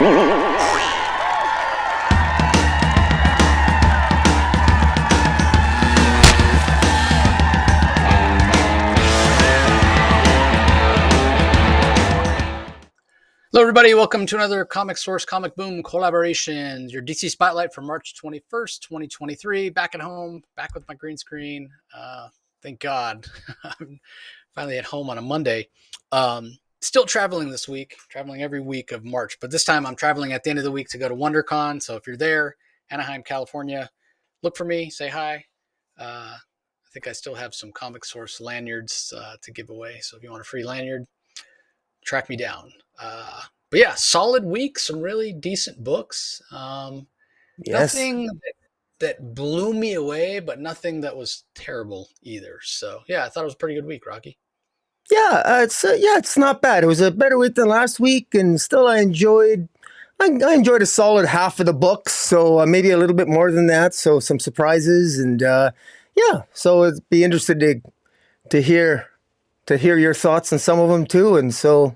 Hello, everybody. Welcome to another Comic Source Comic Boom collaboration. Your DC Spotlight for March 21st, 2023. Back at home, back with my green screen. Thank God. I'm finally at home on a Monday. Still traveling this week, traveling every week of March. But this time I'm traveling at the end of the week to go to WonderCon. So if you're there, Anaheim, California, look for me, say hi. I think I still have some Comic Source lanyards to give away. So if you want a free lanyard, track me down. But yeah, solid week, some really decent books. Yes. Nothing that blew me away, but nothing that was terrible either. So yeah, I thought it was a pretty good week, Rocky. It's not bad. It was a better week than last week, and still I enjoyed a solid half of the books, so maybe a little bit more than that. So some surprises, and so it'd be interested to hear your thoughts on some of them too. And so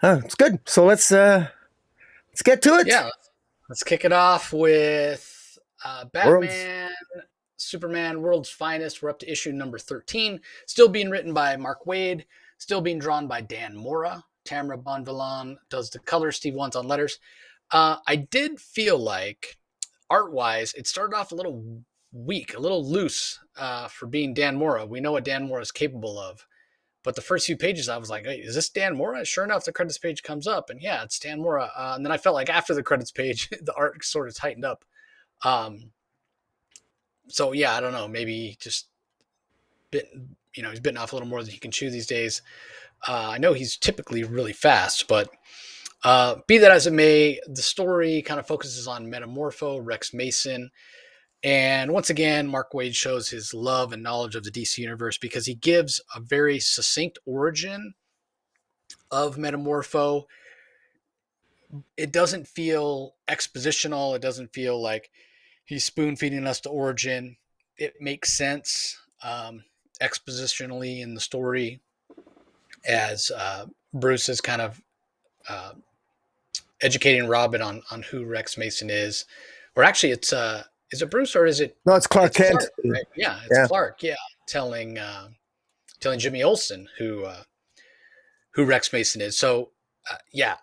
it's good. So let's get to it. Yeah, let's kick it off with Batman, Superman, World's Finest. We're up to issue number 13. Still being written by Mark Waid. Still being drawn by Dan Mora. Tamara Bonvillain does the colors. Steve Wants on letters. I did feel like, art-wise, it started off a little weak, a little loose for being Dan Mora. We know what Dan Mora is capable of. But the first few pages, I was like, hey, is this Dan Mora? Sure enough, the credits page comes up, and yeah, it's Dan Mora. And then I felt like after the credits page, the art sort of tightened up. So yeah, I don't know, maybe just he's bitten off a little more than he can chew these days. I know he's typically really fast, but be that as it may, the story kind of focuses on Metamorpho, Rex Mason. And once again, Mark Waid shows his love and knowledge of the DC universe because he gives a very succinct origin of Metamorpho. It doesn't feel expositional. It doesn't feel like he's spoon-feeding us the origin. It makes sense expositionally in the story as Bruce is kind of educating Robin on who Rex Mason is. Or actually, it's is it Bruce or is it? No, it's Clark Kent. Clark, right? Yeah, it's Clark. Yeah, telling Jimmy Olsen who Rex Mason is. So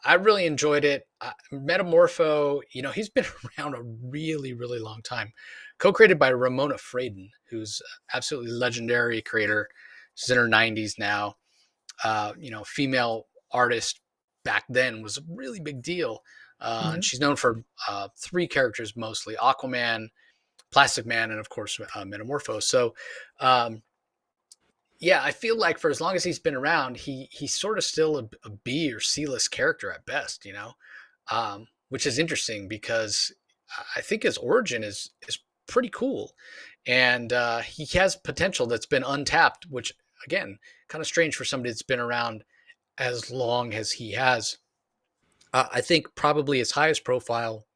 I really enjoyed it. Metamorpho, he's been around a really, really long time. Co-created by Ramona Fradon, who's absolutely legendary creator. She's in her 90s now. Female artist back then was a really big deal. And she's known for three characters mostly: Aquaman, Plastic Man, and of course Metamorpho. So I feel like for as long as he's been around, he's sort of still a B or C-list character at best, which is interesting because I think his origin is pretty cool. And he has potential that's been untapped, which, again, kind of strange for somebody that's been around as long as he has. I think probably his highest profile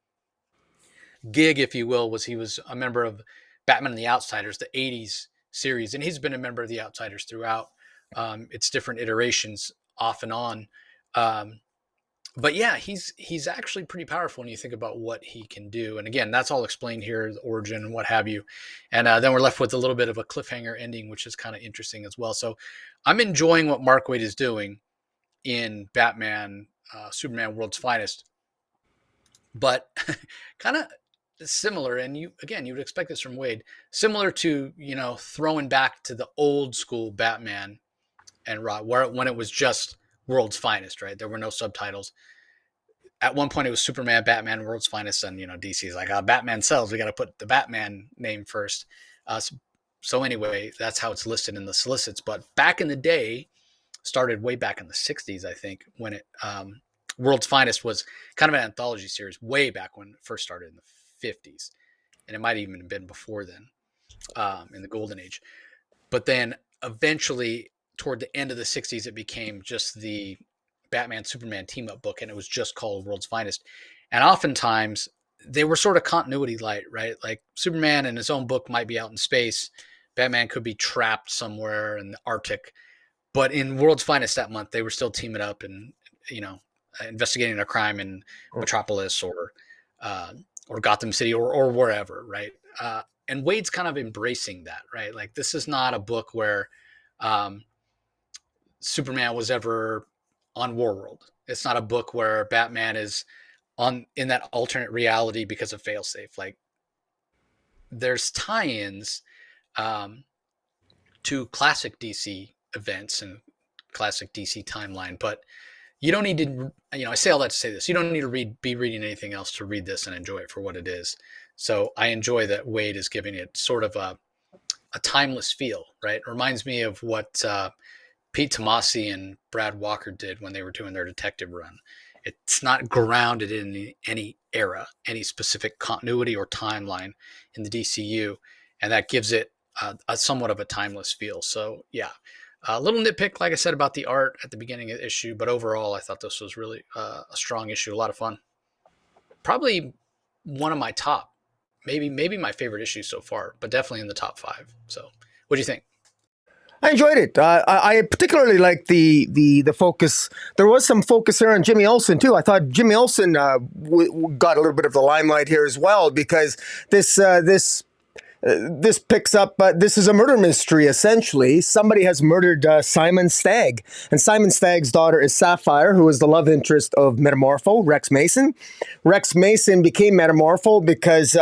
gig, if you will, was he was a member of Batman and the Outsiders, the 80s series, and he's been a member of the Outsiders throughout its different iterations off and on. But yeah, he's actually pretty powerful when you think about what he can do. And again, that's all explained here, the origin and what have you. And then we're left with a little bit of a cliffhanger ending, which is kind of interesting as well. So I'm enjoying what Mark Waid is doing in Batman, Superman, World's Finest. But kind of similar, and you would expect this from Waid, similar to throwing back to the old school Batman and when it was just World's Finest, right? There were no subtitles. At one point, it was Superman, Batman, World's Finest, and DC's like, Batman sells. We got to put the Batman name first. So anyway, that's how it's listed in the solicits. But back in the day, started way back in the 60s, I think, when it World's Finest was kind of an anthology series way back when it first started in the 50s. And it might have even been before then, in the golden age. But then eventually, toward the end of the 60s, it became just the Batman Superman team up book, and it was just called World's Finest. And oftentimes they were sort of continuity light, right? Like Superman in his own book might be out in space. Batman could be trapped somewhere in the Arctic. But in World's Finest that month, they were still teaming up and, investigating a crime in Metropolis uh, or Gotham City or wherever, right? And Wade's kind of embracing that, right? Like this is not a book where um, Superman was ever on Warworld. It's not a book where Batman is on in that alternate reality because of failsafe. Like there's tie-ins um, to classic DC events and classic DC timeline, but you don't need to. I say all that to say this: you don't need to be reading anything else to read this and enjoy it for what it is. So I enjoy that Wade is giving it sort of a timeless feel. Right, it reminds me of what Pete Tomasi and Brad Walker did when they were doing their detective run. It's not grounded in any era, any specific continuity or timeline in the DCU, and that gives it a somewhat of a timeless feel. So yeah, a little nitpick, like I said, about the art at the beginning of the issue, but overall, I thought this was really a strong issue, a lot of fun. Probably one of my top, maybe my favorite issue so far, but definitely in the top five. So, what do you think? I enjoyed it. I particularly liked the focus. There was some focus here on Jimmy Olsen too. I thought Jimmy Olsen got a little bit of the limelight here as well because this picks up, this is a murder mystery, essentially. Somebody has murdered Simon Stagg. And Simon Stagg's daughter is Sapphire, who is the love interest of Metamorpho, Rex Mason. Rex Mason became Metamorpho because,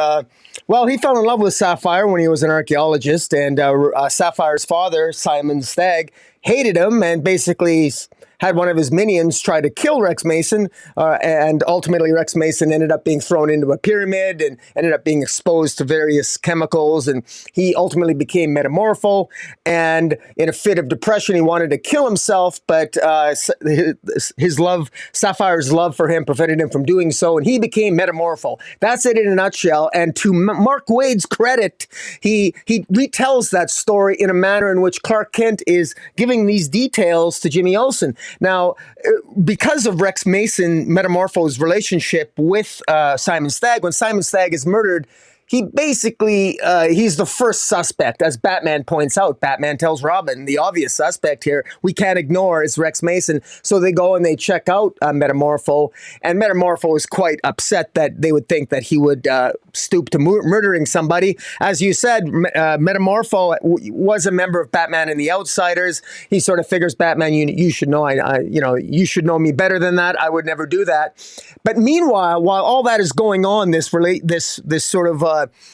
he fell in love with Sapphire when he was an archaeologist. And Sapphire's father, Simon Stagg, hated him and basically had one of his minions try to kill Rex Mason, and ultimately Rex Mason ended up being thrown into a pyramid and ended up being exposed to various chemicals, and he ultimately became Metamorpho, and in a fit of depression, he wanted to kill himself, but Sapphire's love for him prevented him from doing so, and he became Metamorpho. That's it in a nutshell, and to Mark Waid's credit, he retells that story in a manner in which Clark Kent is giving these details to Jimmy Olsen. Now, because of Rex Mason, Metamorpho's relationship with Simon Stagg, when Simon Stagg is murdered, he basically, he's the first suspect, as Batman points out. Batman tells Robin, the obvious suspect here, we can't ignore, is Rex Mason. So they go and they check out Metamorpho, and Metamorpho is quite upset that they would think that he would stoop to murdering somebody. As you said, Metamorpho was a member of Batman and the Outsiders. He sort of figures, Batman, you should know, you should know me better than that. I would never do that. But meanwhile, while all that is going on, this sort of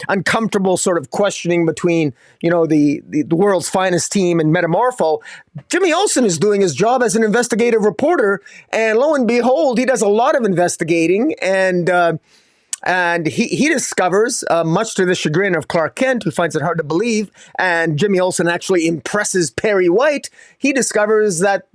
uncomfortable sort of questioning between, the world's finest team and Metamorpho, Jimmy Olsen is doing his job as an investigative reporter, and lo and behold, he does a lot of investigating, and he discovers, much to the chagrin of Clark Kent, who finds it hard to believe, and Jimmy Olsen actually impresses Perry White, he discovers that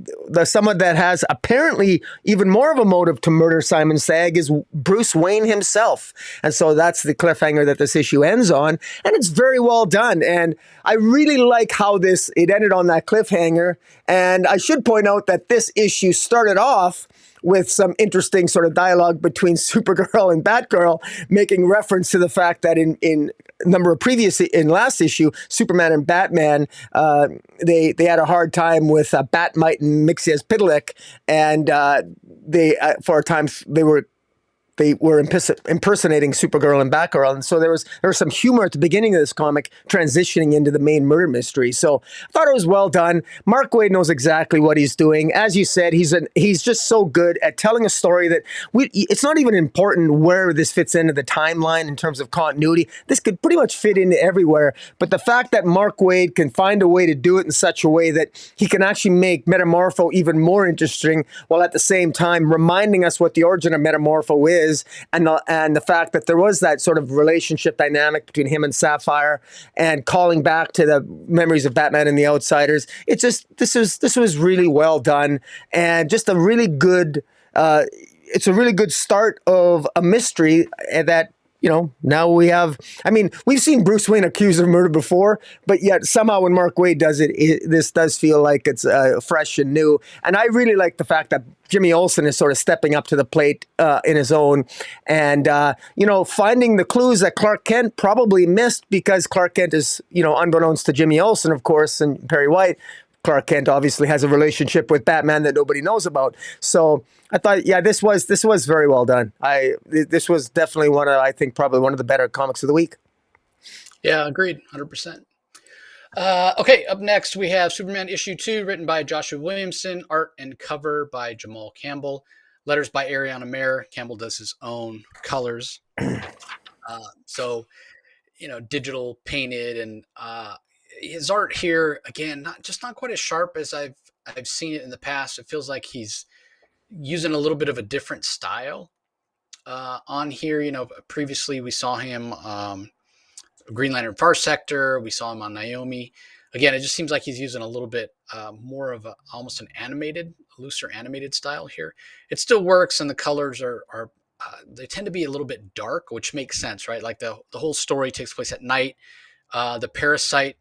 someone that has apparently even more of a motive to murder Simon Stagg is Bruce Wayne himself. And so that's the cliffhanger that this issue ends on, and it's very well done. And I really like how it ended on that cliffhanger. And I should point out that this issue started off with some interesting sort of dialogue between Supergirl and Batgirl, making reference to the fact that in last issue, Superman and Batman, they had a hard time with Batmite and Mxyzptlk, and for a time they were impersonating Supergirl and Batgirl, and so there was some humor at the beginning of this comic transitioning into the main murder mystery. So I thought it was well done. Mark Waid knows exactly what he's doing. As you said, he's just so good at telling a story that it's not even important where this fits into the timeline in terms of continuity. This could pretty much fit into everywhere. But the fact that Mark Waid can find a way to do it in such a way that he can actually make Metamorpho even more interesting, while at the same time reminding us what the origin of Metamorpho is, and the fact that there was that sort of relationship dynamic between him and Sapphire, and calling back to the memories of Batman and the Outsiders. It's just this was really well done, and just a really good. It's a really good start of a mystery that. Now we have, we've seen Bruce Wayne accused of murder before, but yet somehow when Mark Waid does it, this does feel like it's fresh and new. And I really like the fact that Jimmy Olsen is sort of stepping up to the plate in his own, and, finding the clues that Clark Kent probably missed, because Clark Kent is, unbeknownst to Jimmy Olsen, of course, and Perry White, Clark Kent obviously has a relationship with Batman that nobody knows about. So I thought, yeah, this was very well done. This was definitely one of, I think, probably one of the better comics of the week. Yeah, agreed, 100%. Okay, up next we have Superman issue 2, written by Joshua Williamson, art and cover by Jamal Campbell, letters by Ariana Mayer. Campbell does his own colors. So, digital painted, and his art here, again, not quite as sharp as I've seen it in the past. It feels like he's using a little bit of a different style on here. Previously we saw him Green Lantern Far Sector. We saw him on Naomi. Again, it just seems like he's using a little bit more of almost an animated, looser animated style here. It still works, and the colors are they tend to be a little bit dark, which makes sense, right? Like the whole story takes place at night. The parasite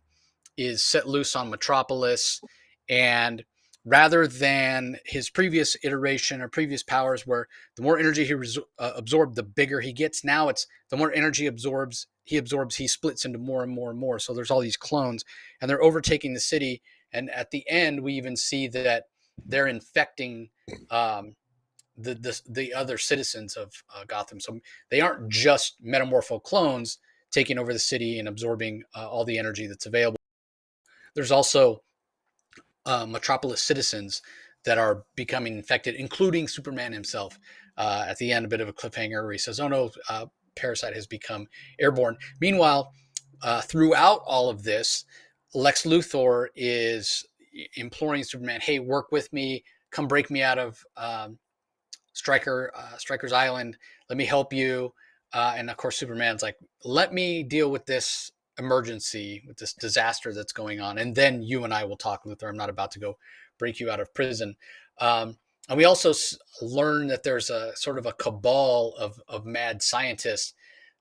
is set loose on Metropolis, and rather than his previous iteration or previous powers, where the more energy he absorbed, the bigger he gets. Now it's the more energy he absorbs, he splits into more and more and more. So there's all these clones, and they're overtaking the city. And at the end, we even see that they're infecting the other citizens of Gotham. So they aren't just metamorpho clones taking over the city and absorbing all the energy that's available. There's also Metropolis citizens that are becoming infected, including Superman himself. At the end, a bit of a cliffhanger where he says, "Oh no, Parasite has become airborne." Meanwhile, throughout all of this, Lex Luthor is imploring Superman, "Hey, work with me. Come break me out of Stryker's Island. Let me help you." And of course, Superman's like, "Let me deal with this emergency, with this disaster that's going on, and then you and I will talk, Luthor. I'm not about to go break you out of prison." And we also learn that there's a sort of a cabal of mad scientists.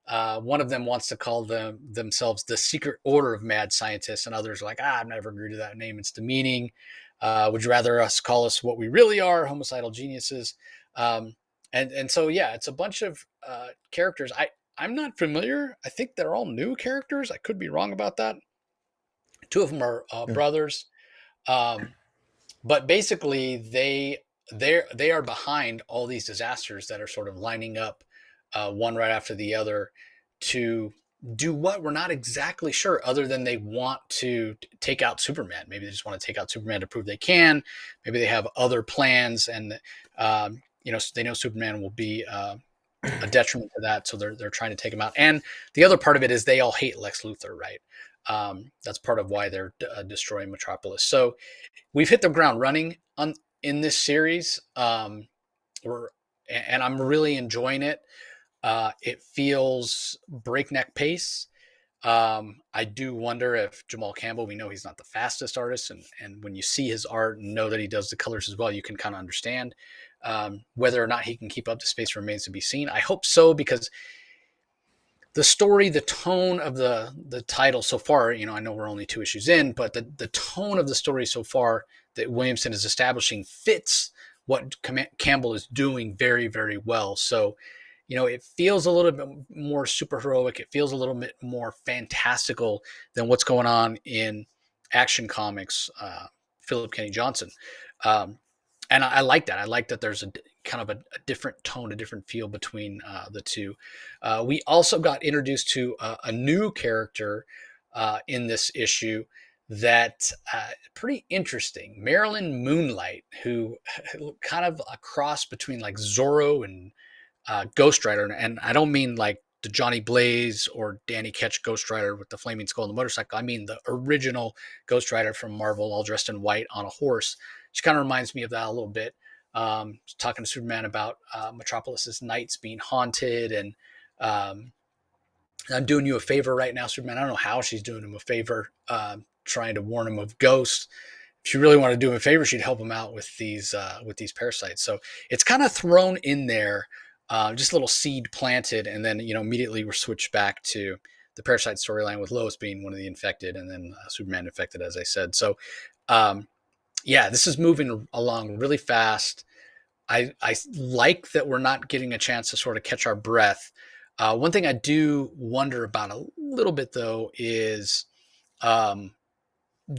One of them wants to call themselves the Secret Order of Mad Scientists, and others are like, "I've never agreed to that name. It's demeaning. Would you rather us call us what we really are, homicidal geniuses?" Um, and so yeah, it's a bunch of characters. I'm not familiar. I think they're all new characters. I could be wrong about that. Two of them are brothers, um, but basically they are behind all these disasters that are sort of lining up, one right after the other, to do what we're not exactly sure, other than they want to take out Superman. Maybe they just want to take out Superman to prove they can. Maybe they have other plans, and they know Superman will be a detriment to that, so they're trying to take him out. And the other part of it is they all hate Lex Luthor, right? That's part of why they're destroying Metropolis. So we've hit the ground running in this series, and I'm really enjoying it. It feels breakneck pace. I do wonder if Jamal Campbell, we know he's not the fastest artist, and when you see his art and know that he does the colors as well, you can kind of understand whether or not he can keep up the pace remains to be seen. I hope so, because the story, the tone of the title so far, I know we're only 2 issues in, but the tone of the story so far that Williamson is establishing fits what Campbell is doing very, very well. So, it feels a little bit more superheroic. It feels a little bit more fantastical than what's going on in Action Comics, Philip Kenny Johnson. And I like that. I like that there's a kind of a different tone, a different feel between the two. We also got introduced to a new character in this issue that pretty interesting. Marilyn Moonlight, who kind of a cross between like Zorro and Ghost Rider. And I don't mean like the Johnny Blaze or Danny Ketch Ghost Rider with the flaming skull and the motorcycle. I mean the original Ghost Rider from Marvel, all dressed in white on a horse. She kind of reminds me of that a little bit. Talking to Superman about Metropolis's nights being haunted, and I'm doing you a favor right now, Superman. I don't know how she's doing him a favor, trying to warn him of ghosts. If she really wanted to do him a favor, she'd help him out with these parasites. So it's kind of thrown in there, just a little seed planted, and then immediately we're switched back to the parasite storyline with Lois being one of the infected, and then Superman infected, as I said. So yeah, this is moving along really fast. I like that we're not getting a chance to sort of catch our breath. One thing I do wonder about a little bit, though, is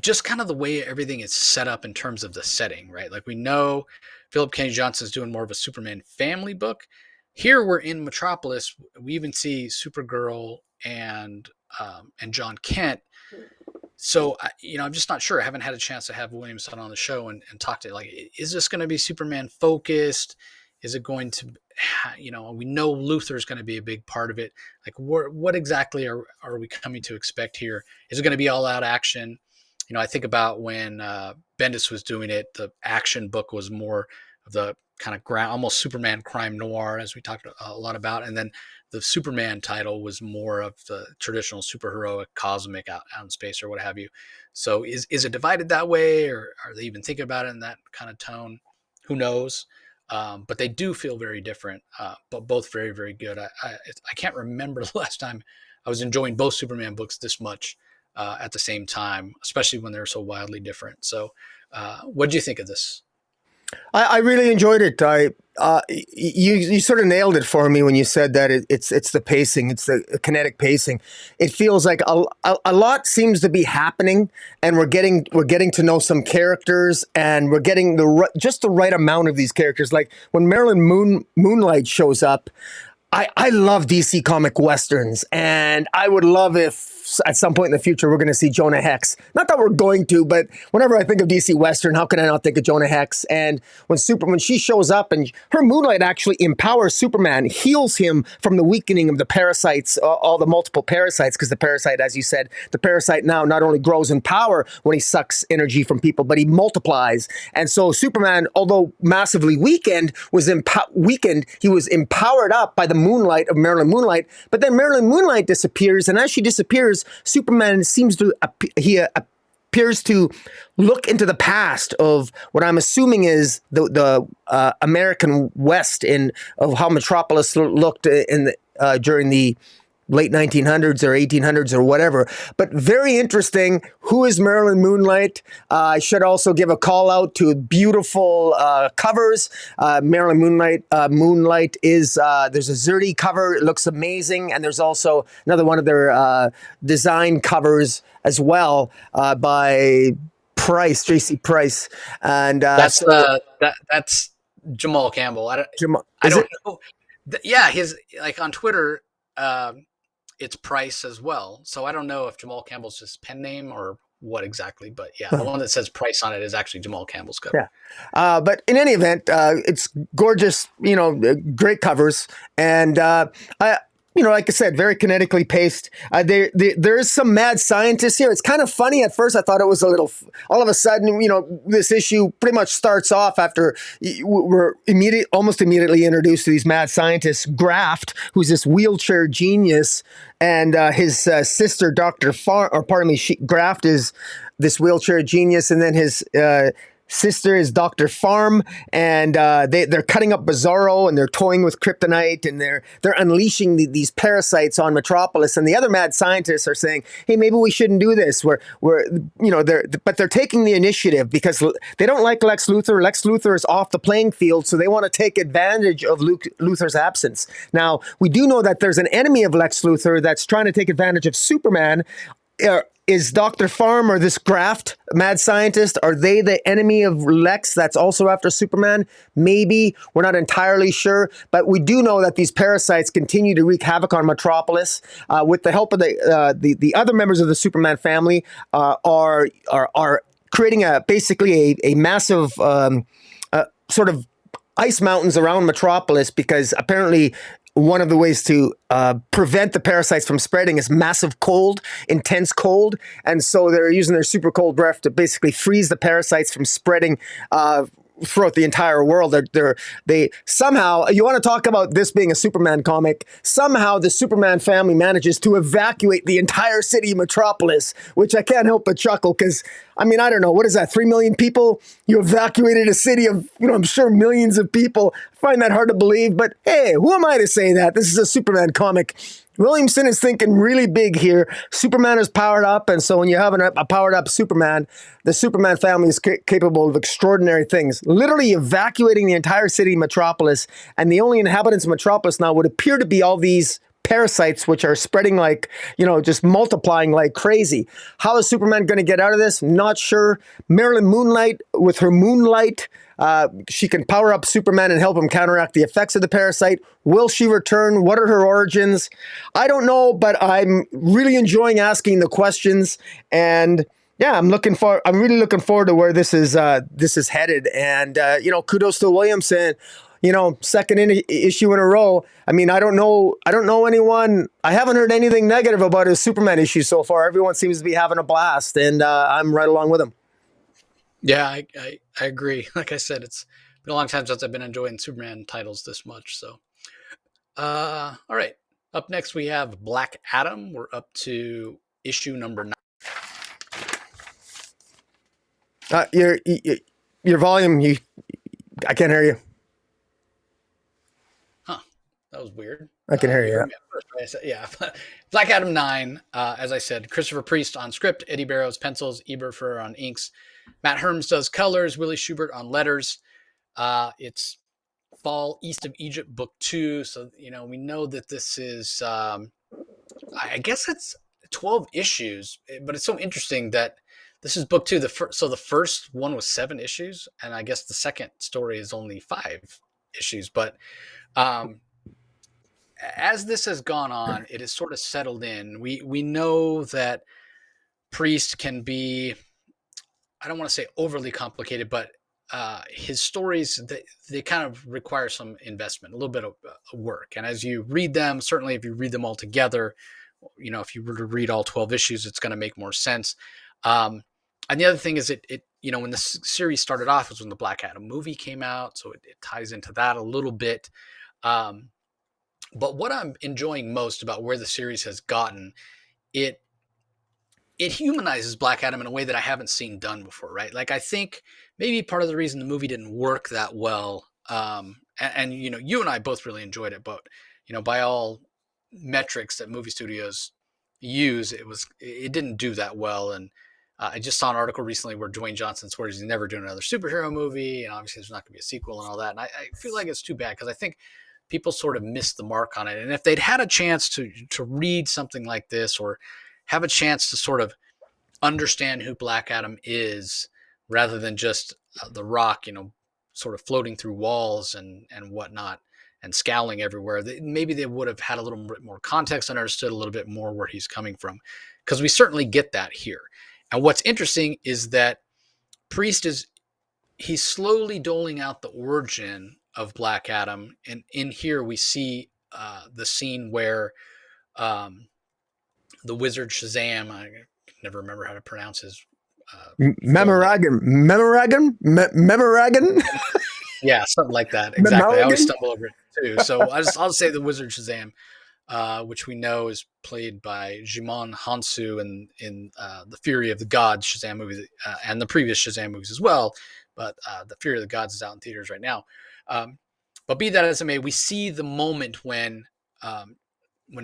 just kind of the way everything is set up in terms of the setting, right? Like we know Philip Kennedy Johnson is doing more of a Superman family book. Here we're in Metropolis. We even see Supergirl and John Kent. So I'm just not sure. I haven't had a chance to have Williamson on the show and talk to, like, is this going to be Superman focused? Is it going to, we know Luthor's going to be a big part of it. Like, what exactly are we coming to expect here? Is it going to be all out action? I think about when Bendis was doing it, the action book was more of the kind of ground, almost Superman crime noir, as we talked a lot about. And then the Superman title was more of the traditional superheroic cosmic out in space or what have you. So is it divided that way, or are they even thinking about it in that kind of tone? Who knows? But they do feel very different, but both very, very good. I can't remember the last time I was enjoying both Superman books this much at the same time, especially when they're so wildly different. So what do you think of this? I really enjoyed it. You sort of nailed it for me when you said that it's the pacing, it's the kinetic pacing. It feels like a lot seems to be happening, and we're getting to know some characters, and we're getting just the right amount of these characters. Like when Moonlight shows up. I love DC comic westerns, and I would love if at some point in the future we're going to see Jonah Hex. Not that we're going to, but whenever I think of DC western, how can I not think of Jonah Hex? And when she shows up, and her Moonlight actually empowers Superman, heals him from the weakening of the parasites, all the multiple parasites, because the parasite, as you said, the parasite now not only grows in power when he sucks energy from people, but he multiplies. And so Superman, although massively weakened, he was empowered up by the Moonlight of Marilyn Moonlight, but then Marilyn Moonlight disappears, and as she disappears, Superman appears to look into the past of what I'm assuming is the American West of how Metropolis looked during the late 1900s or 1800s or whatever. But very interesting. Who is Marilyn Moonlight? I should also give a call out to beautiful covers. Marilyn Moonlight is, there's a Zerdy cover. It looks amazing. And there's also another one of their design covers as well by JC Price. And that's Jamal Campbell. I is don't it? know. Yeah, his, like, on Twitter, it's Price as well. So I don't know if Jamal Campbell's just pen name or what exactly, but yeah, the one that says Price on it is actually Jamal Campbell's cover. Yeah. But in any event, it's gorgeous, great covers. And like I said, very kinetically paced. There's some mad scientists here. It's kind of funny. At first, I thought it was a little, all of a sudden, this issue pretty much starts off after we're almost immediately introduced to these mad scientists. Graft, who's this wheelchair genius, and his sister, Dr. Graft is this wheelchair genius, and then his sister is Dr. Farm, and they're cutting up Bizarro, and they're toying with kryptonite, and they're unleashing these parasites on Metropolis. And the other mad scientists are saying, "Hey, maybe we shouldn't do this." But they're taking the initiative because they don't like Lex Luthor. Lex Luthor is off the playing field, so they want to take advantage of Luthor's absence. Now, we do know that there's an enemy of Lex Luthor that's trying to take advantage of Superman. Is Dr. Farm or this Graft mad scientist, are they the enemy of Lex that's also after Superman? Maybe. We're not entirely sure. But we do know that these parasites continue to wreak havoc on Metropolis. With the help of the other members of the Superman family are creating basically a massive sort of ice mountains around Metropolis, because apparently one of the ways to prevent the parasites from spreading is massive cold, intense cold. And so they're using their super cold breath to basically freeze the parasites from spreading throughout the entire world. They somehow, you want to talk about this being a Superman comic, somehow the Superman family manages to evacuate the entire city Metropolis, which I can't help but chuckle because, I don't know, what is that, 3 million people? You evacuated a city of, I'm sure millions of people. I find that hard to believe, but hey, who am I to say that? This is a Superman comic. Williamson is thinking really big here. Superman is powered up, and so when you have a powered up Superman, the Superman family is capable of extraordinary things, literally evacuating the entire city Metropolis, and the only inhabitants of Metropolis now would appear to be all these parasites which are spreading like, just multiplying like crazy. How is Superman going to get out of this? Not sure. Marilyn Moonlight, with her moonlight, she can power up Superman and help him counteract the effects of the parasite. Will she return? What are her origins? I don't know, but I'm really enjoying asking the questions. And yeah, I'm really looking forward to where this is headed. And kudos to Williamson. Second issue in a row. I mean, I don't know anyone. I haven't heard anything negative about his Superman issue so far. Everyone seems to be having a blast, and I'm right along with him. Yeah, I agree. Like I said, it's been a long time since I've been enjoying Superman titles this much. So, all right. Up next, we have Black Adam. We're up to issue number 9. Your volume, I can't hear you. Huh. That was weird. I can hear You you. heard me at first, right? Yeah. Black Adam 9, as I said, Christopher Priest on script, Eddie Barrows pencils, Eberfer on inks, Matt Herms does colors, Willie Schubert on letters. It's Fall East of Egypt book 2. So, we know that this is, I guess it's 12 issues, but it's so interesting that this is book 2. So the first one was 7 issues, and I guess the second story is only 5 issues. But um, as this has gone on, it has sort of settled in. We know that Priest can be, I don't want to say overly complicated, but his stories, they kind of require some investment, a little bit of work. And as you read them, certainly if you read them all together, if you were to read all 12 issues, it's going to make more sense. And the other thing is when the series started off was when the Black Adam movie came out. So it ties into that a little bit. But what I'm enjoying most about where the series has gotten, it humanizes Black Adam in a way that I haven't seen done before, right? Like, I think maybe part of the reason the movie didn't work that well, and you and I both really enjoyed it, but by all metrics that movie studios use, it didn't do that well. And I just saw an article recently where Dwayne Johnson swears he's never doing another superhero movie, and obviously there's not going to be a sequel and all that. And I feel like it's too bad, because I think people sort of missed the mark on it. And if they'd had a chance to read something like this, or have a chance to sort of understand who Black Adam is, rather than just the Rock, sort of floating through walls and whatnot and scowling everywhere, maybe they would have had a little bit more context and understood a little bit more where he's coming from, because we certainly get that here. And what's interesting is that Priest he's slowly doling out the origin of Black Adam, and in here we see the scene where the wizard Shazam, I can never remember how to pronounce his Memoragan. Yeah, something like that. Exactly. I always stumble over it too. So I'll say the wizard Shazam, which we know is played by Jimon Hansu in the Fury of the Gods Shazam movie, and the previous Shazam movies as well. But the Fury of the Gods is out in theaters right now. But be that as it may, we see the moment when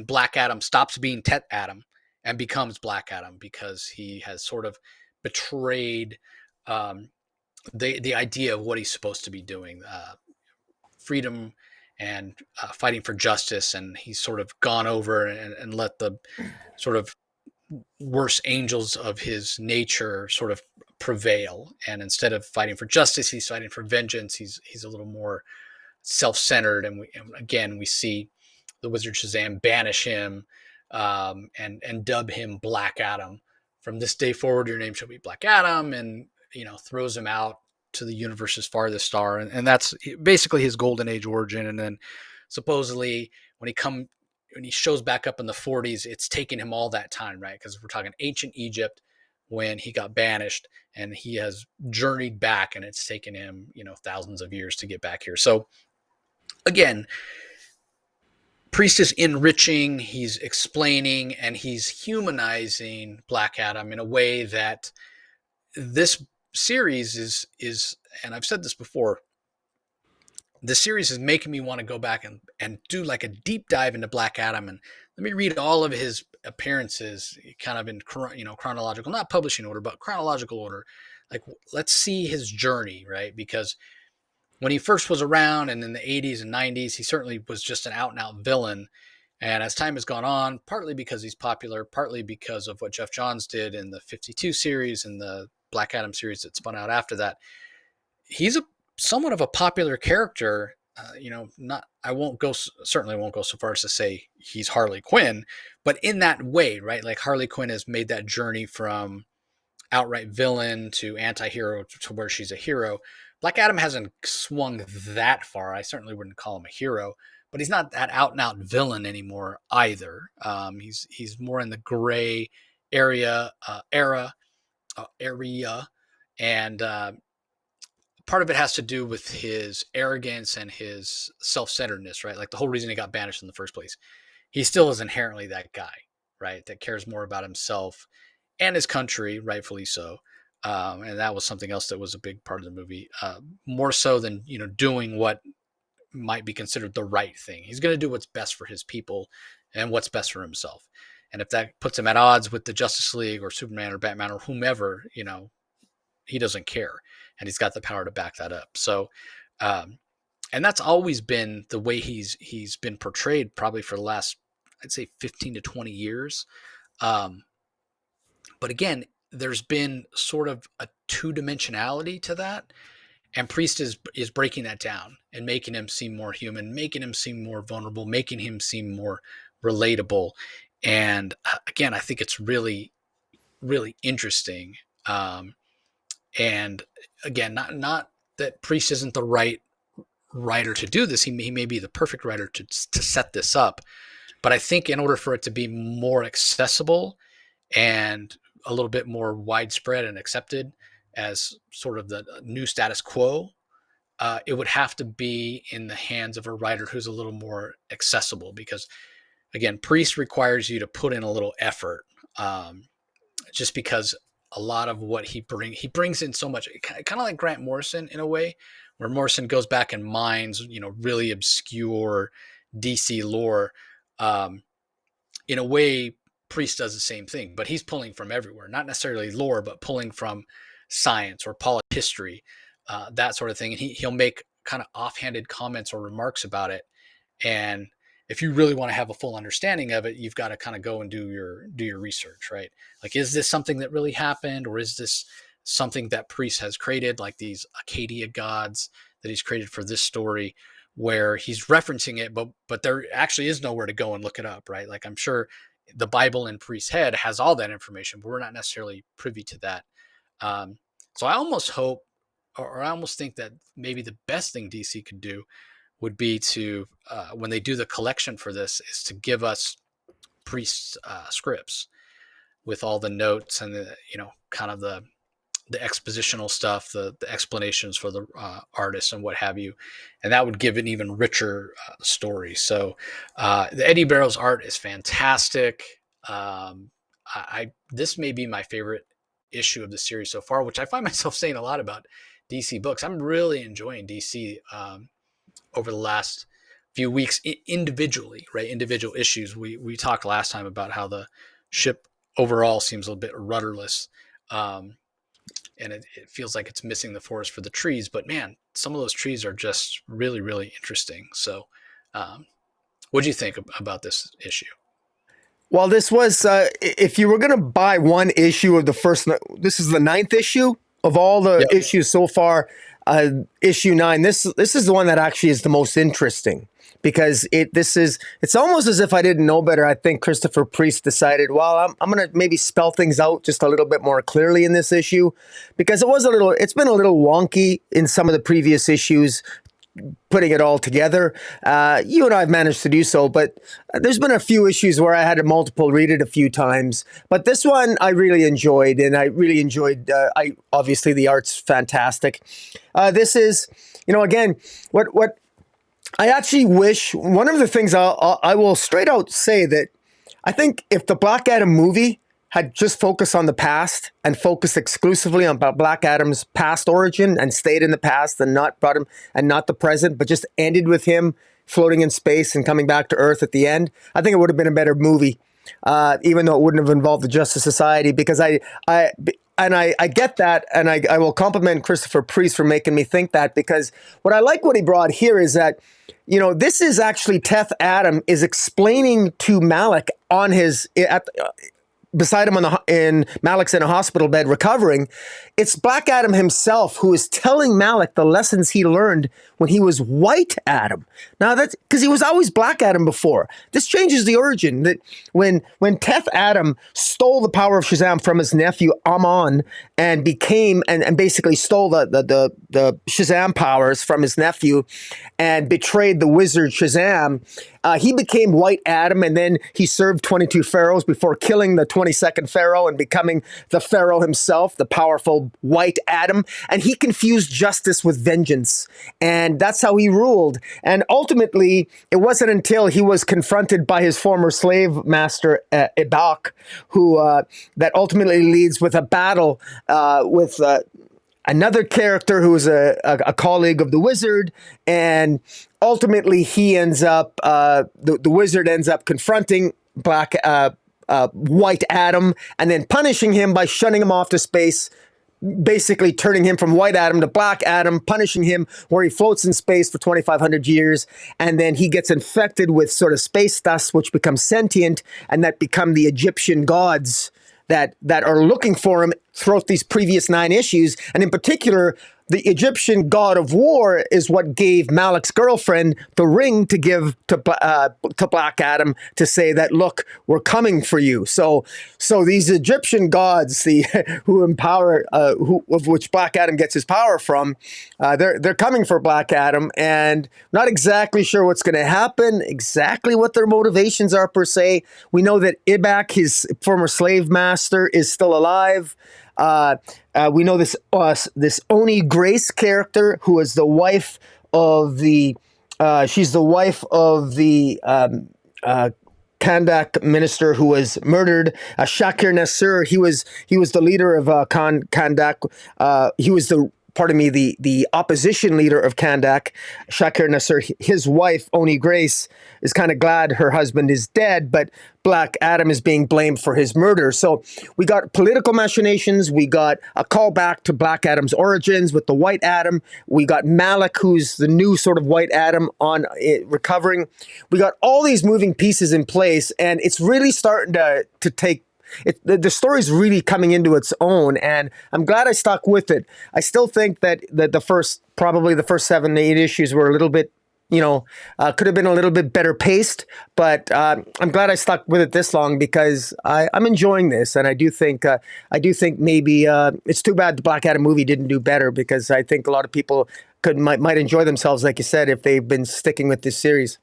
Black Adam stops being Tet Adam and becomes Black Adam, because he has sort of betrayed the idea of what he's supposed to be doing, freedom and fighting for justice. And he's sort of gone over and let the sort of worst angels of his nature sort of prevail. And instead of fighting for justice, he's fighting for vengeance. He's a little more self-centered. And again, we see the wizard Shazam banish him, and dub him Black Adam. From this day forward, your name shall be Black Adam, and throws him out to the universe's farthest star, and that's basically his golden age origin. And then supposedly when he shows back up in the 40s, it's taken him all that time, right? Because we're talking ancient Egypt when he got banished, and he has journeyed back, and it's taken him thousands of years to get back here. So again, Priest is enriching, he's explaining, and he's humanizing Black Adam in a way that this series is, and I've said this before, the series is making me want to go back and do like a deep dive into Black Adam, and let me read all of his appearances kind of in chronological, not publishing order, but chronological order. Like, let's see his journey, right? Because when he first was around and in the 80s and 90s, he certainly was just an out and out villain. And as time has gone on, partly because he's popular, partly because of what Jeff Johns did in the 52 series and the Black Adam series that spun out after that, he's a somewhat of a popular character. Not I won't go certainly won't go so far as to say he's Harley Quinn, but in that way, right? Like Harley Quinn has made that journey from outright villain to anti-hero to where she's a hero. Black Adam hasn't swung that far. I certainly wouldn't call him a hero, but he's not that out and out villain anymore either. He's more in the gray area, and part of it has to do with his arrogance and his self-centeredness, right? Like the whole reason he got banished in the first place. He still is inherently that guy, right? That cares more about himself and his country, rightfully so. And that was something else that was a big part of the movie, more so than doing what might be considered the right thing. He's going to do what's best for his people and what's best for himself. And if that puts him at odds with the Justice League or Superman or Batman or whomever, he doesn't care, and he's got the power to back that up. So, and that's always been the way he's been portrayed, probably for the last, I'd say, 15 to 20 years. But again, there's been sort of a two-dimensionality to that, and Priest is breaking that down and making him seem more human, making him seem more vulnerable, making him seem more relatable. And again, I think it's really, really interesting. And again, not that Priest isn't the right writer to do this. He may be the perfect writer to set this up. But I think in order for it to be more accessible and a little bit more widespread and accepted as sort of the new status quo, it would have to be in the hands of a writer who's a little more accessible. Because again, Priest requires you to put in a little effort, just because a lot of what he brings in so much, kind of like Grant Morrison in a way, where Morrison goes back and mines, really obscure DC lore. In a way, Priest does the same thing, but he's pulling from everywhere, not necessarily lore, but pulling from science or politics, history, that sort of thing. And he'll make kind of offhanded comments or remarks about it. And if you really want to have a full understanding of it, you've got to kind of go and do your research, right? Like, is this something that really happened, or is this something that Priest has created, like these Acadia gods that he's created for this story, where he's referencing it, but there actually is nowhere to go and look it up, right? Like, I'm sure the Bible in Priest's head has all that information, but we're not necessarily privy to that. So I almost hope, or I almost think that maybe the best thing DC could do would be to, when they do the collection for this, is to give us Priest's scripts with all the notes and the, kind of the expositional stuff, the explanations for the artists and what have you, and that would give an even richer story. So the Eddie Barrows art is fantastic. This may be my favorite issue of the series so far, which I find myself saying a lot about DC books. I'm really enjoying DC over the last few weeks individually, right? Individual issues. We talked last time about how the ship overall seems a little bit rudderless. And it feels like it's missing the forest for the trees. But man, some of those trees are just really, really interesting. So what do you think about this issue? Well, this was, if you were going to buy one issue of the first, this is the 9th issue of all the Yep. issues so far. Issue 9, this is the one that actually is the most interesting, because it's almost as if I didn't know better. I think Christopher Priest decided, well, I'm going to maybe spell things out just a little bit more clearly in this issue, because it's been a little wonky in some of the previous issues, putting it all together. You and I have managed to do so, but there's been a few issues where I had to multiple read it a few times. But this one I really enjoyed, and I really enjoyed, obviously the art's fantastic. This is, again, what I actually wish, one of the things I will straight out say that I think if the Black Adam movie had just focused on the past and focused exclusively on Black Adam's past origin and stayed in the past and not brought him and not the present, but just ended with him floating in space and coming back to Earth at the end, I think it would have been a better movie, even though it wouldn't have involved the Justice Society, because I I get that, and I will compliment Christopher Priest for making me think that, because what he brought here is that, this is actually Teth Adam is explaining to Malik on his beside him in Malik's in a hospital bed recovering. It's Black Adam himself who is telling Malik the lessons he learned when he was White Adam. Now that's because he was always Black Adam before. This changes the origin. That when Teth Adam stole the power of Shazam from his nephew Amon and became and basically stole the Shazam powers from his nephew and betrayed the wizard Shazam, he became White Adam, and then he served 22 pharaohs before killing the 22nd pharaoh and becoming the pharaoh himself, the powerful White Adam. And he confused justice with vengeance, and that's how he ruled. And ultimately, it wasn't until he was confronted by his former slave master Ibak, who that ultimately leads with a battle with another character who is a colleague of the wizard, and ultimately he ends up the wizard ends up confronting White Adam and then punishing him by shunning him off to space, basically turning him from White Adam to Black Adam, punishing him where he floats in space for 2,500 years, and then he gets infected with sort of space dust, which becomes sentient, and that become the Egyptian gods that are looking for him throughout these previous 9 issues. And in particular, the Egyptian god of war is what gave Malik's girlfriend the ring to give to Black Adam to say that, look, we're coming for you. So these Egyptian gods, who empower, of which Black Adam gets his power from, they're coming for Black Adam, and not exactly sure what's going to happen, exactly what their motivations are per se. We know that Ibak, his former slave master, is still alive. We know this Oni Grace character, who is the wife of she's the wife of the Kandak minister who was murdered. Shakir Nasser, he was the leader of Kandak. He was the opposition leader of Kandak. Shakir Nasser, his wife, Oni Grace, is kind of glad her husband is dead, but Black Adam is being blamed for his murder. So we got political machinations. We got a callback to Black Adam's origins with the White Adam. We got Malik, who's the new sort of White Adam on recovering. We got all these moving pieces in place, and it's really starting to take the story's really coming into its own, and I'm glad I stuck with it. I still think that probably the first 7 to 8 issues were a little bit, could have been a little bit better paced, but I'm glad I stuck with it this long because I'm enjoying this, and I do think maybe it's too bad the Black Adam movie didn't do better, because I think a lot of people might enjoy themselves, like you said, if they've been sticking with this series.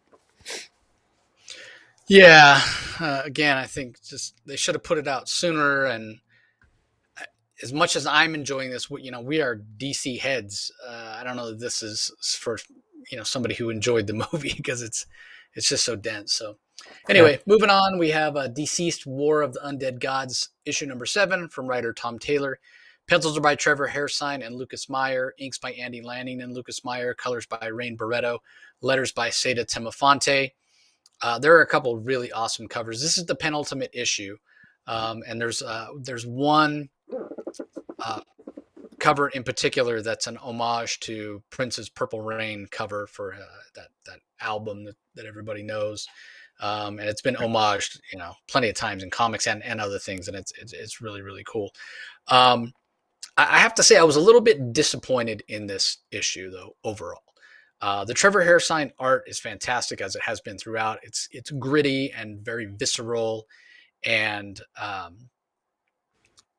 Yeah. Again, I think just they should have put it out sooner. And as much as I'm enjoying this, we are DC heads. I don't know that this is for somebody who enjoyed the movie because it's just so dense. So anyway, moving on, we have Deceased: War of the Undead Gods, issue number 7 from writer Tom Taylor. Pencils are by Trevor Hairsine and Lucas Meyer. Inks by Andy Lanning and Lucas Meyer. Colors by Rain Barreto. Letters by Seda Temafonte. There are a couple of really awesome covers. This is the penultimate issue, and there's one cover in particular that's an homage to Prince's Purple Rain cover for that album that everybody knows, and it's been homaged plenty of times in comics and other things, and it's really, really cool. I have to say I was a little bit disappointed in this issue though overall. The Trevor Hairsine art is fantastic, as it has been throughout. It's gritty and very visceral, and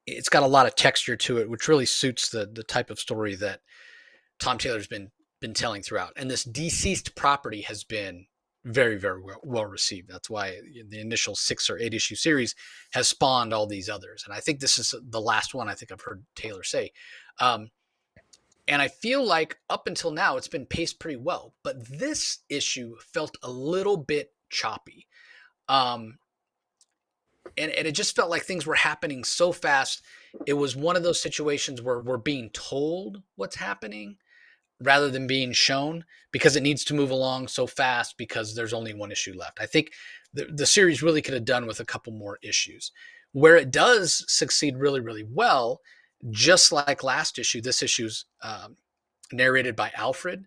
it's got a lot of texture to it, which really suits the type of story that Tom Taylor's been telling throughout. And this Deceased property has been very, very well received. That's why the initial 6 or 8 issue series has spawned all these others. And I think this is the last one I think I've heard Taylor say. And I feel like up until now, it's been paced pretty well. But this issue felt a little bit choppy. And it just felt like things were happening so fast. It was one of those situations where we're being told what's happening rather than being shown, because it needs to move along so fast because there's only one issue left. I think the series really could have done with a couple more issues. Where it does succeed really, really well just like last issue, this issue's narrated by Alfred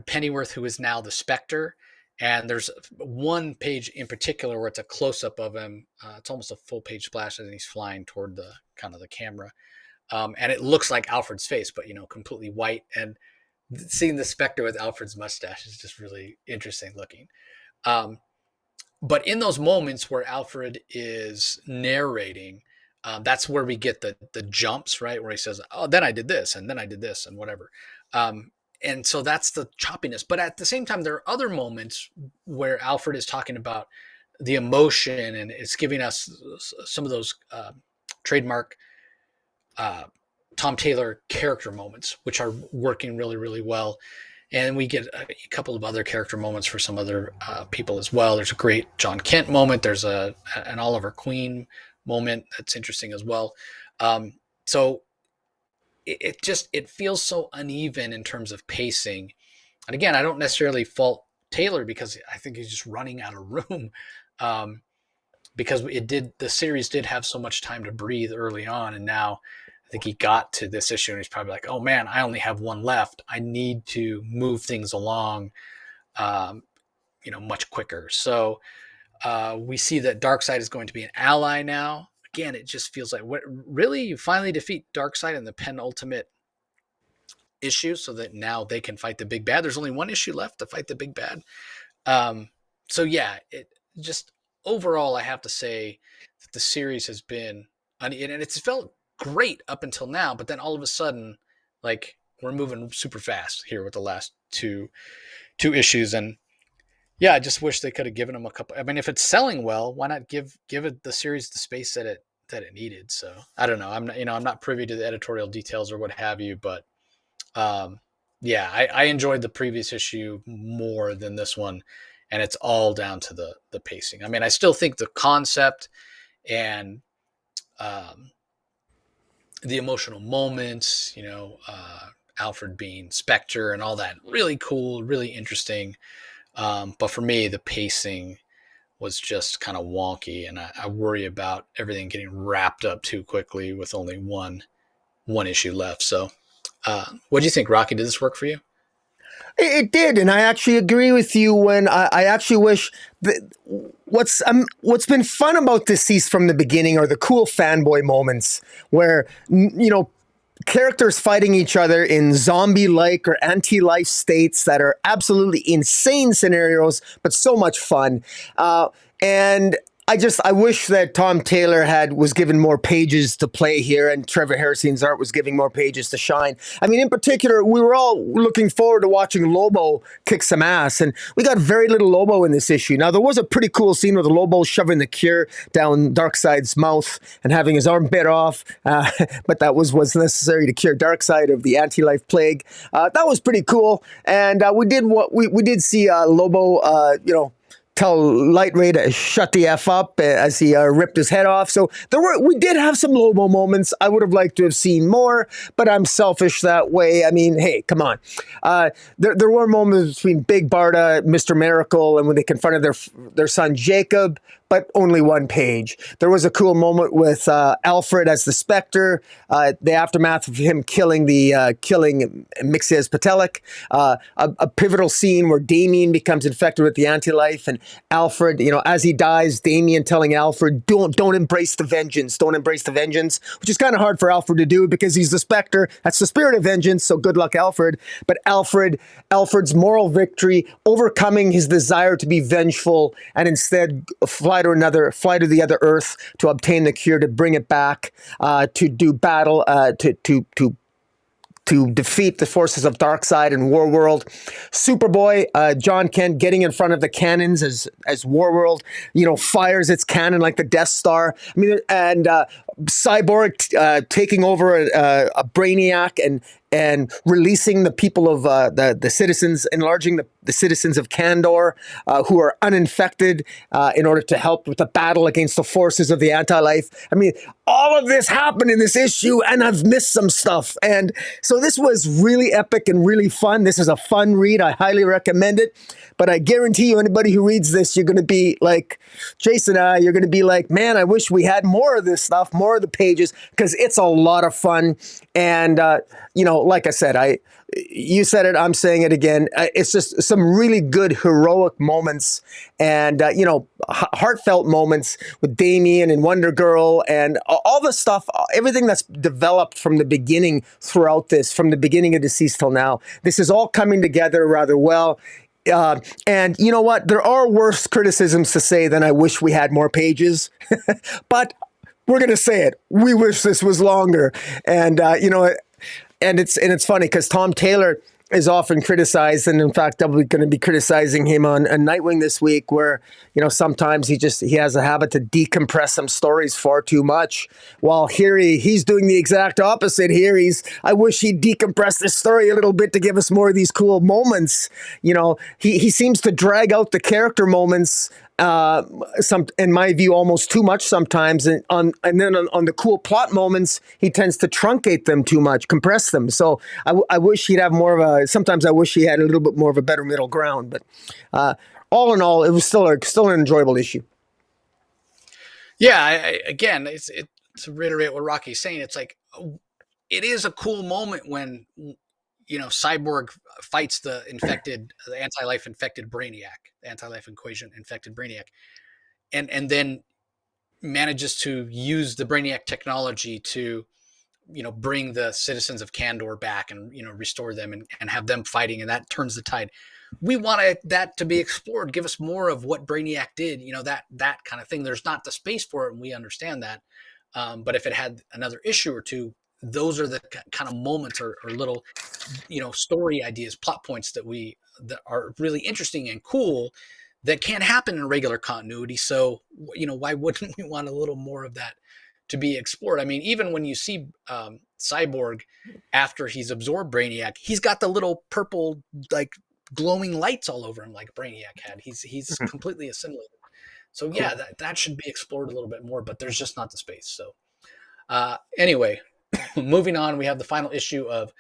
Pennyworth, who is now the Spectre. And there's one page in particular where it's a close up of him. It's almost a full page splash, and he's flying toward the kind of the camera, and it looks like Alfred's face, but completely white. And seeing the Spectre with Alfred's mustache is just really interesting looking. Um, but in those moments where Alfred is narrating, that's where we get the jumps, right? Where he says, "Oh, then I did this, and then I did this, and whatever." And so that's the choppiness. But at the same time, there are other moments where Alfred is talking about the emotion, and it's giving us some of those trademark uh, Tom Taylor character moments, which are working really, really well. And we get a couple of other character moments for some other people as well. There's a great John Kent moment. There's an Oliver Queen moment that's interesting as well. So it feels so uneven in terms of pacing. And again, I don't necessarily fault Taylor because I think he's just running out of room. Because the series did have so much time to breathe early on, and now I think he got to this issue and he's probably like, oh man, I only have one left. I need to move things along, much quicker. So we see that Darkseid is going to be an ally now. Again, it just feels like, what really, you finally defeat Darkseid in the penultimate issue, so that now they can fight the big bad. There's only one issue left to fight the big bad. So yeah, it just overall, I have to say that the series has been, and it's felt great up until now, but then all of a sudden, like, we're moving super fast here with the last two issues. And yeah, I just wish they could have given them a couple. I mean, if it's selling well, why not give it the series the space that it needed? So I don't know. I'm not privy to the editorial details or what have you, but yeah, I enjoyed the previous issue more than this one, and it's all down to the pacing. I mean, I still think the concept and the emotional moments, Alfred being Spectre and all that, really cool, really interesting. But for me, the pacing was just kind of wonky, and I worry about everything getting wrapped up too quickly with only one issue left. So, what do you think, Rocky? Did this work for you? It did, and I actually agree with you. When I actually wish that what's been fun about this season from the beginning are the cool fanboy moments where characters fighting each other in zombie-like or anti-life states that are absolutely insane scenarios, but so much fun. And I wish that Tom Taylor was given more pages to play here, and Trevor Hairston's art was giving more pages to shine. I mean, in particular, we were all looking forward to watching Lobo kick some ass, and we got very little Lobo in this issue. Now, there was a pretty cool scene with Lobo shoving the cure down Darkseid's mouth and having his arm bit off, but that was what's necessary to cure Darkseid of the anti-life plague. That was pretty cool, and we did see Lobo, tell Light Ray to shut the F up as he ripped his head off. So we did have some Lobo moments. I would have liked to have seen more, but I'm selfish that way. I mean, hey, come on. There were moments between Big Barda, Mr. Miracle, and when they confronted their son Jacob, but only one page. There was a cool moment with Alfred as the Spectre, the aftermath of him killing Mixias Patelik, a pivotal scene where Damien becomes infected with the anti-life, and Alfred, as he dies, Damien telling Alfred, don't embrace the vengeance, which is kind of hard for Alfred to do because he's the Spectre. That's the spirit of vengeance, so good luck, Alfred. But Alfred's moral victory, overcoming his desire to be vengeful, and instead fly to the other Earth to obtain the cure, to bring it back, to do battle, to defeat the forces of Darkseid and Warworld. Superboy, John Kent getting in front of the cannons as Warworld, fires its cannon like the Death Star. I mean, and Cyborg taking over a Brainiac and releasing the people of the citizens, enlarging the citizens of Kandor, who are uninfected, in order to help with the battle against the forces of the anti-life. I mean, all of this happened in this issue, and I've missed some stuff. And so this was really epic and really fun. This is a fun read. I highly recommend it. But I guarantee you, anybody who reads this, you're going to be like Jason and I, you're going to be like, man, I wish we had more of this stuff, more more of the pages because it's a lot of fun. And like I said, you said it, I'm saying it again. It's just some really good heroic moments, and heartfelt moments with Damien and Wonder Girl, and all the stuff, everything that's developed from the beginning throughout this, from the beginning of Deceased till now. This is all coming together rather well. And you know what? There are worse criticisms to say than I wish we had more pages, but we're gonna say it. We wish this was longer, and and it's funny because Tom Taylor is often criticized, and in fact, I'm going to be criticizing him on Nightwing this week, where sometimes he has a habit to decompress some stories far too much. While here he's doing the exact opposite. Here I wish he'd decompress this story a little bit to give us more of these cool moments. He seems to drag out the character moments, in my view, almost too much sometimes, and then on the cool plot moments, he tends to truncate them too much, compress them. So I wish he'd have more of a. Sometimes I wish he had a little bit more of a better middle ground. But all in all, it was still an enjoyable issue. Yeah, again, to reiterate what Rocky's saying, it's like it is a cool moment when Cyborg fights the anti-life infected Brainiac, the anti-life equation infected Brainiac, and then manages to use the Brainiac technology to bring the citizens of Kandor back and restore them and have them fighting, and that turns the tide. We want that to be explored. Give us more of what Brainiac did, that kind of thing. There's not the space for it, and we understand that. But if it had another issue or two, those are the kind of moments or little, story ideas, plot points that are really interesting and cool that can't happen in regular continuity. So, why wouldn't we want a little more of that to be explored? I mean, even when you see Cyborg after he's absorbed Brainiac, he's got the little purple, like, glowing lights all over him like Brainiac had. He's completely assimilated. So yeah, that should be explored a little bit more, but there's just not the space. So anyway, moving on, we have the final issue of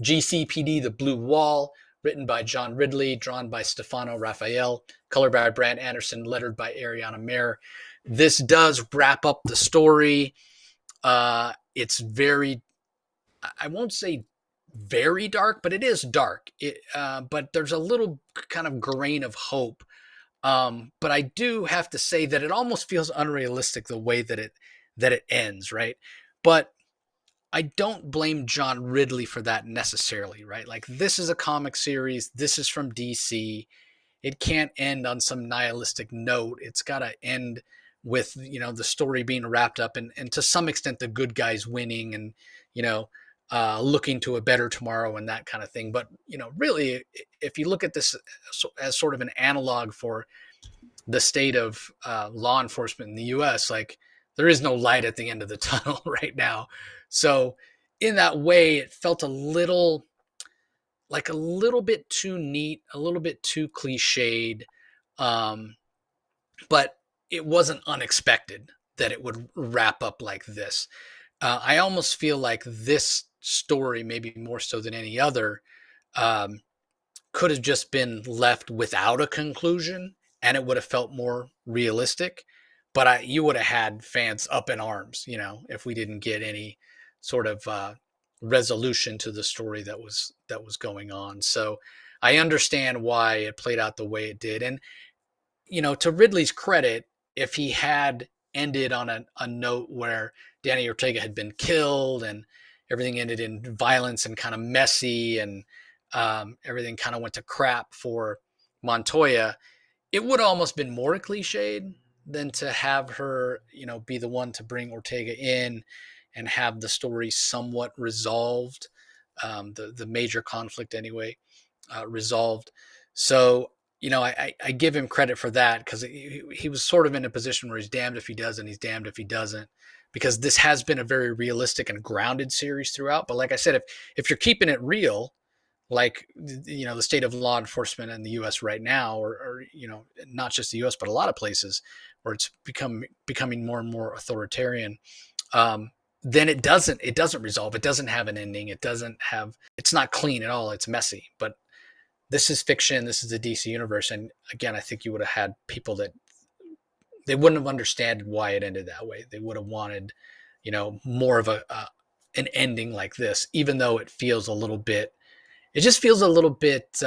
GCPD, The Blue Wall, written by John Ridley, drawn by Stefano Raphael, colored by Brad Anderson, lettered by Ariana Mayer. This does wrap up the story. It's very, I won't say very dark, but it is dark. But there's a little kind of grain of hope. But I do have to say that it almost feels unrealistic the way that it ends, right? But I don't blame John Ridley for that necessarily, right? Like, this is a comic series. This is from DC. It can't end on some nihilistic note. It's got to end with, the story being wrapped up and to some extent the good guys winning and, looking to a better tomorrow and that kind of thing. But, really, if you look at this as sort of an analog for the state of law enforcement in the U.S., like, there is no light at the end of the tunnel right now. So in that way, it felt a little bit too neat, a little bit too cliched. But it wasn't unexpected that it would wrap up like this. I almost feel like this story, maybe more so than any other, could have just been left without a conclusion, and it would have felt more realistic. But you would have had fans up in arms, if we didn't get any sort of resolution to the story that was going on. So I understand why it played out the way it did, and to Ridley's credit, if he had ended on a note where Danny Ortega had been killed and everything ended in violence and kind of messy and everything kind of went to crap for Montoya, it would have almost been more cliched than to have her, be the one to bring Ortega in and have the story somewhat resolved, the major conflict anyway, resolved. So, I give him credit for that because he was sort of in a position where he's damned if he does and he's damned if he doesn't, because this has been a very realistic and grounded series throughout. But like I said, if you're keeping it real, like, the state of law enforcement in the U.S. right now, or not just the U.S., but a lot of places where it's becoming more and more authoritarian, then it doesn't resolve. It doesn't have an ending. It's not clean at all. It's messy. But this is fiction. This is the DC universe. And again, I think you would have had people that they wouldn't have understood why it ended that way. They would have wanted, more of an ending like this, even though it feels a little bit. It just feels a little bit.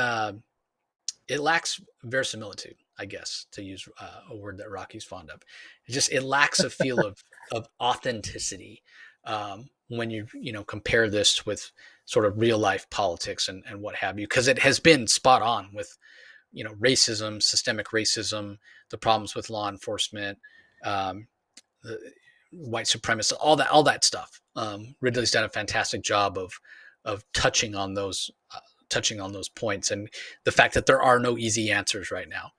It lacks verisimilitude, I guess, to use a word that Rocky's fond of. It lacks a feel of authenticity when you compare this with sort of real life politics and what have you, because it has been spot on with racism, systemic racism, the problems with law enforcement, um, the white supremacists, all that stuff. Ridley's done a fantastic job of touching on those points, and the fact that there are no easy answers right now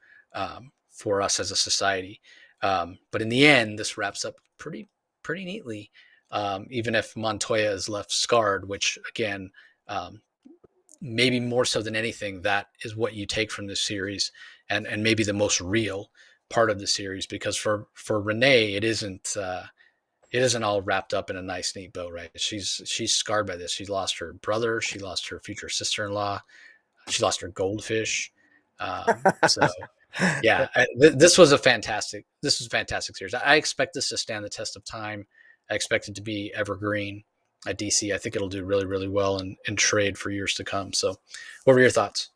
for us as a society. But in the end, this wraps up pretty neatly. Even if Montoya is left scarred, which again, maybe more so than anything, that is what you take from this series, and maybe the most real part of the series, because for Renee, it isn't all wrapped up in a nice, neat bow, right? She's scarred by this. She lost her brother. She lost her future sister-in-law. She lost her goldfish. So yeah, this was a fantastic series. I expect this to stand the test of time. I expect it to be evergreen at DC. I think it'll do really, really well and trade for years to come. So, what were your thoughts?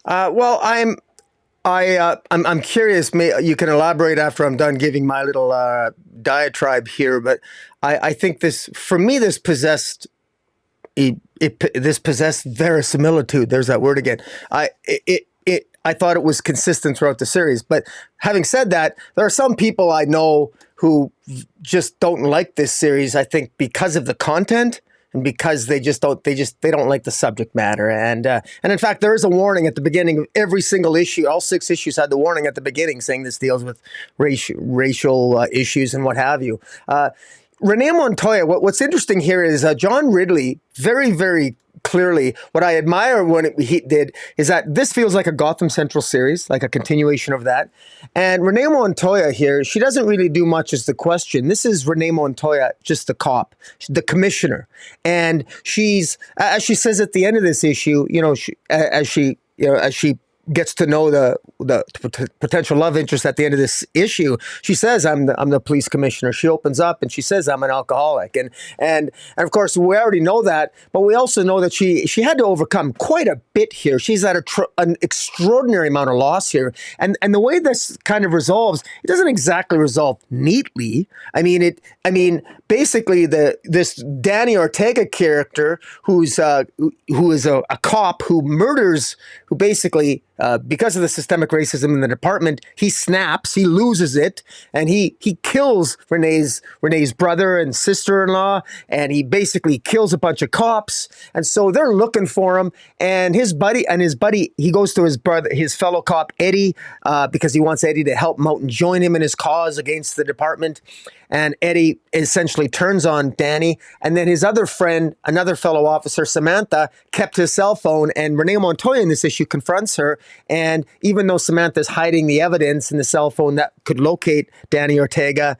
Well, I'm curious. You can elaborate after I'm done giving my little diatribe here, but I think for me, this possessed this possessed verisimilitude. There's that word again. I thought it was consistent throughout the series. But having said that, there are some people I know who just don't like this series, I think, because of the content and because they don't like the subject matter. And in fact, there is a warning at the beginning of every single issue. All 6 issues had the warning at the beginning saying this deals with racial issues and what have you. Renee Montoya, what's interesting here is John Ridley, very, very clearly, what I admire when he did is that this feels like a Gotham Central series, like a continuation of that. And Renee Montoya here, she doesn't really do much as the question. This is Renee Montoya, just the cop, the commissioner. And she's, as she says at the end of this issue, as she gets to know the potential love interest at the end of this issue, she says, I'm the police commissioner. She opens up and she says, I'm an alcoholic. And of course, we already know that, but we also know that she had to overcome quite a bit here. She's at an extraordinary amount of loss here. And the way this kind of resolves, it doesn't exactly resolve neatly. I mean, basically this Danny Ortega character who is a cop who basically, because of the systemic racism in the department, he snaps, he loses it, and he kills Renee's brother and sister-in-law, and he basically kills a bunch of cops. And so they're looking for him, and his buddy, he goes to his fellow cop Eddie, because he wants Eddie to help him out and join him in his cause against the department. And Eddie essentially turns on Danny. And then his other friend, another fellow officer, Samantha, kept his cell phone. And Renee Montoya in this issue confronts her. And even though Samantha's hiding the evidence in the cell phone that could locate Danny Ortega,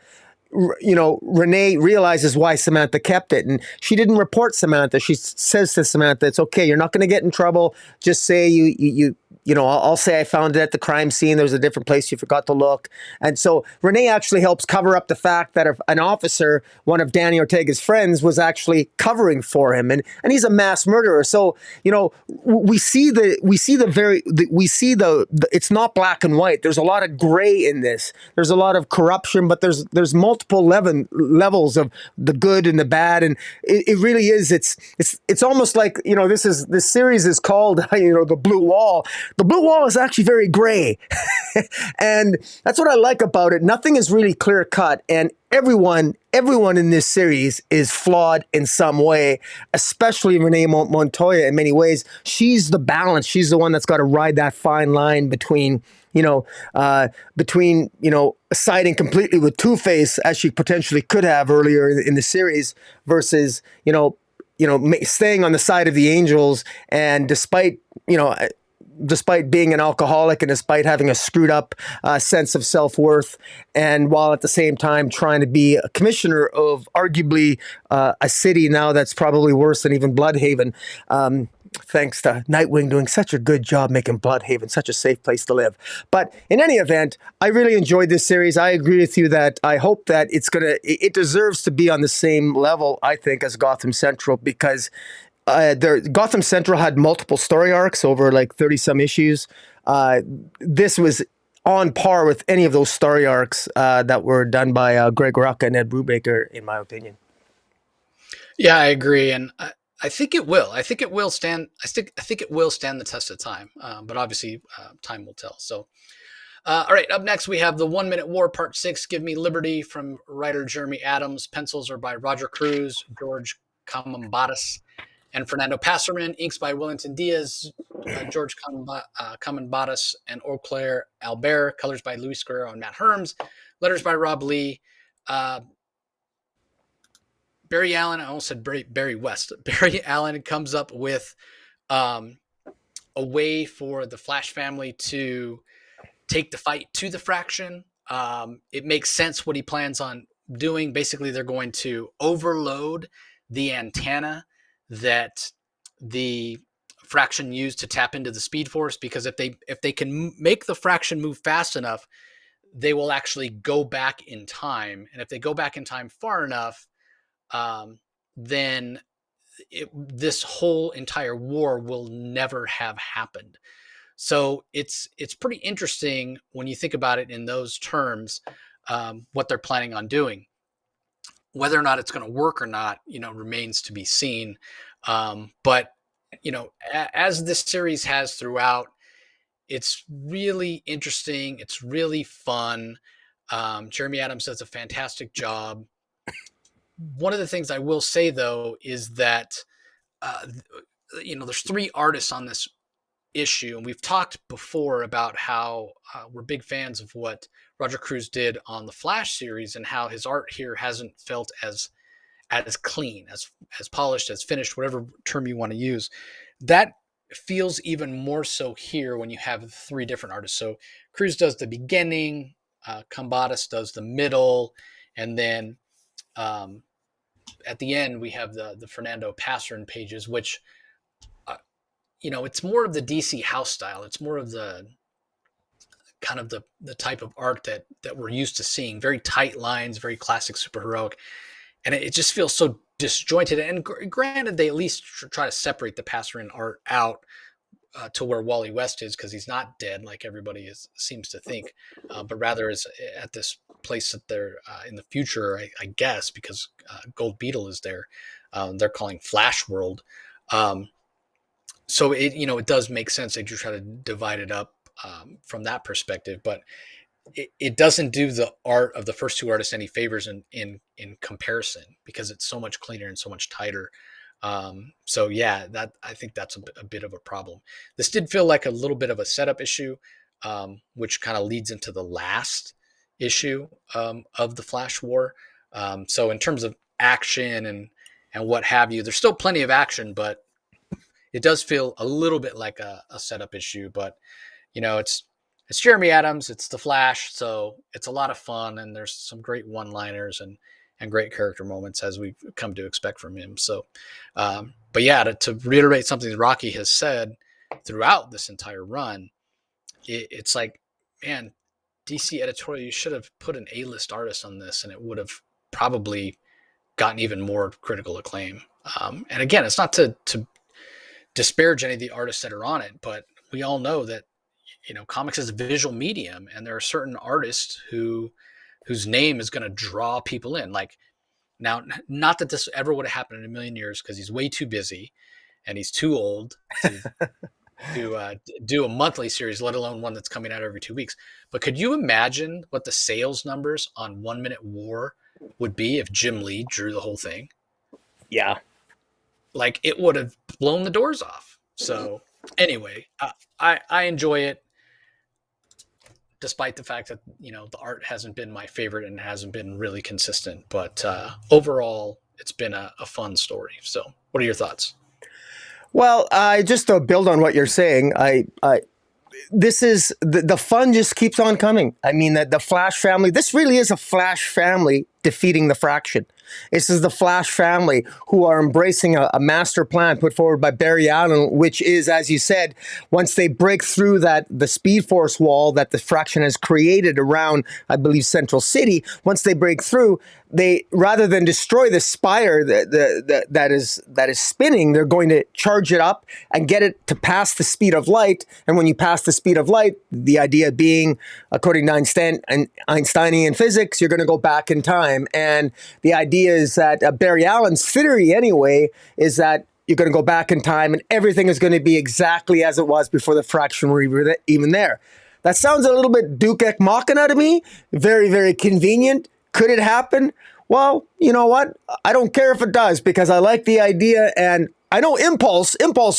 Renee realizes why Samantha kept it. And she didn't report Samantha. She says to Samantha, it's okay. You're not going to get in trouble. Just say I'll say I found it at the crime scene. There's a different place you forgot to look. And so Renee actually helps cover up the fact that an officer, one of Danny Ortega's friends, was actually covering for him. And he's a mass murderer. So, we see it's not black and white. There's a lot of gray in this. There's a lot of corruption, but there's multiple levels of the good and the bad. And it really is, it's almost like, this series is called, the Blue Wall. The blue wall is actually very gray. And that's what I like about it. Nothing is really clear cut. And everyone in this series is flawed in some way, especially Renee Montoya in many ways. She's the balance. She's the one that's got to ride that fine line between siding completely with Two-Face, as she potentially could have earlier in the series, versus, staying on the side of the angels. And despite being an alcoholic and despite having a screwed up sense of self-worth, and while at the same time trying to be a commissioner of arguably a city now that's probably worse than even Bloodhaven, thanks to Nightwing doing such a good job making Bloodhaven such a safe place to live. But in any event, I really enjoyed this series. I agree with you that I hope that it deserves to be on the same level, I think, as Gotham Central, because Gotham Central had multiple story arcs over like 30 some issues. This was on par with any of those story arcs that were done by Greg Rucka and Ed Brubaker, in my opinion. Yeah, I agree, and I think it will. I think it will stand. I think it will stand the test of time. But obviously, time will tell. So, all right. Up next, we have the 1 Minute War Part 6. Give Me Liberty from writer Jeremy Adams. Pencils are by Roger Cruz, George Camambadas, and Fernando Passerman. Inks by Willington Diaz, George Camambadas, and Eau Claire Albert. Colors by Luis Guerrero and Matt Herms. Letters by Rob Lee. Barry Allen, I almost said Barry West. Barry Allen comes up with a way for the Flash family to take the fight to the Fraction. It makes sense what he plans on doing. Basically, they're going to overload the antenna that the Fraction used to tap into the Speed Force, because if they can make the Fraction move fast enough, they will actually go back in time. And if they go back in time far enough, then this whole entire war will never have happened. So it's pretty interesting when you think about it in those terms, what they're planning on doing. Whether or not it's going to work or not, remains to be seen. But as this series has throughout, it's really interesting. It's really fun. Jeremy Adams does a fantastic job. One of the things I will say, though, is that there's 3 artists on this issue, and we've talked before about how we're big fans of what Roger Cruz did on the Flash series, and how his art here hasn't felt as clean, as polished, as finished, whatever term you want to use. That feels even more so here when you have 3 different artists. So Cruz does the beginning, Cambadas does the middle, and then at the end we have the Fernando Passerin pages, which it's more of the DC house style. It's more of the kind of the type of art that we're used to seeing. Very tight lines, very classic superheroic, and it just feels so disjointed. And granted, they at least try to separate the Passerin art out to where Wally West is, because he's not dead like everybody seems to think, but rather is at this place that they're in the future, I guess, because Gold Beetle is there. They're calling Flash World. So it does make sense that you try to divide it up from that perspective, but it doesn't do the art of the first 2 artists any favors in comparison, because it's so much cleaner and so much tighter. So yeah, that I think that's a bit of a problem. This did feel like a little bit of a setup issue, which kind of leads into the last issue of the Flash War. So in terms of action and what have you, there's still plenty of action, but it does feel a little bit like a setup issue. But it's Jeremy Adams, it's the Flash, so it's a lot of fun, and there's some great one-liners and great character moments, as we've come to expect from him. So, but yeah, to reiterate something Rocky has said throughout this entire run, it's like, man, DC editorial, you should have put an A-list artist on this, and it would have probably gotten even more critical acclaim. And again, it's not to disparage any of the artists that are on it, but we all know that comics is a visual medium, and there are certain artists whose name is going to draw people in. Like, now, not that this ever would have happened in a million years, because he's way too busy and he's too old to do a monthly series, let alone one that's coming out every 2 weeks. But could you imagine what the sales numbers on 1 Minute War would be if Jim Lee drew the whole thing? Yeah. Like, it would have blown the doors off. So anyway, I enjoy it, despite the fact that the art hasn't been my favorite and hasn't been really consistent. But overall, it's been a fun story. So, what are your thoughts? Well, just to build on what you're saying, this is the fun just keeps on coming. I mean, the Flash family. This really is a Flash family defeating the Fraction. This is the Flash family who are embracing a master plan put forward by Barry Allen, which is, as you said, once they break through the Speed Force wall that the Fraction has created around, I believe, Central City. Once they break through, they, rather than destroy the spire that is spinning, they're going to charge it up and get it to pass the speed of light. And when you pass the speed of light, the idea being, according to Einsteinian physics, you're going to go back in time. And the idea is that Barry Allen's theory, anyway, is that you're going to go back in time and everything is going to be exactly as it was before the Fraction were even there. That sounds a little bit Duke Eck Machina to me. Very, very convenient. Could it happen? Well, you know what? I don't care if it does, because I like the idea, and I know Impulse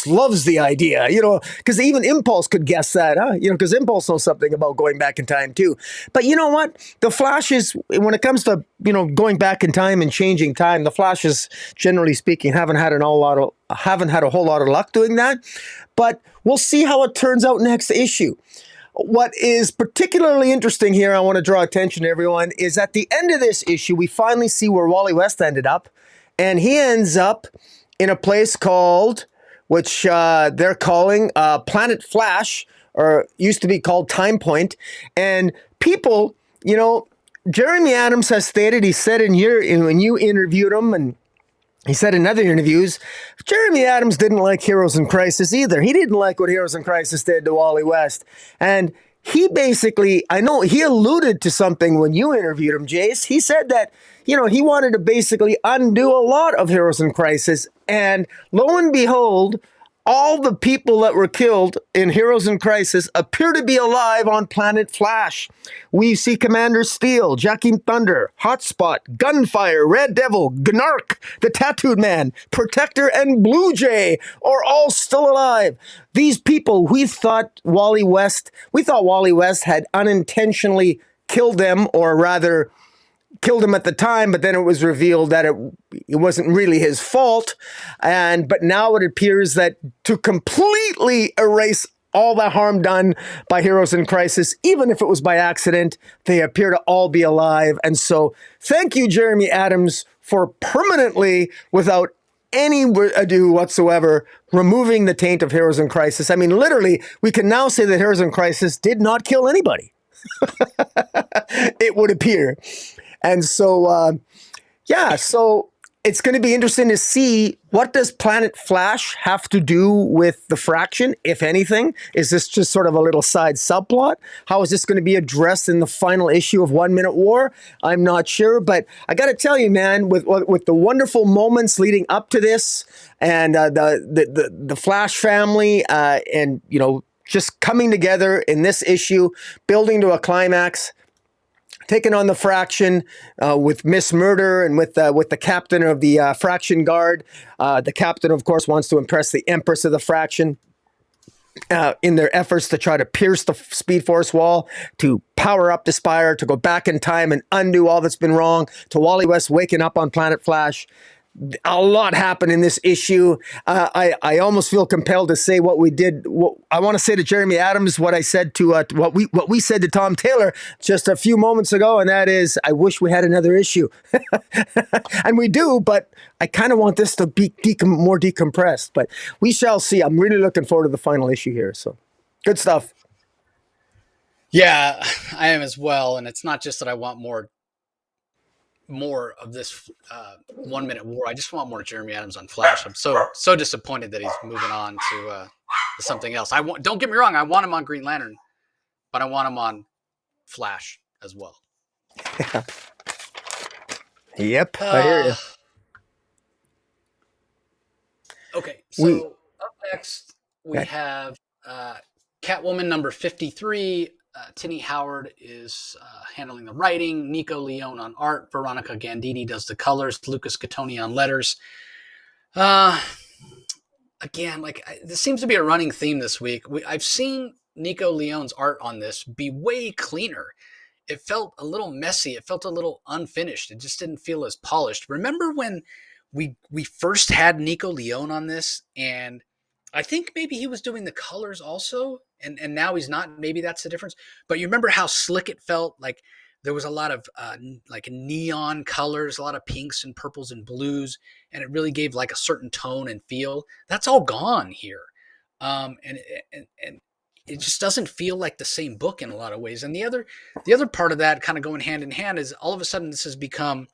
loves the idea, because even Impulse could guess that, because Impulse knows something about going back in time too. But you know what? The Flashes, when it comes to, going back in time and changing time, the Flashes, generally speaking, haven't had a whole lot of luck doing that. But we'll see how it turns out next issue. What is particularly interesting here, I want to draw attention to everyone, is at the end of this issue, we finally see where Wally West ended up. And he ends up in a place called, which they're calling Planet Flash, or used to be called Time Point. And people, Jeremy Adams has stated, he said when you interviewed him, and he said in other interviews, Jeremy Adams didn't like Heroes in Crisis either. He didn't like what Heroes in Crisis did to Wally West. And he basically, I know he alluded to something when you interviewed him, Jace. He said that, he wanted to basically undo a lot of Heroes in Crisis. And lo and behold, all the people that were killed in Heroes in Crisis appear to be alive on Planet Flash. We see Commander Steel, Jackie Thunder, Hotspot, Gunfire, Red Devil, Gnark, the Tattooed Man, Protector, and Blue Jay are all still alive. These people, we thought Wally West had unintentionally killed them, or rather killed him at the time, but then it was revealed that it wasn't really his fault. But now it appears that to completely erase all the harm done by Heroes in Crisis, even if it was by accident, they appear to all be alive. And so thank you, Jeremy Adams, for permanently, without any ado whatsoever, removing the taint of Heroes in Crisis. I mean, literally, we can now say that Heroes in Crisis did not kill anybody. It would appear. And so, so it's going to be interesting to see, what does Planet Flash have to do with the Fraction, if anything? Is this just sort of a little side subplot? How is this going to be addressed in the final issue of 1 Minute War? I'm not sure, but I got to tell you, man, with the wonderful moments leading up to this, and the Flash family, and just coming together in this issue, building to a climax, taking on the Fraction with Miss Murder and with the captain of the Fraction Guard. The captain, of course, wants to impress the Empress of the Fraction in their efforts to try to pierce the Speed Force wall, to power up the Spire, to go back in time and undo all that's been wrong, to Wally West waking up on Planet Flash. A lot happened in this issue. I almost feel compelled to say what we did. I want to say to Jeremy Adams what I said to what we said to Tom Taylor just a few moments ago, and that is, I wish we had another issue, and we do. But I kind of want this to be more decompressed. But we shall see. I'm really looking forward to the final issue here. So good stuff. Yeah, I am as well. And it's not just that I want more of this 1 Minute War. I just want more Jeremy Adams on Flash. I'm so disappointed that he's moving on to something else. Don't get me wrong, I want him on Green Lantern, but I want him on Flash as well. Yep, I hear you. Okay, so up next we have Catwoman number 53. Tinny Howard is handling the writing, Nico Leone on art, Veronica Gandini does the colors, Lucas Catoni on letters. Again, this seems to be a running theme this week. I've seen Nico Leone's art on this be way cleaner. It felt a little messy. It felt a little unfinished. It just didn't feel as polished. Remember when we first had Nico Leone on this, and I think maybe he was doing the colors also, and now he's not. Maybe that's the difference. But you remember how slick it felt? Like There was a lot of like neon colors, a lot of pinks and purples and blues, and it really gave like a certain tone and feel. That's all gone here, and it just doesn't feel like the same book in a lot of ways. And the other part of that, kind of going hand in hand, is all of a sudden this has become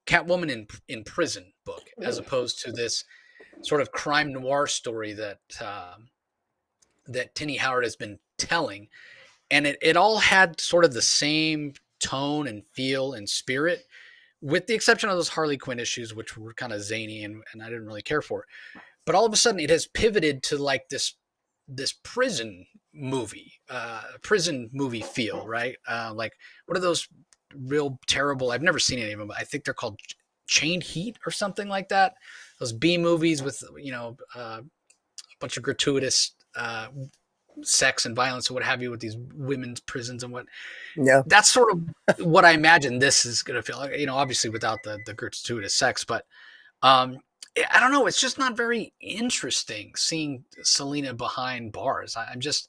Catwoman in prison book, as opposed to this sort of crime noir story that Tinny Howard has been telling, and it all had sort of the same tone and feel and spirit, with the exception of those Harley Quinn issues, which were kind of zany and I didn't really care for. But all of a sudden, it has pivoted to like this prison movie feel, right? Like, what are those real terrible? I've never seen any of them, but I think they're called Chained Heat or something like that. Those B movies with a bunch of gratuitous sex and violence and what have you, with these women's prisons and what. Yeah. That's sort of what I imagine this is going to feel like. Obviously without the gratuitous sex, but I don't know. It's just not very interesting seeing Selena behind bars. I'm just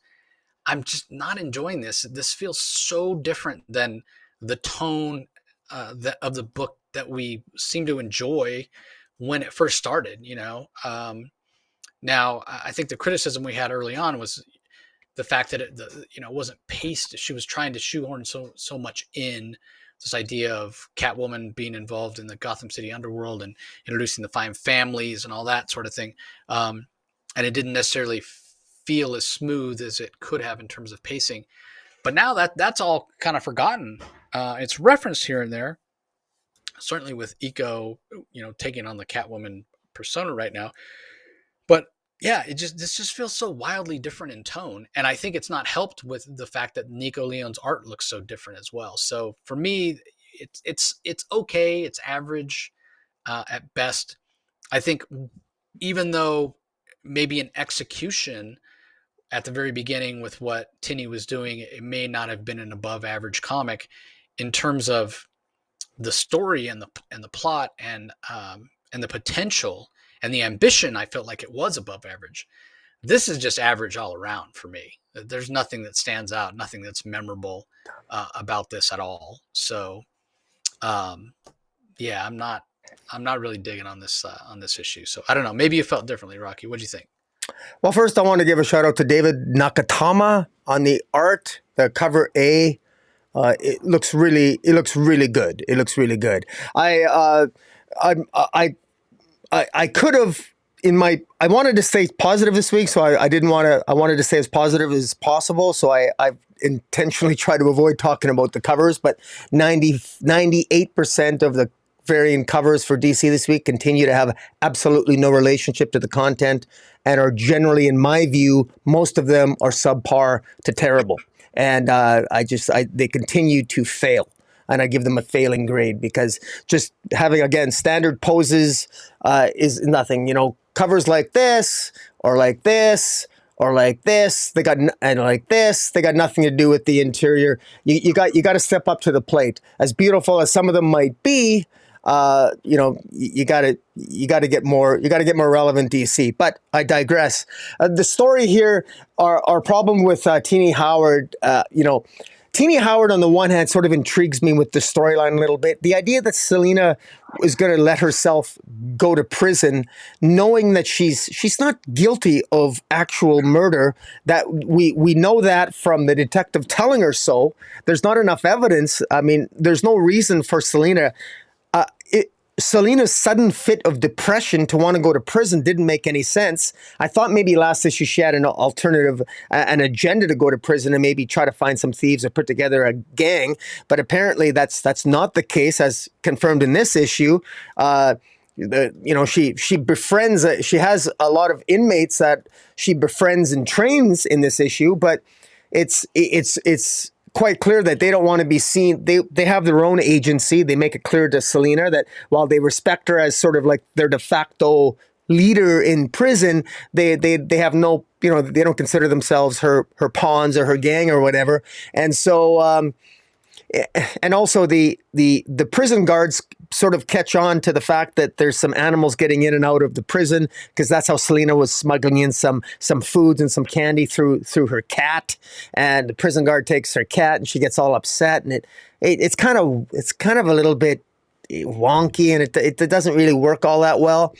not enjoying this. This feels so different than the tone of the book that we seem to enjoy when it first started. Now, I think the criticism we had early on was the fact that it wasn't paced. She was trying to shoehorn so much in this idea of Catwoman being involved in the Gotham City underworld and introducing the five families and all that sort of thing, and it didn't necessarily feel as smooth as it could have in terms of pacing. But now that's all kind of forgotten. It's referenced here and there, certainly with Eco, taking on the Catwoman persona right now. But yeah, this just feels so wildly different in tone, and I think it's not helped with the fact that Nico Leon's art looks so different as well. So for me, it's okay, it's average at best. I think even though maybe an execution at the very beginning with what Tinney was doing, it may not have been an above average comic in terms of the story and the plot and the potential and the ambition. I felt like it was above average. This is just average all around for me. There's nothing that stands out, nothing that's memorable about this at all. So, yeah, I'm not really digging on this issue. So I don't know. Maybe you felt differently, Rocky. What do you think? Well, first I want to give a shout out to David Nakatama on the art, the cover A. It looks really good. It looks really good. I could have I wanted to stay positive this week, so I didn't want to. I wanted to stay as positive as possible, so I intentionally tried to avoid talking about the covers. But 98% of the variant covers for DC this week continue to have absolutely no relationship to the content and are generally, in my view, most of them are subpar to terrible. And they continue to fail. And I give them a failing grade because just having, again, standard poses is nothing. Covers like this or like this or like this, they got nothing to do with the interior. You got to step up to the plate. As beautiful as some of them might be, you got to get more relevant DC. But I digress. The story here, our problem with Teenie Howard, Teenie Howard, on the one hand, sort of intrigues me with the storyline a little bit. The idea that Selena is going to let herself go to prison, knowing that she's not guilty of actual murder, that we know that from the detective telling her so. There's not enough evidence. I mean, there's no reason for Selena. Selena's sudden fit of depression to want to go to prison didn't make any sense. I thought maybe last issue she had an alternative, an agenda to go to prison and maybe try to find some thieves or put together a gang. But apparently that's not the case, as confirmed in this issue. She befriends. She has a lot of inmates that she befriends and trains in this issue, but it's quite clear that they don't want to be seen. They have their own agency. They make it clear to Selena that while they respect her as sort of like their de facto leader in prison, they have no, they don't consider themselves her pawns or her gang or whatever. And so and also the prison guards sort of catch on to the fact that there's some animals getting in and out of the prison, because that's how Selena was smuggling in some foods and some candy through her cat, and the prison guard takes her cat and she gets all upset, and it's kind of a little bit wonky, and it doesn't really work all that well.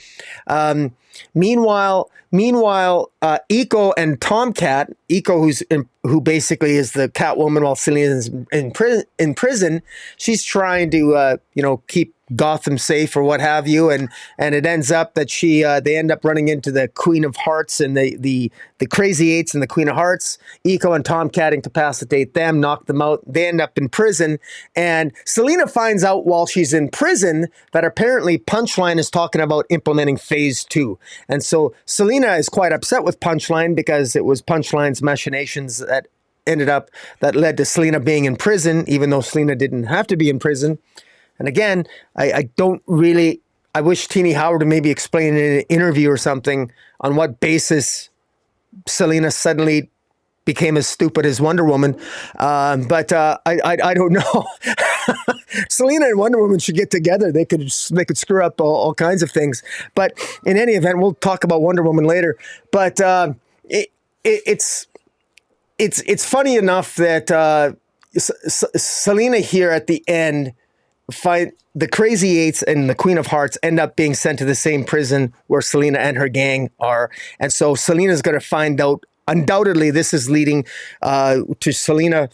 Um, meanwhile, Eco and Tomcat, Eco, who basically is the Catwoman while Selena's in prison, she's trying to keep Gotham safe or what have you, and it ends up that they end up running into the Queen of Hearts and the Crazy Eights and the Queen of Hearts. Eco and Tomcat incapacitate them, knock them out. They end up in prison, and Selena finds out while she's in prison that apparently Punchline is talking about implementing Phase 2. And so Selena is quite upset with Punchline, because it was Punchline's machinations that led to Selena being in prison, even though Selena didn't have to be in prison. And again, I don't really. I wish Teenie Howard would maybe explain in an interview or something on what basis Selena suddenly became as stupid as Wonder Woman. But I don't know. Selena and Wonder Woman should get together. They could screw up all kinds of things. But in any event, we'll talk about Wonder Woman later. But it's funny enough that Selena here at the end find the Crazy Eights and the Queen of Hearts end up being sent to the same prison where Selena and her gang are, and so Selena's going to find out. Undoubtedly, this is leading to Selena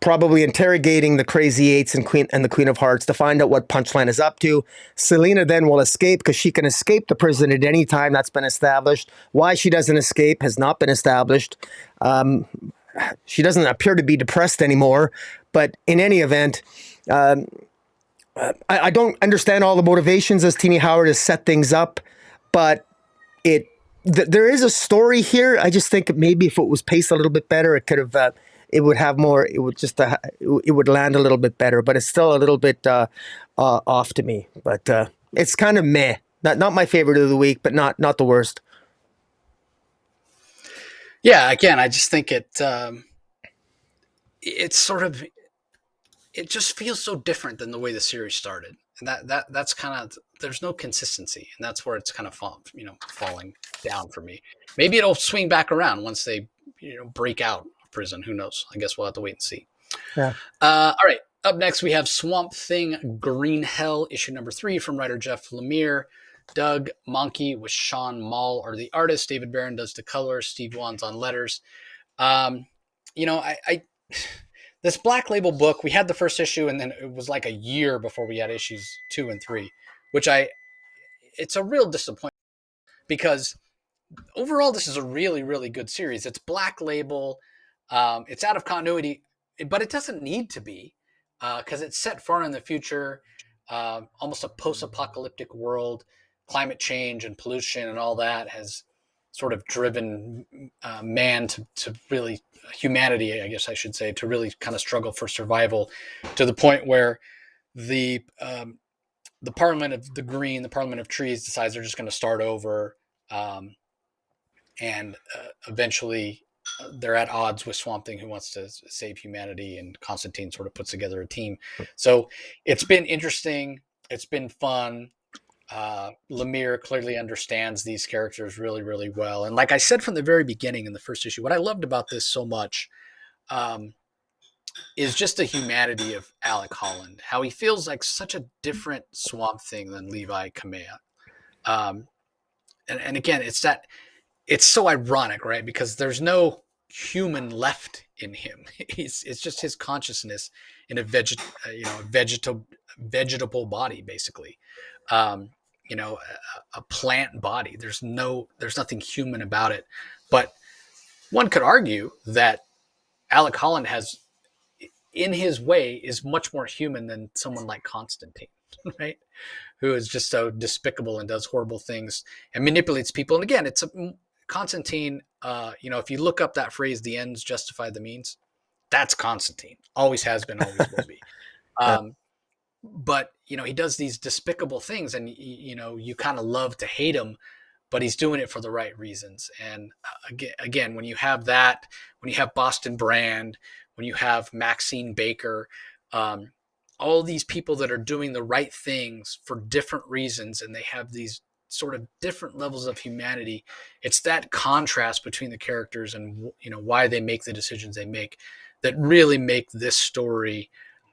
probably interrogating the Crazy Eights and the Queen of Hearts to find out what Punchline is up to. Selena then will escape, because she can escape the prison at any time. That's been established. Why she doesn't escape has not been established. She doesn't appear to be depressed anymore. But in any event, I don't understand all the motivations as Teenie Howard has set things up, but there is a story here. I just think maybe if it was paced a little bit better, it could have. It would have more. It would land a little bit better, but it's still a little bit off to me. But it's kind of meh. Not my favorite of the week, but not the worst. Yeah, again, I just think it's sort of, it just feels so different than the way the series started, and that's kind of, there's no consistency, and that's where it's kind of falling down for me. Maybe it'll swing back around once they break out of prison. Who knows? I guess we'll have to wait and see. Yeah. All right. Up next, we have Swamp Thing Green Hell, issue number 3 from writer Jeff Lemire. Doug Monkey with Sean Mall are the artists. David Barron does the colors. Steve Wan's on letters. I this Black Label book, we had the first issue, and then it was like a year before we had issues 2 and 3, which it's a real disappointment, because overall this is a really, really good series. It's Black Label. It's out of continuity, but it doesn't need to be, because it's set far in the future, almost a post-apocalyptic world. Climate change and pollution and all that has sort of driven man to really, humanity, I guess I should say, to really kind of struggle for survival, to the point where the Parliament of the Green, the Parliament of Trees, decides they're just going to start over, and eventually they're at odds with Swamp Thing, who wants to save humanity, and Constantine sort of puts together a team. So it's been interesting. It's been fun. Lemire clearly understands these characters really, really well. And like I said from the very beginning in the first issue, what I loved about this so much is just the humanity of Alec Holland, how he feels like such a different Swamp Thing than Levi Kamea. And again, it's so ironic, right? Because there's no human left in him. It's just his consciousness in a vegetable body, basically. A plant body. There's nothing human about it. But one could argue that Alec Holland has, in his way, is much more human than someone like Constantine, right? Who is just so despicable and does horrible things and manipulates people. And again, it's Constantine. If you look up that phrase, "the ends justify the means," that's Constantine. Always has been, always will be. Yeah. But he does these despicable things, and you kind of love to hate him, but he's doing it for the right reasons. And again, when you have that, when you have Boston Brand, when you have Maxine Baker, um, all these people that are doing the right things for different reasons, and they have these sort of different levels of humanity. It's that contrast between the characters and why they make the decisions they make that really make this story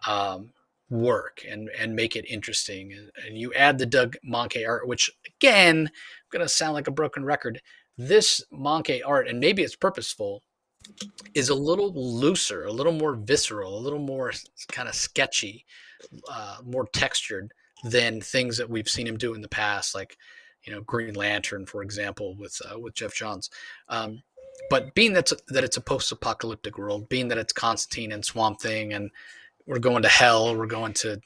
um, work and make it interesting. And you add the Doug Mahnke art, which again, I'm gonna sound like a broken record. This Mahnke art, and maybe it's purposeful, is a little looser, a little more visceral, a little more kind of sketchy, more textured than things that we've seen him do in the past, like Green Lantern, for example, with Jeff Johns. But being that it's a post-apocalyptic world, being that it's Constantine and Swamp Thing, and we're going to hell, we're going to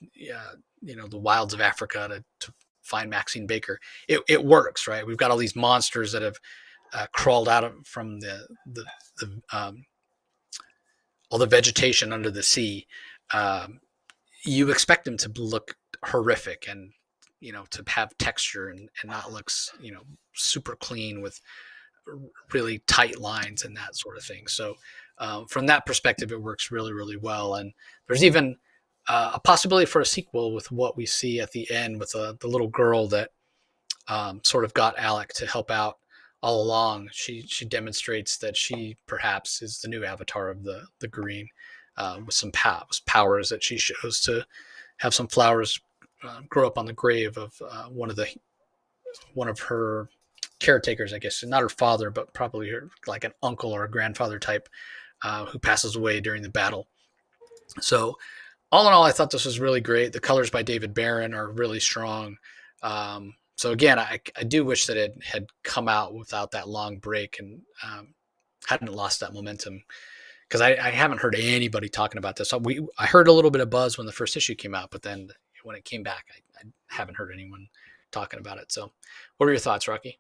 the wilds of Africa to find Maxine Baker. It works, right? We've got all these monsters that have crawled from the all the vegetation under the sea. You expect them to look horrific and to have texture and not look super clean with really tight lines and that sort of thing. So from that perspective, it works really, really well. And there's even a possibility for a sequel with what we see at the end with the little girl that sort of got Alec to help out all along. She demonstrates that she perhaps is the new avatar of the Green, with some powers that she shows to have some flowers grow up on the grave of one of her caretakers, I guess, not her father, but probably her, like an uncle or a grandfather type, who passes away during the battle. So all in all, I thought this was really great. The colors by David Barron are really strong. So again, I do wish that it had come out without that long break and hadn't lost that momentum, because I haven't heard anybody talking about this. I heard a little bit of buzz when the first issue came out, but then when it came back, I haven't heard anyone talking about it. So what are your thoughts, Rocky?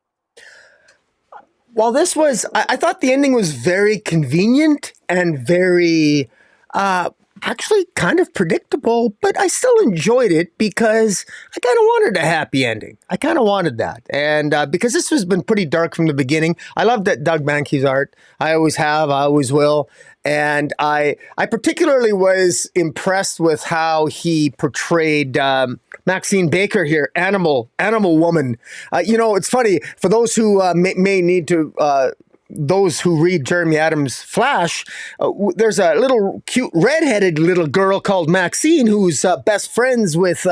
Well, I thought the ending was very convenient and very, actually kind of predictable, but I still enjoyed it because I kind of wanted a happy ending. I kind of wanted that. And because this has been pretty dark from the beginning, I love that Doug Mahnke's art. I always have, I always will. And I particularly was impressed with how he portrayed Maxine Baker here, animal woman. It's funny for those who may need to. Those who read Jeremy Adams' Flash, there's a little cute redheaded little girl called Maxine who's best friends with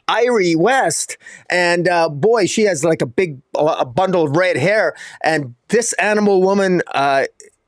Irie West, and boy, she has like a bundle of red hair, and this animal woman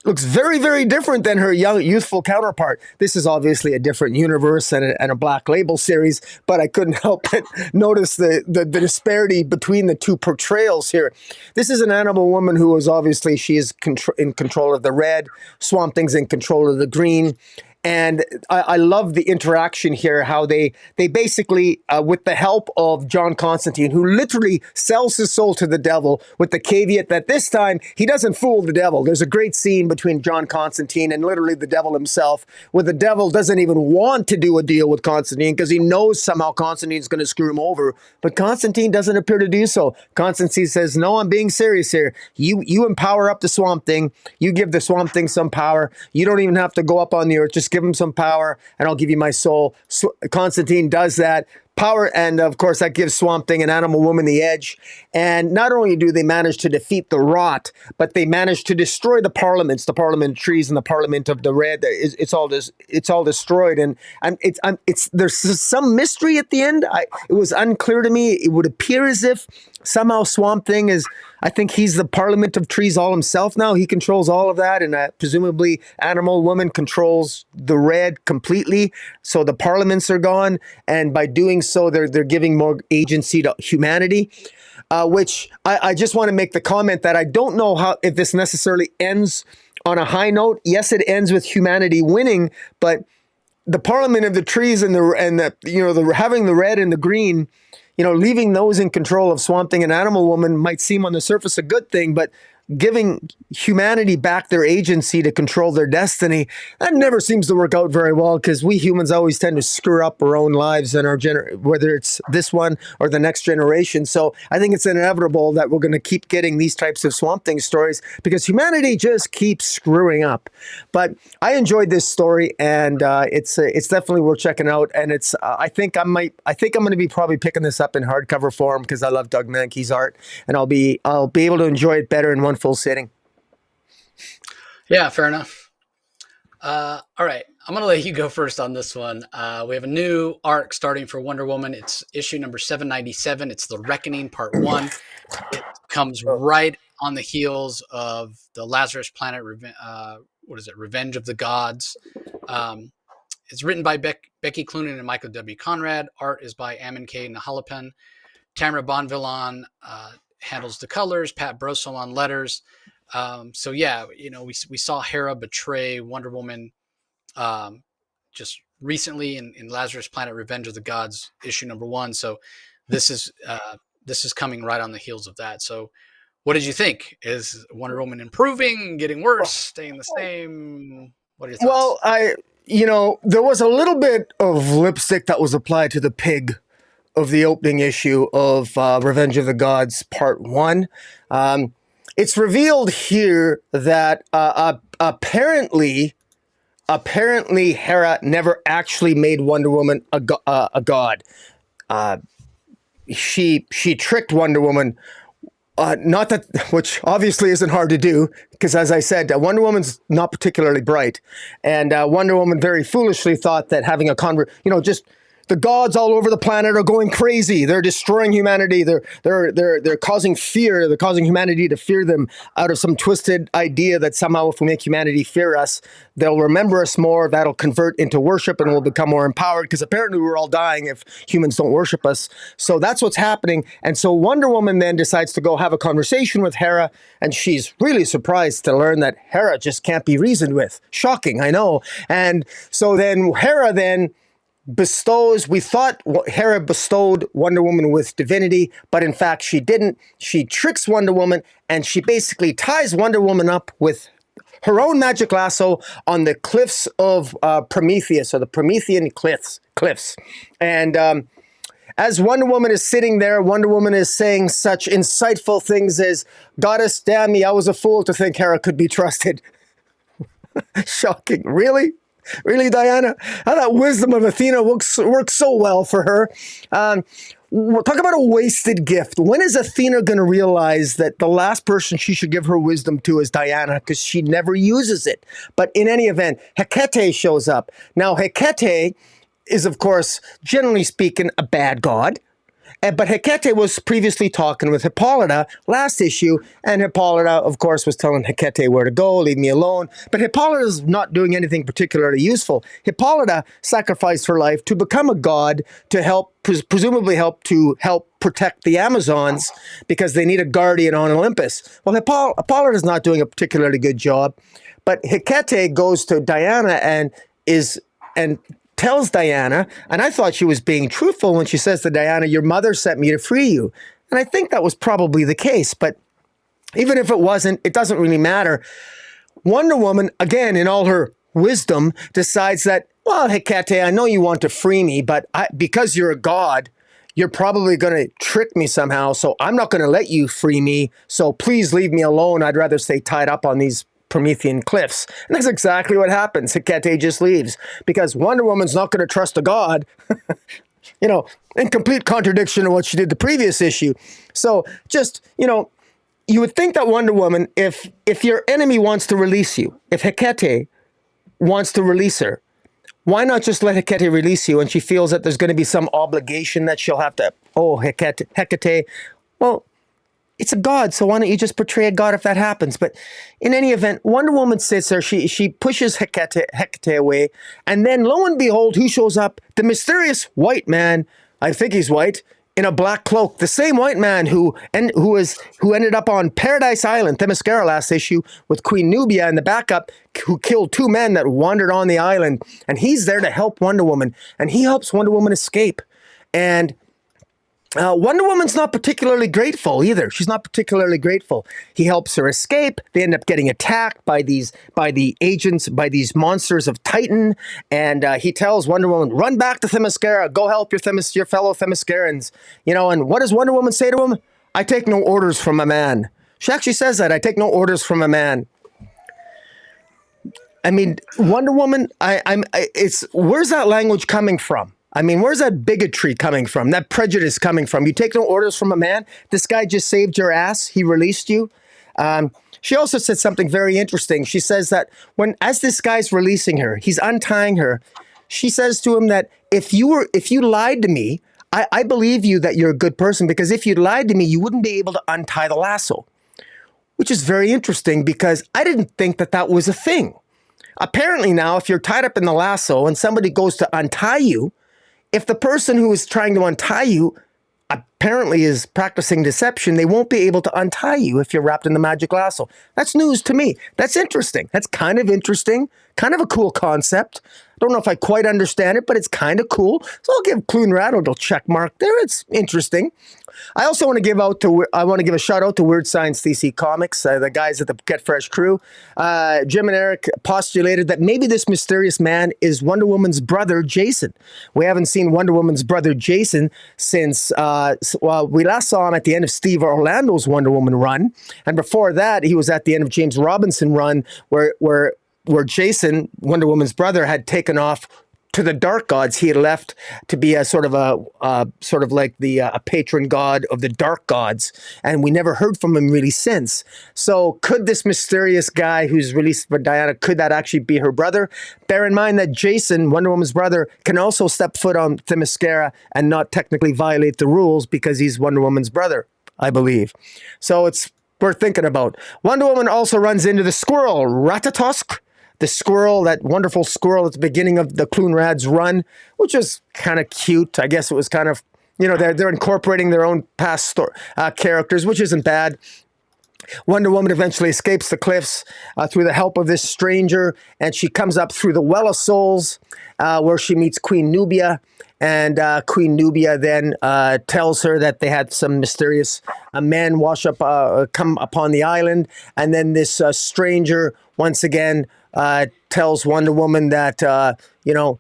looks very, very different than her young, youthful counterpart. This is obviously a different universe and a Black Label series, but I couldn't help but notice the disparity between the two portrayals here. This is an animal woman who is obviously, she is in control of the red, Swamp Thing's in control of the green. And I love the interaction here, how they basically, with the help of John Constantine, who literally sells his soul to the devil, with the caveat that this time he doesn't fool the devil. There's a great scene between John Constantine and literally the devil himself, where the devil doesn't even want to do a deal with Constantine because he knows somehow Constantine's going to screw him over. But Constantine doesn't appear to do so. Constantine says, no, I'm being serious here. You empower up the Swamp Thing. You give the Swamp Thing some power. You don't even have to go up on the earth. Just give him some power and I'll give you my soul. Constantine does that. Power, and of course that gives Swamp Thing and Animal Woman the edge. And not only do they manage to defeat the rot, but they manage to destroy the parliaments, the Parliament of Trees and the Parliament of the Red. It's all destroyed, and there's some mystery at the end. It was unclear to me. It would appear as if somehow Swamp Thing is, I think he's the Parliament of Trees all himself now. He controls all of that, and presumably Animal Woman controls the Red completely. So the parliaments are gone, and by doing so, they're giving more agency to humanity. Which I just want to make the comment that I don't know if this necessarily ends on a high note. Yes, it ends with humanity winning, but the Parliament of the Trees and the having the red and the green, leaving those in control of Swamp Thing and Animal Woman might seem on the surface a good thing, but giving humanity back their agency to control their destiny, that never seems to work out very well because we humans always tend to screw up our own lives and whether it's this one or the next generation. So I think it's inevitable that we're going to keep getting these types of Swamp Thing stories because humanity just keeps screwing up. But I enjoyed this story, and it's definitely worth checking out. And it's I think I'm going to be probably picking this up in hardcover form because I love Doug Mankey's art, and I'll be able to enjoy it better in one full sitting. Yeah, fair enough. All right, I'm going to let you go first on this one. We have a new arc starting for Wonder Woman. It's issue number 797. It's The Reckoning Part 1. It comes right on the heels of the Lazarus Planet, Revenge of the Gods. It's written by Becky Cloonan and Michael W. Conrad. Art is by Ammon K. Nahalapin. Tamara Bonvillain handles the colors. Pat Brosso on letters. So yeah, we saw Hera betray Wonder Woman just recently in Lazarus Planet: Revenge of the Gods, issue number 1. So this is coming right on the heels of that. So what did you think? Is Wonder Woman improving, getting worse, staying the same? What are your thoughts? Well, there was a little bit of lipstick that was applied to the pig of the opening issue of Revenge of the Gods Part 1. It's revealed here that apparently Hera never actually made Wonder Woman a god. She tricked Wonder Woman. Not that, which obviously isn't hard to do, because as I said, Wonder Woman's not particularly bright, and Wonder Woman very foolishly thought that having just the gods all over the planet are going crazy. They're destroying humanity. They're causing fear. They're causing humanity to fear them out of some twisted idea that somehow if we make humanity fear us, they'll remember us more. That'll convert into worship and we'll become more empowered because apparently we're all dying if humans don't worship us. So that's what's happening. And so Wonder Woman then decides to go have a conversation with Hera, and she's really surprised to learn that Hera just can't be reasoned with. Shocking, I know. And so then Hera we thought Hera bestowed Wonder Woman with divinity, but in fact she didn't. She tricks Wonder Woman, and she basically ties Wonder Woman up with her own magic lasso on the cliffs of Prometheus, or the Promethean cliffs. And as Wonder Woman is sitting there, Wonder Woman is saying such insightful things as, "Goddess, damn me, I was a fool to think Hera could be trusted." Shocking. Really? Really, Diana? How that wisdom of Athena works so well for her. Talk about a wasted gift. When is Athena going to realize that the last person she should give her wisdom to is Diana, because she never uses it? But in any event, Hecate shows up. Now, Hecate is, of course, generally speaking, a bad god. But Hecate was previously talking with Hippolyta last issue, and Hippolyta, of course, was telling Hecate where to go, leave me alone. But Hippolyta's not doing anything particularly useful. Hippolyta sacrificed her life to become a god to help, presumably help protect the Amazons, because they need a guardian on Olympus. Well, Hippolyta's not doing a particularly good job, but Hecate goes to Diana and tells Diana, and I thought she was being truthful when she says to Diana, "Your mother sent me to free you." And I think that was probably the case, but even if it wasn't, it doesn't really matter. Wonder Woman, again, in all her wisdom, decides that, well, Hecate, I know you want to free me, but because you're a god, you're probably going to trick me somehow, so I'm not going to let you free me, so please leave me alone. I'd rather stay tied up on these Promethean cliffs. And that's exactly what happens. Hecate just leaves because Wonder Woman's not going to trust a god, in complete contradiction to what she did the previous issue. So just, you would think that Wonder Woman, if your enemy wants to release you, if Hecate wants to release her, why not just let Hecate release you? And she feels that there's going to be some obligation that she'll have to, Hecate, well, it's a god, so why don't you just portray a god if that happens? But in any event, Wonder Woman sits there, she pushes Hecate away, and then lo and behold, who shows up? The mysterious white man, I think he's white, in a black cloak. The same white man who ended up on Paradise Island, Themyscira last issue, with Queen Nubia in the backup, who killed 2 men that wandered on the island. And he's there to help Wonder Woman, and he helps Wonder Woman escape. And Wonder Woman's not particularly grateful either. She's not particularly grateful. He helps her escape. They end up getting attacked by the agents, by these monsters of Titan, and he tells Wonder Woman, "Run back to Themyscira. Go help your fellow Themyscirans." And what does Wonder Woman say to him? "I take no orders from a man." She actually says that. "I take no orders from a man." I mean, Wonder Woman. It's where's that language coming from? I mean, where's that bigotry coming from? That prejudice coming from? You take no orders from a man. This guy just saved your ass. He released you. She also said something very interesting. She says that as this guy's releasing her, he's untying her. She says to him that if you lied to me, I believe you that you're a good person, because if you lied to me, you wouldn't be able to untie the lasso, which is very interesting because I didn't think that that was a thing. Apparently now, if you're tied up in the lasso and somebody goes to untie you, if the person who is trying to untie you apparently is practicing deception, they won't be able to untie you if you're wrapped in the magic lasso. That's news to me. That's interesting. That's kind of interesting. Kind of a cool concept. I don't know if I quite understand it, but it's kind of cool. So I'll give Clune Rattle a check mark there. It's interesting. I also want to give a shout out to Weird Science DC Comics, the guys at the Get Fresh crew. Jim and Eric postulated that maybe this mysterious man is Wonder Woman's brother, Jason. We haven't seen Wonder Woman's brother, Jason, since we last saw him at the end of Steve Orlando's Wonder Woman run, and before that, he was at the end of James Robinson run, where Jason, Wonder Woman's brother, had taken off to the dark gods. He had left to be a sort of a patron god of the dark gods, and we never heard from him really since. So could this mysterious guy who's released by Diana, could that actually be her brother? Bear in mind that Jason, Wonder Woman's brother, can also step foot on Themyscira and not technically violate the rules because he's Wonder Woman's brother, I believe. So it's worth thinking about. Wonder Woman also runs into the squirrel, Ratatosk, the squirrel, that wonderful squirrel at the beginning of the Clune Rad's run, which is kind of cute. I guess it was kind of, they're incorporating their own past characters, which isn't bad. Wonder Woman eventually escapes the cliffs through the help of this stranger, and she comes up through the Well of Souls, where she meets Queen Nubia. And Queen Nubia then tells her that they had some mysterious men come upon the island, and then this stranger once again tells Wonder Woman that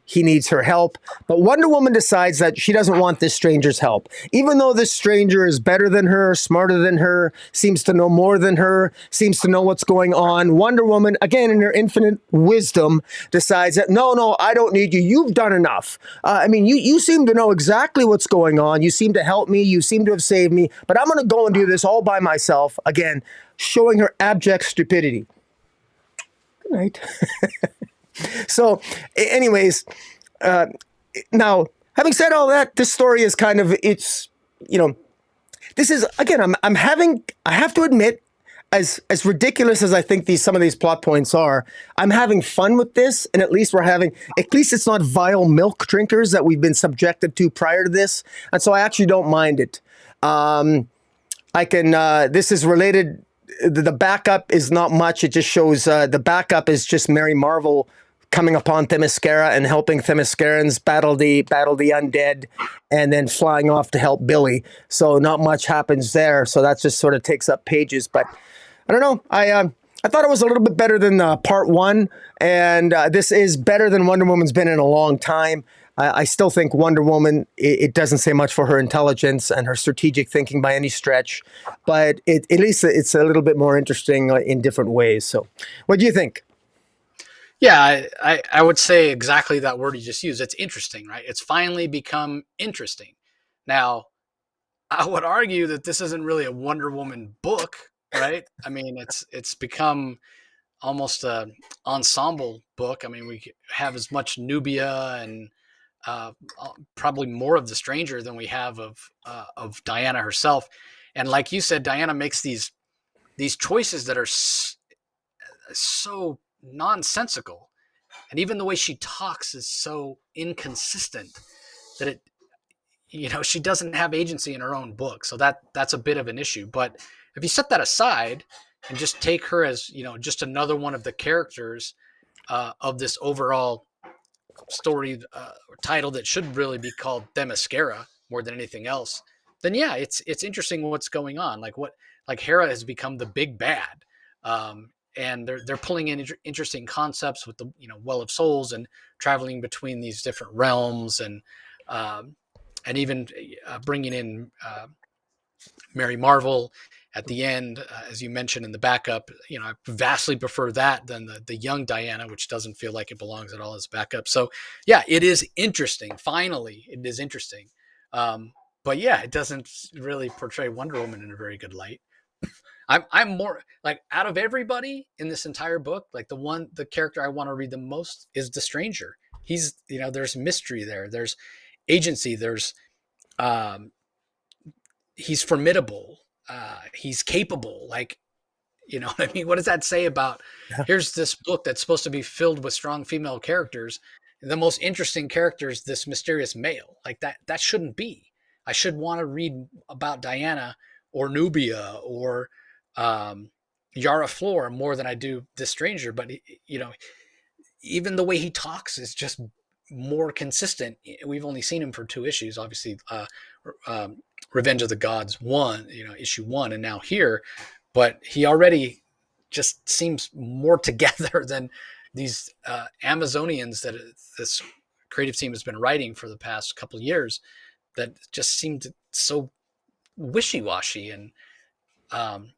he needs her help. But Wonder Woman decides that she doesn't want this stranger's help. Even though this stranger is better than her, smarter than her, seems to know more than her, seems to know what's going on, Wonder Woman, again in her infinite wisdom, decides that, no, I don't need you. You've done enough. You seem to know exactly what's going on. You seem to help me. You seem to have saved me. But I'm going to go and do this all by myself. Again, showing her abject stupidity. Good night. So, anyways, now, having said all that, this story is kind of, this is, again, I have to admit, as ridiculous as I think some of these plot points are, I'm having fun with this, and at least it's not vile milk drinkers that we've been subjected to prior to this, and so I actually don't mind it. This is related. The backup is not much. It just shows the backup is just Mary Marvel coming upon Themyscira and helping Themyscirans battle the undead, and then flying off to help Billy. So not much happens there. So that just sort of takes up pages. But I don't know. I thought it was a little bit better than part one, and this is better than Wonder Woman's been in a long time. I still think Wonder Woman, it doesn't say much for her intelligence and her strategic thinking by any stretch, but at least it's a little bit more interesting in different ways. So what do you think? Yeah, I would say exactly that word you just used. It's interesting, right? It's finally become interesting. Now, I would argue that this isn't really a Wonder Woman book, right? I mean, it's become almost an ensemble book. I mean, we have as much Nubia and probably more of the stranger than we have of Diana herself. And like you said, Diana makes these choices that are so nonsensical, and even the way she talks is so inconsistent that she doesn't have agency in her own book. So that's a bit of an issue. But if you set that aside and just take her as just another one of the characters of this overall story, title that should really be called Themyscira more than anything else, then yeah, it's interesting what's going on. Like Hera has become the big bad, and they're pulling in interesting concepts with the Well of Souls and traveling between these different realms um, and even bringing in Mary Marvel at the end, as you mentioned in the backup. I vastly prefer that than the young Diana, which doesn't feel like it belongs at all as backup. So, yeah, it is interesting. Finally, it is interesting. Um, but yeah, it doesn't really portray Wonder Woman in a very good light. I'm more like, out of everybody in this entire book, like the character I want to read the most is the Stranger. He's there's mystery there. There's agency. There's um, he's formidable. He's capable. Like, what I mean? What does that say about, Yeah, here's this book that's supposed to be filled with strong female characters. The most interesting character is this mysterious male. Like, that shouldn't be. I should want to read about Diana or Nubia or um, Yara Flor more than I do this stranger. But, even the way he talks is just more consistent. We've only seen him for 2 issues, obviously. Um, Revenge of the Gods 1, issue 1, and now here, but he already just seems more together than these Amazonians that this creative team has been writing for the past couple of years, that just seemed so wishy-washy and um,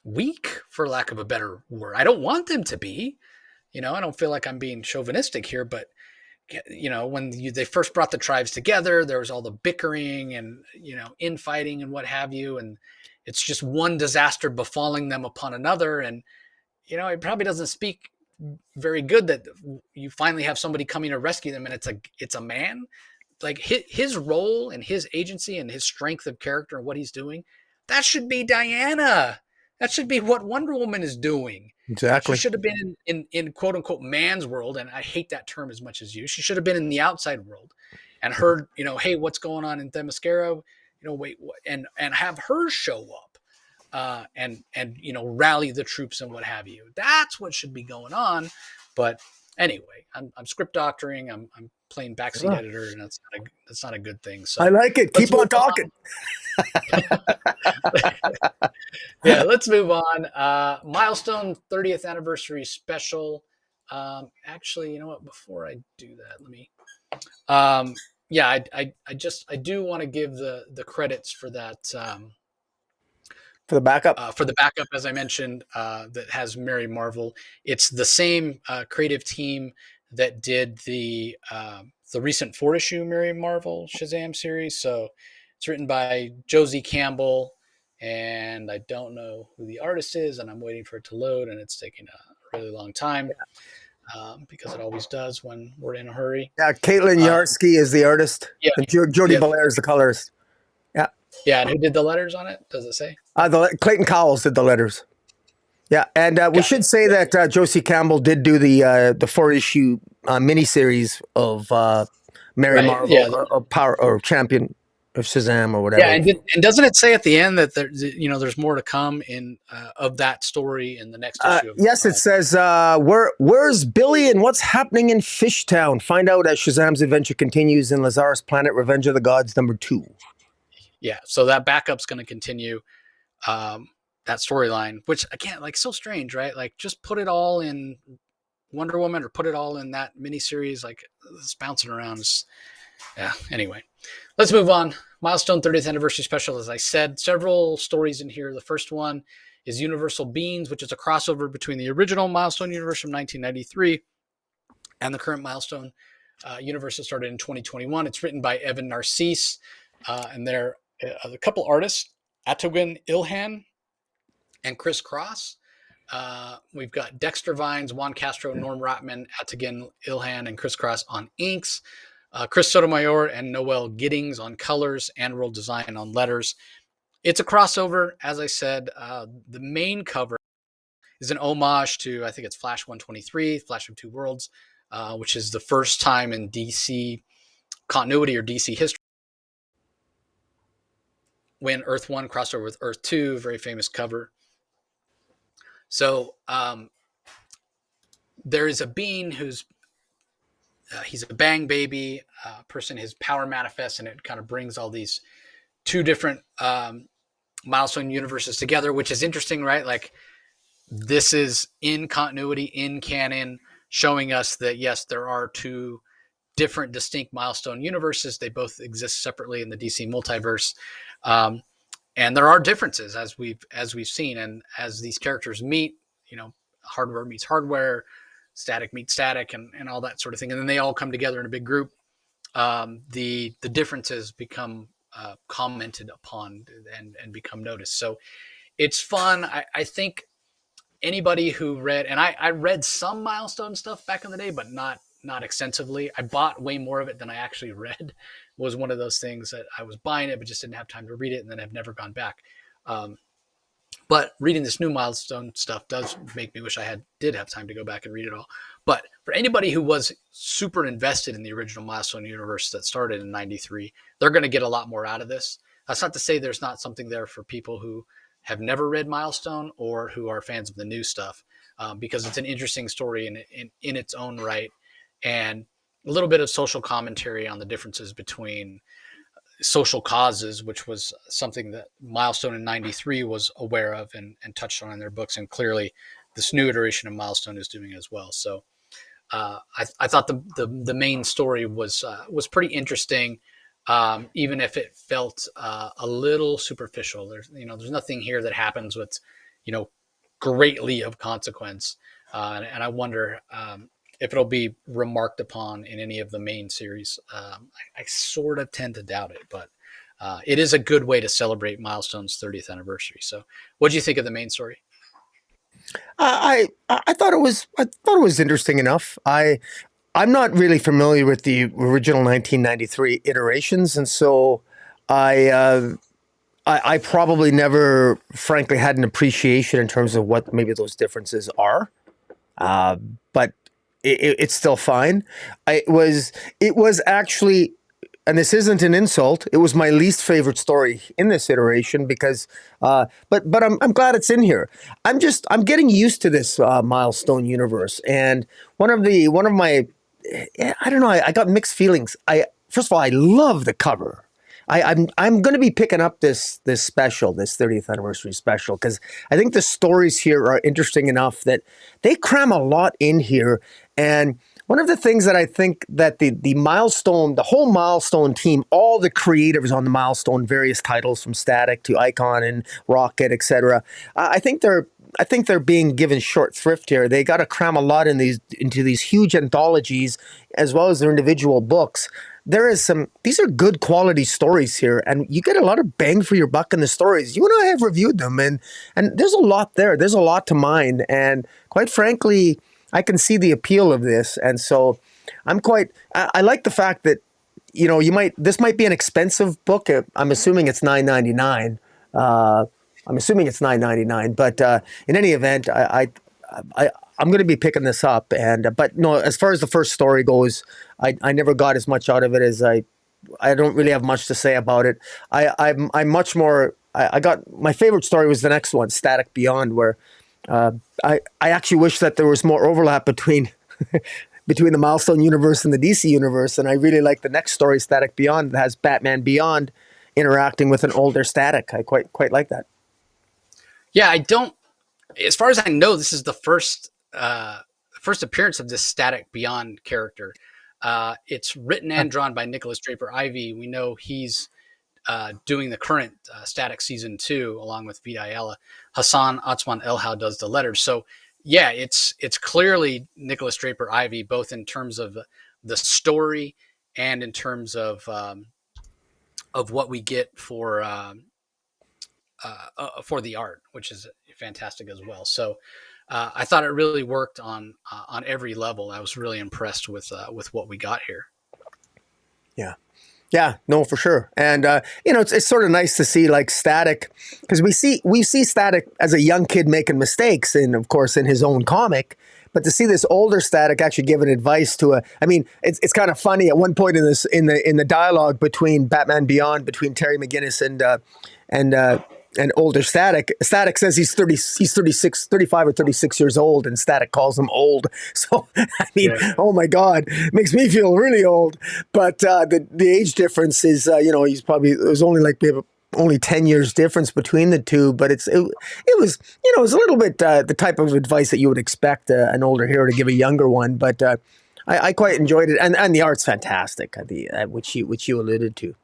weak, for lack of a better word. I don't want them to be. I don't feel like I'm being chauvinistic here, but when they first brought the tribes together, there was all the bickering and infighting and what have you, and it's just one disaster befalling them upon another. And it probably doesn't speak very good that you finally have somebody coming to rescue them, and it's a man. Like, his role and his agency and his strength of character and what he's doing, that should be Diana. That should be what Wonder Woman is doing. She exactly. should have been in quote unquote man's world, and I hate that term as much as you. She should have been in the outside world and heard, hey, what's going on in Themyscira? Wait, what, and have her show up and rally the troops and what have you. That's what should be going on. But anyway, I'm script doctoring. I'm playing backseat Yeah. editor, and that's not a good thing. I So like it. let's Keep move on talking. yeah, let's move on. Milestone 30th anniversary special. Actually, you know what? Before I do that, let me. Um, yeah, I do want to give the credits for that. For the backup. For the backup, as I mentioned, that has Mary Marvel. It's the same creative team that did the recent 4 issue Mary Marvel Shazam series. So it's written by Josie Campbell, and I don't know who the artist is, and I'm waiting for it to load, and it's taking a really long time because it always does when we're in a hurry. Yeah, Caitlin Um, Yarsky is the artist, yeah, and Jody yeah, Belair is the colorist. Yeah, yeah. And who did the letters on it? Does it say? Clayton Cowles did the letters. Yeah, and we Got should it. say that Josie Campbell did do the 4 issue miniseries of Mary Right. Yeah. Marvel, Power or Champion of Shazam or Yeah, whatever. and doesn't it say at the end that there's more to come in of that story in the next issue of? Yes, it says where's Billy and what's happening in Fishtown? Find out as Shazam's adventure continues in Lazarus Planet: Revenge of the Gods #2. Yeah, so that backup's going to continue um, that storyline, which again, like, so strange, right? Like, just put it all in Wonder Woman or put it all in that miniseries. Like, it's bouncing around. Yeah. Anyway, let's move on. Milestone 30th anniversary special. As I said, several stories in here. The first one is Universal Beings, which is a crossover between the original Milestone universe from 1993 and the current Milestone universe that started in 2021. It's written by Evan Narcisse, and there are a couple artists, Atogun Ilhan and Chris Cross. We've got Dexter Vines, Juan Castro, Norm Rotman, Atogun Ilhan, and Chris Cross on inks. Chris Sotomayor and Noel Giddings on colors, and World Design on letters. It's a crossover, as I said. The main cover is an homage to, I think it's Flash 123, Flash of Two Worlds, which is the first time in DC continuity or DC history when Earth 1 crossed over with Earth 2, very famous cover. So there is a being who's he's a bang baby person. His power manifests, and it kind of brings all these two different Milestone universes together, which is interesting, right? Like this is in continuity, in canon, showing us that yes, there are two different distinct Milestone universes. They both exist separately in the DC multiverse. Um, and there are differences as we've seen, and as these characters meet, hardware meets hardware, static meets static, and all that sort of thing, and then they all come together in a big group. The differences become commented upon and become noticed. So it's fun. I think anybody who read, and I read some Milestone stuff back in the day, but not extensively. I bought way more of it than I actually read. Was one of those things that I was buying it, but just didn't have time to read it, and then I've never gone back. Um, but reading this new Milestone stuff does make me wish did have time to go back and read it all. But for anybody who was super invested in the original Milestone universe that started in '93, they're going to get a lot more out of this. That's not to say there's not something there for people who have never read Milestone or who are fans of the new stuff, because it's an interesting story in its own right, and a little bit of social commentary on the differences between social causes, which was something that Milestone in '93 was aware of and touched on in their books, and clearly this new iteration of Milestone is doing as well. So I thought the main story was pretty interesting, even if it felt a little superficial. There's nothing here that happens with greatly of consequence, and I wonder if it'll be remarked upon in any of the main series. I sort of tend to doubt it, but it is a good way to celebrate Milestone's 30th anniversary. So, what do you think of the main story? I thought it was interesting enough. I'm not really familiar with the original 1993 iterations, and so I I probably never, frankly, had an appreciation in terms of what maybe those differences are. But it's still fine. It was actually, and this isn't an insult. It was my least favorite story in this iteration because, but I'm glad it's in here. I'm getting used to this Milestone universe, and one of my, I don't know. I got mixed feelings. First of all, I love the cover. I'm going to be picking up this special, this 30th anniversary special, because I think the stories here are interesting enough that they cram a lot in here. And one of the things that I think that the Milestone, the whole Milestone team, all the creatives on the Milestone, various titles from Static to Icon and Rocket, etc. I think they're being given short thrift here. They got to cram a lot into these huge anthologies as well as their individual books. These are good quality stories here, and you get a lot of bang for your buck in the stories. You and I have reviewed them, and there's a lot there. There's a lot to mine, and quite frankly, I can see the appeal of this, and so I like the fact that this might be an expensive book. I'm assuming it's $9.99. But in any event, I'm going to be picking this up, but no, as far as the first story goes, I never got as much out of it as I don't really have much to say about it. I'm much more. I got my favorite story was the next one, Static Beyond, where I actually wish that there was more overlap between between the Milestone universe and the DC universe, and I really like the next story, Static Beyond, that has Batman Beyond interacting with an older Static. I quite like that. Yeah, I don't. As far as I know, this is the first appearance of this Static Beyond character. It's written and drawn by Nicholas Draper Ivey. We know he's doing the current Static season 2 along with Vita Ayala. Hassan Atsman Elhau does the letters. So yeah, it's clearly Nicholas Draper Ivey, both in terms of the story and in terms of what we get for the art, which is fantastic as well. So I thought it really worked on every level. I was really impressed with what we got here. Yeah. Yeah, no, for sure. And it's sort of nice to see like Static, because we see Static as a young kid making mistakes, and of course in his own comic. But to see this older Static actually giving advice it's kind of funny at one point in the dialogue between Batman Beyond, between Terry McGinnis and older Static. Static says he's 36, 35 or 36 years old, and Static calls him old. So, Yeah. oh my God, it makes me feel really old. But the age difference is, it was only like only 10 years difference between the two, but it was, it was a little bit the type of advice that you would expect an older hero to give a younger one. But I quite enjoyed it, and the art's fantastic, which you alluded to.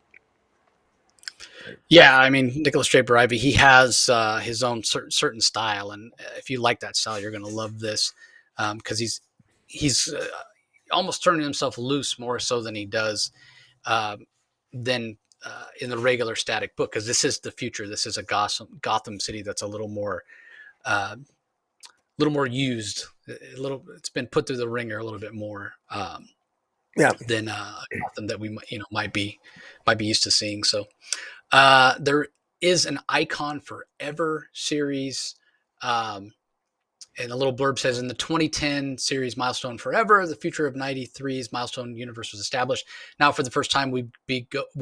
Yeah, I mean Nicholas Draper Ivy, he has his own certain style, and if you like that style, you're going to love this because he's almost turning himself loose more so than he does um, than in the regular static book. Because this is the future. This is a Gotham City that's uh, little more used. It's been put through the ringer a little bit more Yeah, than Gotham that we might be used to seeing. So there is an Icon Forever series. Um, and a little blurb says in the 2010 series Milestone Forever, the future of 93's Milestone universe was established. Now, for the first time, we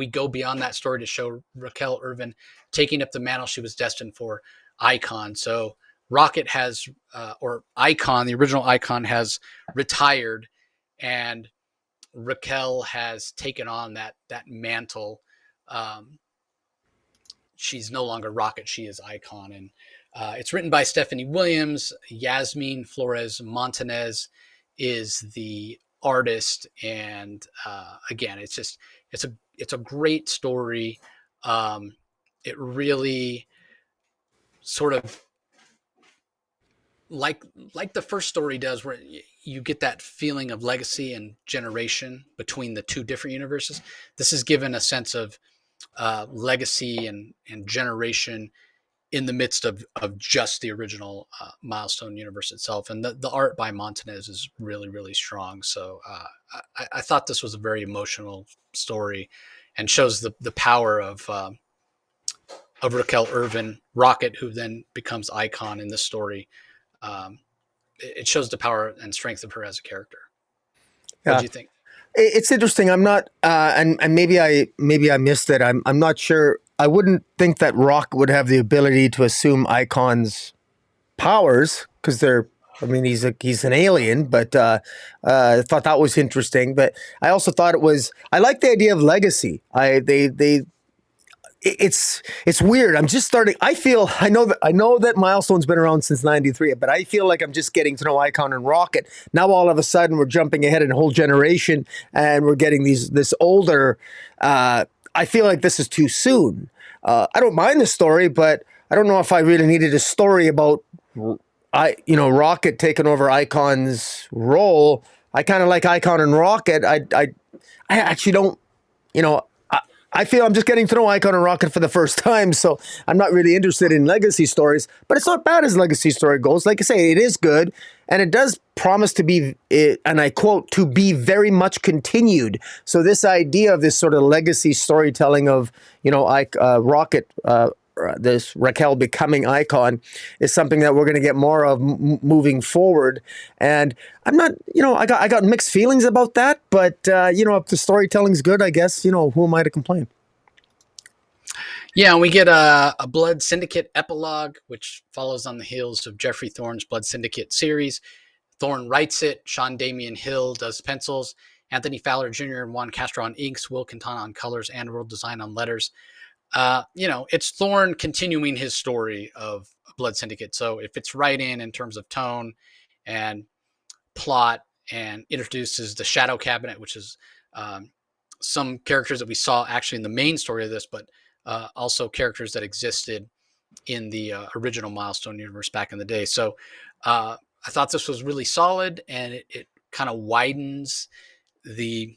go beyond that story to show Raquel Irvin taking up the mantle she was destined for, Icon. So Rocket has, or Icon, the original Icon has retired, and Raquel has taken on that mantle. Um, she's no longer Rocket, she is Icon. And it's written by Stephanie Williams. Yasmin Flores Montanez is the artist, and again, it's a great story. It really sort of like like the first story does, where you get that feeling of legacy and generation between the two different universes. This is given a sense of legacy and generation in the midst of just the original Milestone universe itself. And the art by Montanez is really, really strong. So I thought this was a very emotional story and shows the power of Raquel Irvin, Rocket, who then becomes Icon in this story. Um, it shows the power and strength of her as a character. What yeah. do you think? It's interesting. I'm not, and maybe I missed it. I'm not sure. I wouldn't think that Rock would have the ability to assume Icon's powers because they're. I mean, he's an alien, but I thought that was interesting. But I also thought it was. I like the idea of legacy. It's weird. I'm just starting. I know that Milestone's been around since '93, but I feel like I'm just getting to know Icon and Rocket. Now all of a sudden we're jumping ahead in a whole generation, and we're getting this older. I feel like this is too soon. I don't mind the story, but I don't know if I really needed a story about Rocket taking over Icon's role. I kind of like Icon and Rocket. I actually don't. You know, I feel I'm just getting to know Icon and Rocket for the first time, so I'm not really interested in legacy stories. But it's not bad as legacy story goes. Like I say, it is good, and it does promise to be, and I quote, to be very much continued. So this idea of this sort of legacy storytelling of, Rocket, this Raquel becoming Icon is something that we're going to get more of moving forward. And I'm not, I got mixed feelings about that, but if the storytelling's good, I guess, who am I to complain? Yeah, and we get a Blood Syndicate epilogue, which follows on the heels of Jeffrey Thorne's Blood Syndicate series. Thorne writes it. Sean Damian Hill does pencils. Anthony Fowler Jr. and Juan Castro on inks. Will Quintana on colors and world design on letters. It's Thorne continuing his story of Blood Syndicate. So it fits right in terms of tone and plot, and introduces the Shadow Cabinet, which is some characters that we saw actually in the main story of this, but also characters that existed in the original Milestone universe back in the day. So I thought this was really solid, and it kind of widens the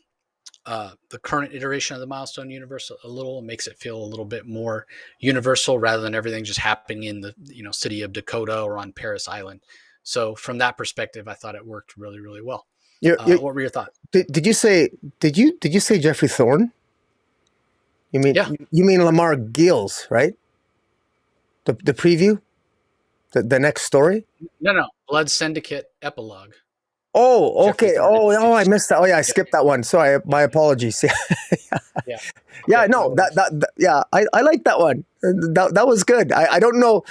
current iteration of the Milestone universe a little, makes it feel a little bit more universal rather than everything just happening in the city of Dakota or on Paris Island. So from that perspective, I thought it worked really, really well. What were your thoughts? Did you say Jeffrey Thorne? Yeah. You mean Lamar Gills, right? The preview, the next story. No, Blood Syndicate epilogue. Oh, okay. Thorne. I missed that. Oh, yeah, I skipped that one. Sorry, my apologies. Yeah. Yeah, no, I like that one. That was good. I don't know.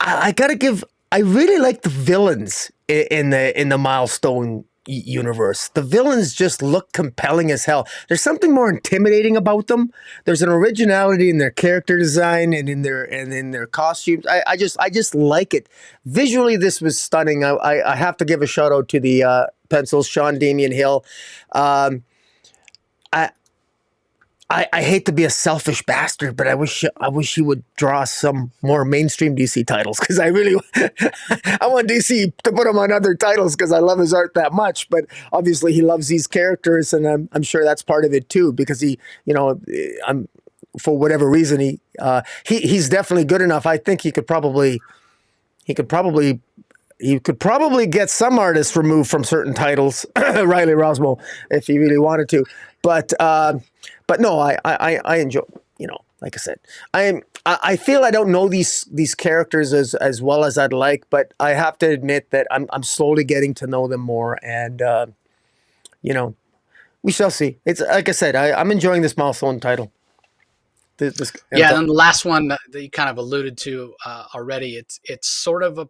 I gotta give. I really like the villains in the Milestone universe. The villains just look compelling as hell. There's something more intimidating about them. There's an originality in their character design and in their costumes. I just like it. Visually, this was stunning. I have to give a shout out to the pencils, Sean Damian Hill. Um, I I hate to be a selfish bastard, but I wish he would draw some more mainstream DC titles because I really I want DC to put him on other titles because I love his art that much. But obviously, he loves these characters, and I'm sure that's part of it too because I'm for whatever reason he's definitely good enough. I think he could probably you could probably get some artists removed from certain titles, Riley Rosmo, if he really wanted to. But but no, I enjoy. Like I said, I feel I don't know these characters as well as I'd like, but I have to admit that I'm slowly getting to know them more, and you know we shall see. It's like I said, I'm enjoying this milestone title. Yeah, and then the last one that you kind of alluded to already, it's sort of a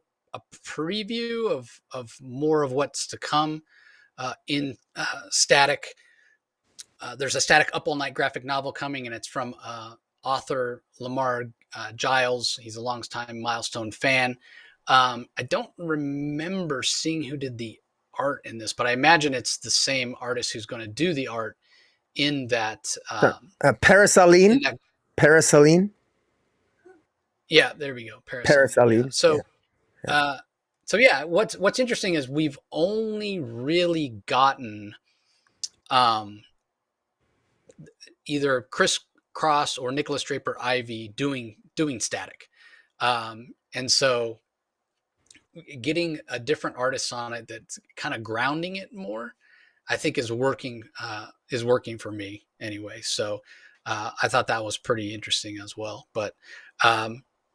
preview of more of what's to come in Static. There's a Static Up All Night graphic novel coming, and it's from author Lamar Giles. He's a longtime Milestone fan. I don't remember seeing who did the art in this, but I imagine it's the same artist who's going to do the art in that. Parasaline, Parasaline, Yeah, there we go. Parasaline. Yeah. Parasaline. Yeah. Uh, so yeah, what's interesting is we've only really gotten um, either Chris Cross or Nicholas Draper Ivy doing Static, and so getting a different artist on it that's kind of grounding it more, I think is working for me anyway. So I thought that was pretty interesting as well. But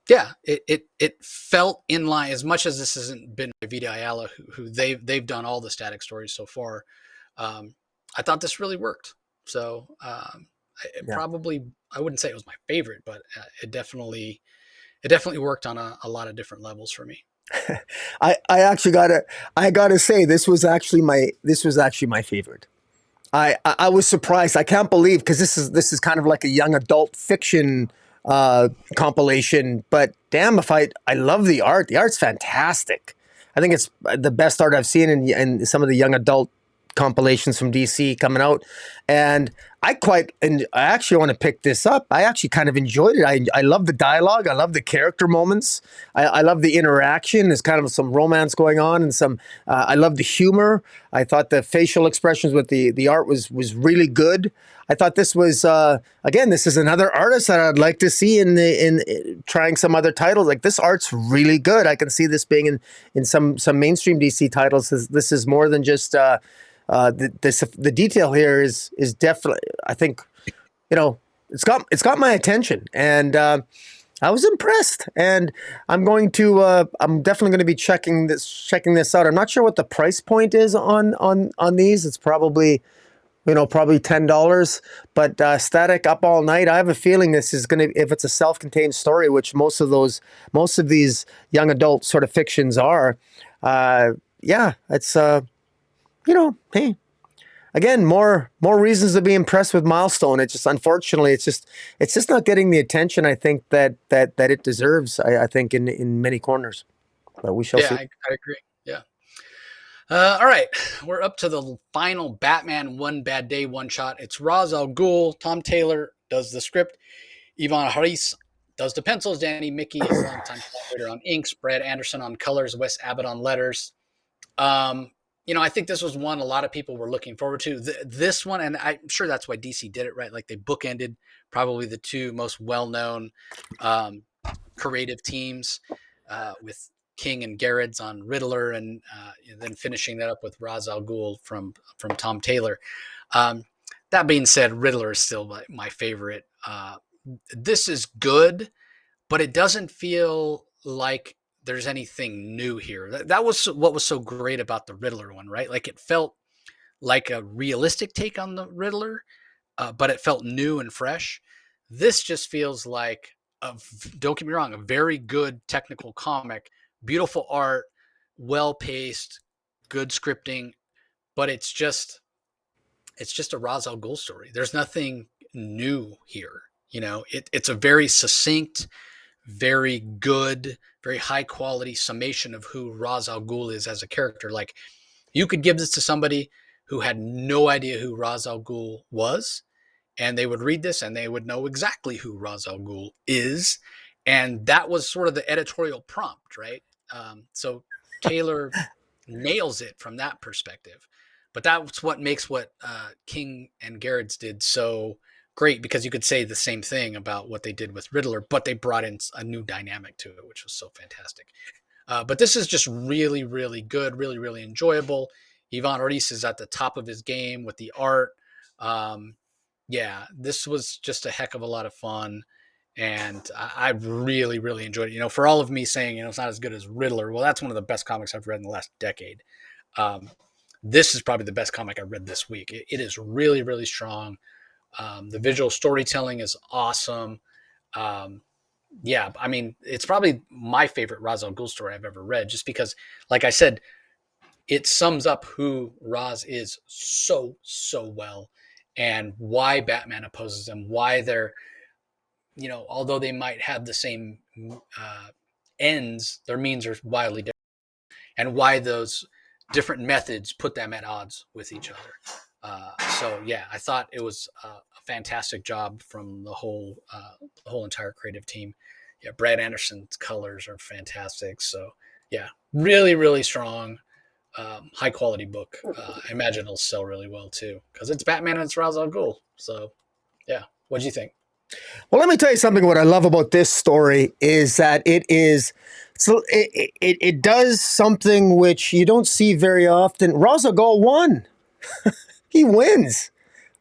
yeah, it felt in line as much as this hasn't been by Vita Ayala, who they've done all the Static stories so far. I thought this really worked. So it Yeah. probably I wouldn't say it was my favorite, but it definitely worked on a lot of different levels for me. I actually gotta say this was actually my favorite. I was surprised. I can't believe because this is kind of like a young adult fiction compilation. But damn, if I love the art. The art's fantastic. I think it's the best art I've seen in some of the young adult compilations from DC coming out, and I actually want to pick this up. I actually kind of enjoyed it. I love the dialogue. I love the character moments. I love the interaction. There's kind of some romance going on, and some. I love the humor. I thought the facial expressions with the art was really good. I thought this was again. This is another artist that I'd like to see in trying some other titles. Like this art's really good. I can see this being in some mainstream DC titles. This is more than just. The detail here is definitely, I think, it's got my attention, and I was impressed, and I'm definitely going to be checking this out. I'm not sure what the price point is on these. It's probably $10, but Static Up All Night. I have a feeling this is going to, if it's a self-contained story, which most of these young adult sort of fictions are. Yeah, it's. Hey, again, more reasons to be impressed with Milestone. It's just unfortunately, it's just not getting the attention I think that it deserves. I think in many corners, but we shall see. I agree. Yeah. All right, we're up to the final Batman One Bad Day one shot. It's Ra's al Ghul. Tom Taylor does the script. Ivan Haris does the pencils. Danny Mickey is longtime collaborator on inks. Brad Anderson on colors. Wes Abbott on letters. I think this was one a lot of people were looking forward to. This one, and I'm sure that's why DC did it, right? Like they bookended probably the two most well-known creative teams with King and Garrett's on Riddler, and then finishing that up with Ra's al Ghul from Tom Taylor. That being said, Riddler is still my favorite. This is good, but it doesn't feel like there's anything new here. That was what was so great about the Riddler one, right? Like it felt like a realistic take on the Riddler, but it felt new and fresh. This just feels like, don't get me wrong, a very good technical comic, beautiful art, well paced, good scripting, but it's just a Ra's al Ghul story. There's nothing new here. It's a very succinct, very good, very high quality summation of who Ra's al Ghul is as a character. Like, you could give this to somebody who had no idea who Ra's al Ghul was, and they would read this and they would know exactly who Ra's al Ghul is. And that was sort of the editorial prompt, right? So Taylor nails it from that perspective. But that's what makes what King and Garrett's did so great, because you could say the same thing about what they did with Riddler, but they brought in a new dynamic to it, which was so fantastic. But this is just really, really good, really, really enjoyable. Ivan Reis is at the top of his game with the art. Yeah, this was just a heck of a lot of fun. And I really, really enjoyed it. For all of me saying, it's not as good as Riddler, well, that's one of the best comics I've read in the last decade. This is probably the best comic I read this week. It is really, really strong. The visual storytelling is awesome. Yeah, I mean, it's probably my favorite Ra's al Ghul story I've ever read, just because, like I said, it sums up who Ra's is so, so well, and why Batman opposes him, why they're, although they might have the same ends, their means are wildly different, and why those different methods put them at odds with each other. So yeah, I thought it was a fantastic job from the whole entire creative team. Yeah, Brad Anderson's colors are fantastic. So yeah, really, really strong, high quality book. I imagine it'll sell really well too, because it's Batman and it's Ra's al Ghul. So yeah, what do you think? Well, let me tell you something. What I love about this story is that it does something which you don't see very often. Ra's al Ghul won. He wins.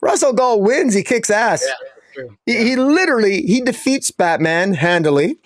Ra's al Ghul wins. He kicks ass. Yeah, true. He literally defeats Batman handily.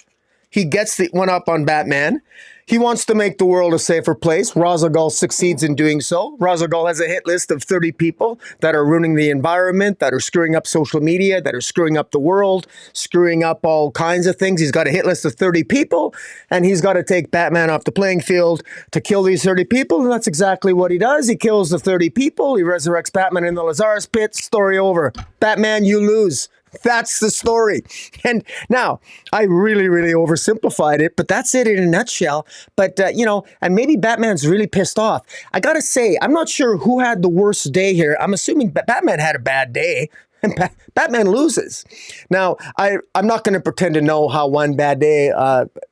He gets the one up on Batman. He wants to make the world a safer place. Ra's al Ghul succeeds in doing so. Ra's al Ghul has a hit list of 30 people that are ruining the environment, that are screwing up social media, that are screwing up the world, screwing up all kinds of things. He's got a hit list of 30 people, and he's got to take Batman off the playing field to kill these 30 people, and that's exactly what he does. He kills the 30 people. He resurrects Batman in the Lazarus pit. Story over. Batman, you lose. That's the story. And now, I really, really oversimplified it, but that's it in a nutshell. But, and maybe Batman's really pissed off. I got to say, I'm not sure who had the worst day here. I'm assuming Batman had a bad day, and Batman loses. Now, I'm not going to pretend to know how one bad day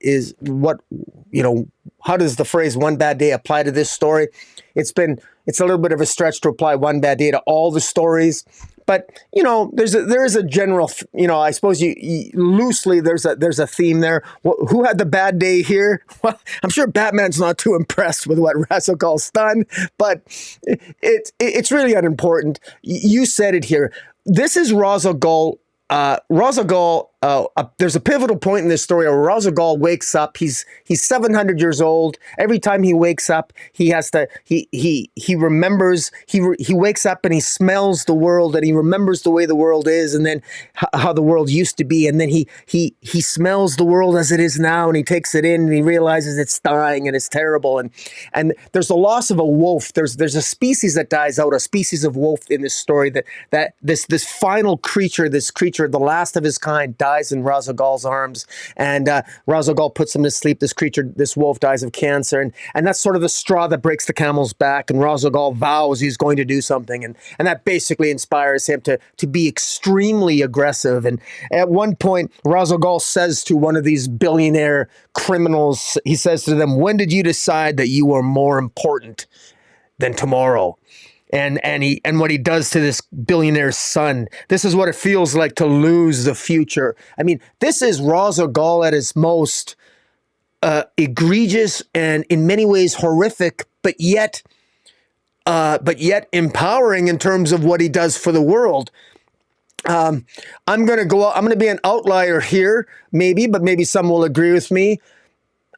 is what, how does the phrase one bad day apply to this story? It's a little bit of a stretch to apply one bad day to all the stories. But there is a general, I suppose loosely there's a theme there. Who had the bad day here? Well, I'm sure Batman's not too impressed with what Ra's al Ghul's done, but it's really unimportant. You said it here. This is Ra's al Ghul. Ra's al Ghul. There's a pivotal point in this story where Ra's al Ghul wakes up. He's 700 years old. Every time he wakes up, he has to. He remembers. He wakes up and he smells the world, and he remembers the way the world is, and then how the world used to be, and then he smells the world as it is now, and he takes it in, and he realizes it's dying and it's terrible, and there's the loss of a wolf. There's a species that dies out, a species of wolf in this story that this final creature, the last of his kind, dies in Ra's al Ghul's arms, and Ra's al Ghul puts him to sleep. This wolf dies of cancer, and that's sort of the straw that breaks the camel's back, and Ra's al Ghul vows he's going to do something, and that basically inspires him to be extremely aggressive. And at one point, Ra's al Ghul says to one of these billionaire criminals, he says to them, "When did you decide that you were more important than tomorrow?" And what he does to this billionaire's son. This is what it feels like to lose the future. I mean, this is Ra's al Ghul at his most egregious and in many ways horrific, but yet empowering in terms of what he does for the world. I'm going to be an outlier here, maybe, but maybe some will agree with me.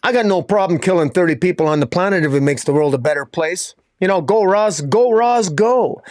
I got no problem killing 30 people on the planet if it makes the world a better place. Go Ra's, go.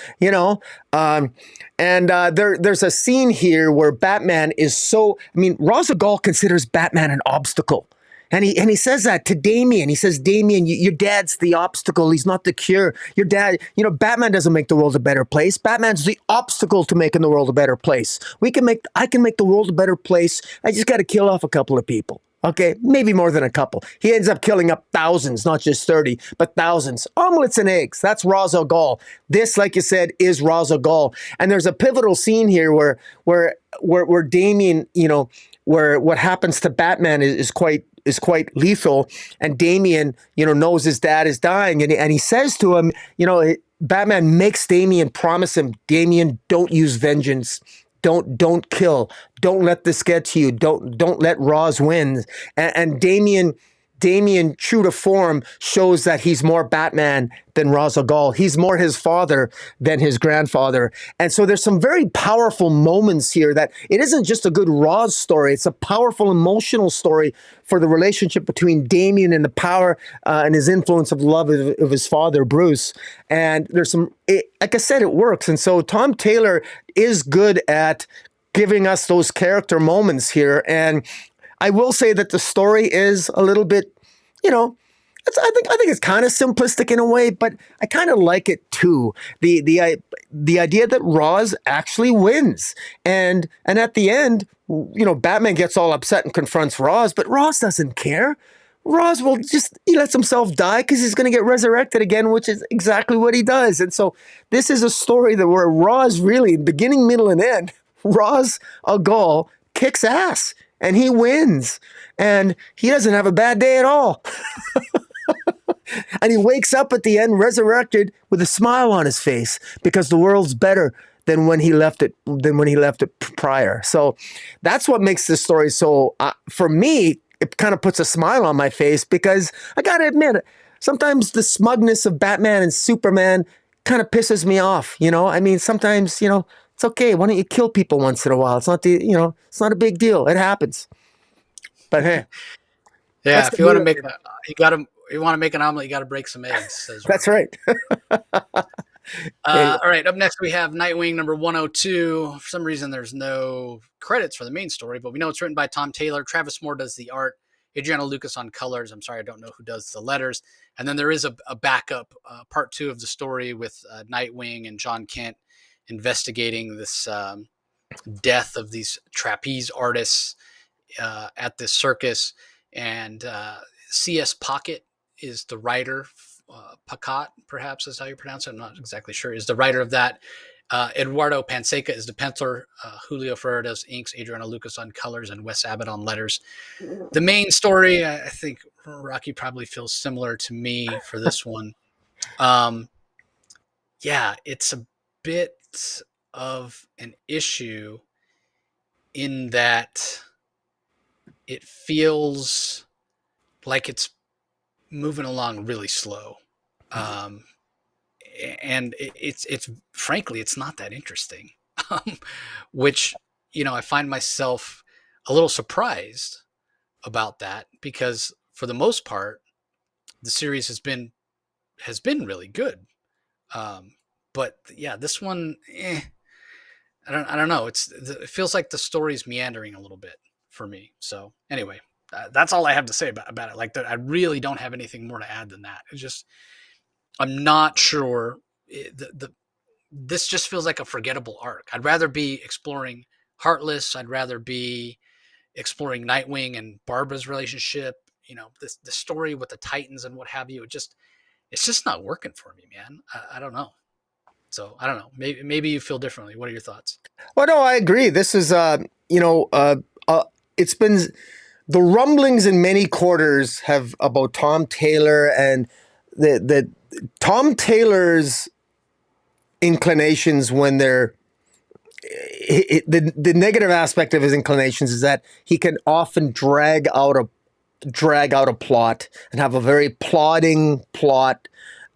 There's a scene here where Batman is Ra's al Ghul considers Batman an obstacle. And he says that to Damien. He says, Damien, your dad's the obstacle. He's not the cure. Your dad, Batman doesn't make the world a better place. Batman's the obstacle to making the world a better place. I can make the world a better place. I just got to kill off a couple of people. Okay, maybe more than a couple. He ends up killing up thousands, not just 30, but thousands. Omelets and eggs. That's Ra's al Ghul. This, like you said, is Ra's al Ghul. And there's a pivotal scene here where Damien, where what happens to Batman is quite lethal, and Damien, knows his dad is dying, and he says to him, Batman makes Damien promise him, Damien, don't use vengeance. Don't kill. Don't let this get to you. Don't let Ra's win. And Damien, true to form, shows that he's more Batman than Ra's al Ghul. He's more his father than his grandfather. And so there's some very powerful moments here that it isn't just a good Ra's story. It's a powerful emotional story for the relationship between Damien and the power and his influence of love of his father, Bruce. And there's like I said, it works. And so Tom Taylor is good at giving us those character moments here. And I will say that the story is a little bit, I think it's kind of simplistic in a way, but I kind of like it too. The idea that Ra's actually wins, and at the end, Batman gets all upset and confronts Ra's, but Ra's doesn't care. Ra's he lets himself die because he's going to get resurrected again, which is exactly what he does. And so this is a story where Ra's really, beginning, middle, and end, Ra's al Ghul kicks ass. And he wins. And he doesn't have a bad day at all. And he wakes up at the end resurrected with a smile on his face because the world's better than when he left it prior. So that's what makes this story so, for me, it kind of puts a smile on my face because I got to admit, sometimes the smugness of Batman and Superman kind of pisses me off. Sometimes, it's okay. Why don't you kill people once in a while? It's not it's not a big deal. It happens. But hey, yeah, if you want to make you want to make an omelet, you got to break some eggs. That's right. All right. Up next, we have Nightwing number 102. For some reason, there's no credits for the main story, but we know it's written by Tom Taylor. Travis Moore does the art. Adriana Lucas on colors. I'm sorry, I don't know who does the letters. And then there is a backup, part 2 of the story with Nightwing and John Kent investigating this death of these trapeze artists at this circus. And C.S. Pocket is the writer. Pacat, perhaps is how you pronounce it. I'm not exactly sure. Is the writer of that. Eduardo Panseca is the penciler. Julio Ferrer does inks. Adriana Lucas on colors, and Wes Abbott on letters. The main story, I think Rocky probably feels similar to me for this one. Yeah, it's a bit of an issue in that it feels like it's moving along really slow. And it's frankly, it's not that interesting, which, I find myself a little surprised about that because for the most part, the series has been really good. But yeah, this one, I don't know. It feels like the story's meandering a little bit for me. So anyway, that's all I have to say about it. Like, I really don't have anything more to add than that. It's just, I'm not sure. This just feels like a forgettable arc. I'd rather be exploring Heartless. I'd rather be exploring Nightwing and Barbara's relationship. The story with the Titans and what have you. It's just not working for me, man. I don't know. So I don't know. Maybe you feel differently. What are your thoughts? Well, no, I agree. This is, it's been the rumblings in many quarters have about Tom Taylor and the Tom Taylor's inclinations when they're the negative aspect of his inclinations is that he can often drag out a plot and have a very plodding plot.